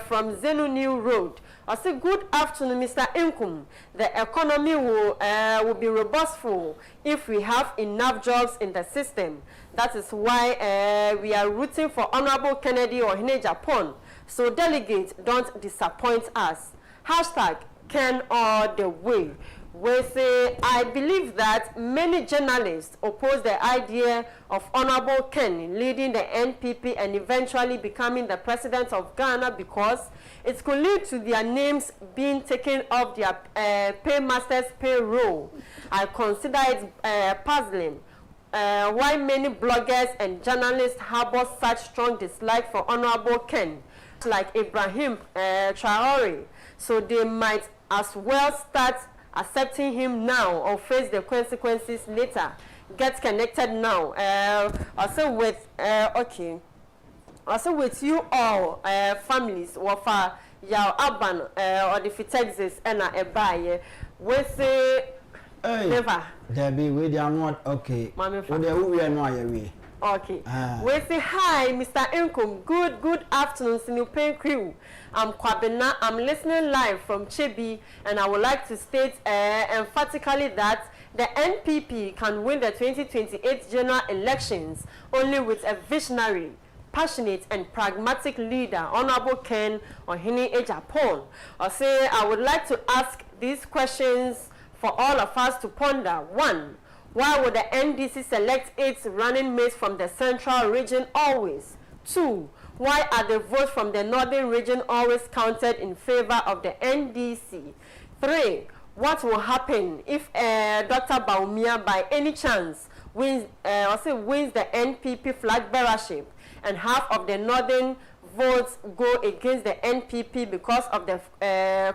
from Zenu New Road. I say good afternoon, Mr. Nkum. The economy will be robustful if we have enough jobs in the system. That is why we are rooting for Honorable Kennedy Agyapong. So delegates, don't disappoint us. Hashtag Ken all the way. We say, I believe that many journalists oppose the idea of Honorable Ken leading the NPP and eventually becoming the president of Ghana because it could lead to their names being taken off their paymasters' payroll. I consider it puzzling. why many bloggers and journalists harbor such strong dislike for Honorable Ken, like Ibrahim Traore, so they might as well start accepting him now or face the consequences later. Get connected now. Also with you all families wafa yaw aban or the Texas and a buy we say never. Debbie, we are not okay. We are not away. Okay. We say hi, Mr. Nkum. Good afternoon, Sinupen crew. I'm Kwabena. I'm listening live from Chebi, and I would like to state emphatically that the NPP can win the 2028 general elections only with a visionary, passionate and pragmatic leader, Honorable Ken Ohini Agyapong. I say I would like to ask these questions for all of us to ponder. 1. Why would the NDC select its running mates from the central region always? 2. Why are the votes from the northern region always counted in favor of the NDC? 3. What will happen if Dr. Bawumia by any chance wins the NPP flag bearership and half of the northern votes go against the NPP because of the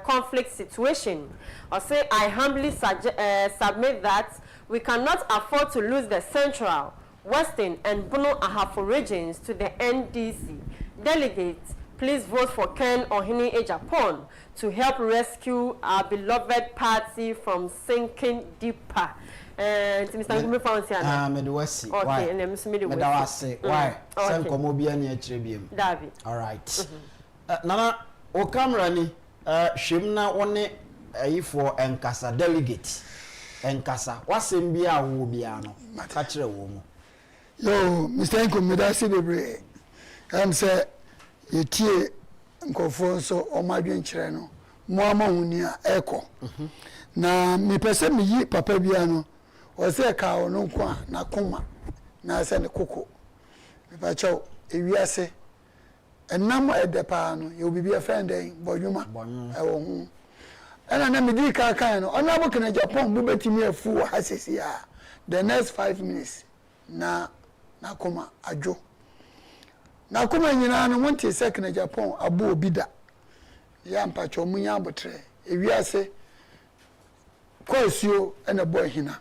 conflict situation? I humbly submit that we cannot afford to lose the central, western and Bono Ahafo regions to the NDC. Delegates, please vote for Ken Ohini Agyapong to help rescue our beloved party from sinking deeper. Mr. Nkum found here. Okay, and then Mr. Medawase. Why? Same komobia ni echrebiem. David. All right. Nana, o camera ni shimna one for enkasa delegate. Enkasa. Wasem bia wo bia no. Ka kire wo mu. Yo, Mr. Nkum medase bebre. Am say yetie nkofo so o madwen kire no. Mo ama huni a eko. Na mi pese mi yi papa bia no. O se ka ono kwa na kuma na se ne koko. Mi pa chaw ewiase. Enam edepa no ye obibi afende bodwuma e wo hu. Ena na mi di ka kan no ona bo kana Japan bu betimi afu hasesi a the next 5 minutes na kuma ajo na kuma nyina no wonte se kana Japan abu obida ya mpacho munya abotre ewiase kwasio ena boy hina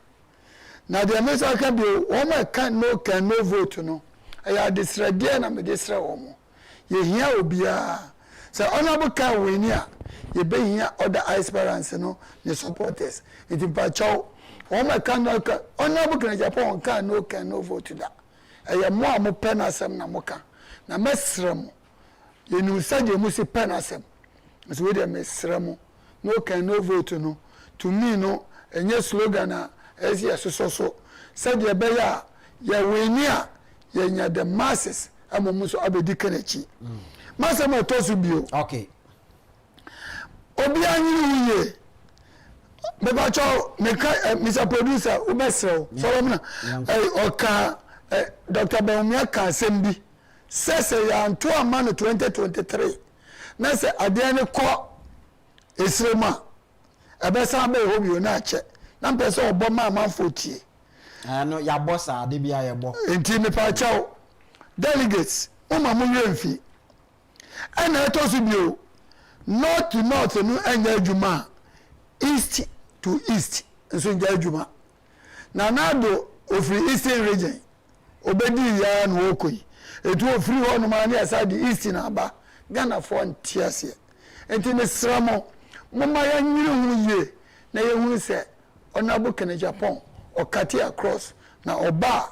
na de mesa ka bi o ma kan no vote no ya disrede na me disre wo mo ye hia obia se honorable ka weni a ye be hia other aspirants no the supporters it mpacho o ma kan no ka honorable kana Japan kan no vote da ya mo am penasem na mo ka na mesrem ye nu sade mu si penasem so we dey mesrem no vote no to me no enye slogan a esi asoso said ye be ya weni a ye nya the masses amomu so abedi kanachi masa mo tosu bio okay obi anyi uye beba cho meka Mr. Producer ubesrew solomona oka Dr. Bawumia ka sembi sese ya nto amano 2023 na se ade ne ko esrema abesa be hobio na ache na mpese obo ma amanfotie no ya boss ade bia ye bo enti me pa chao delegates uma mu yemfi ana etosu bio north to north no anya adwuma east to east nso nya adwuma na nado ofri eastern region obedi ya no okoi etu ofri ho no ma na aside east na aba Ghana for ntiase enti me sramo mama ya nyiri hu ye na ye hu se Honorable Ken Agyapong okati across na oba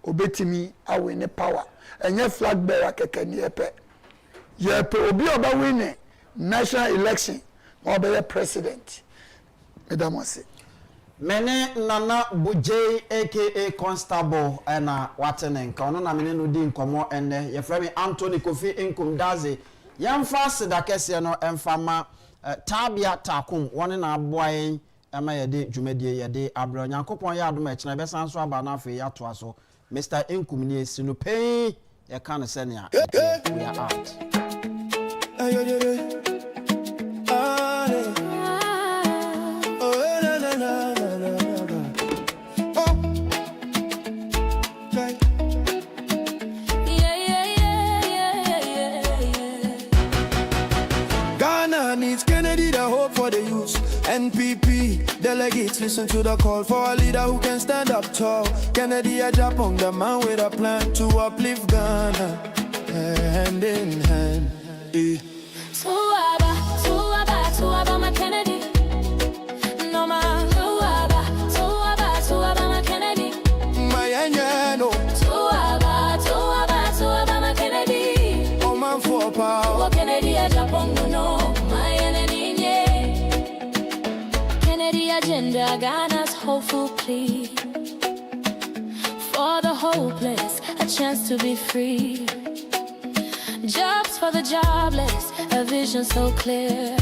obetimi awe ne power enye flag bearer kekani yepe obi oba win national election oba president madam wase mene nana bujay aka constable na watenenka ono na mene no di nkomo enne ye frame Anthony Kofi Nkum Daze yamfa sedakese no emfama tabia takum woni na aboayen ama yede dwumadie yede abro nyankopon ya adoma ekina be sanso aba na afi ya to aso Mr. Nkum ni esinu pay ye kan se ne a we are out for the youth. NPP delegates, listen to the call for a leader who can stand up tall. Kennedy Agyapong, the man with a plan to uplift Ghana, hand in hand. Tuaba, my Kennedy. No man, Tuaba, my Kennedy. My Anyano. Tuaba, my Kennedy. Oh man for power. Oh, Kennedy Agyapong, no, my enemy. Kennedy agenda, Ghana's hopeful plea. For the hopeless, a chance to be free. Jobs for the jobless, a vision so clear.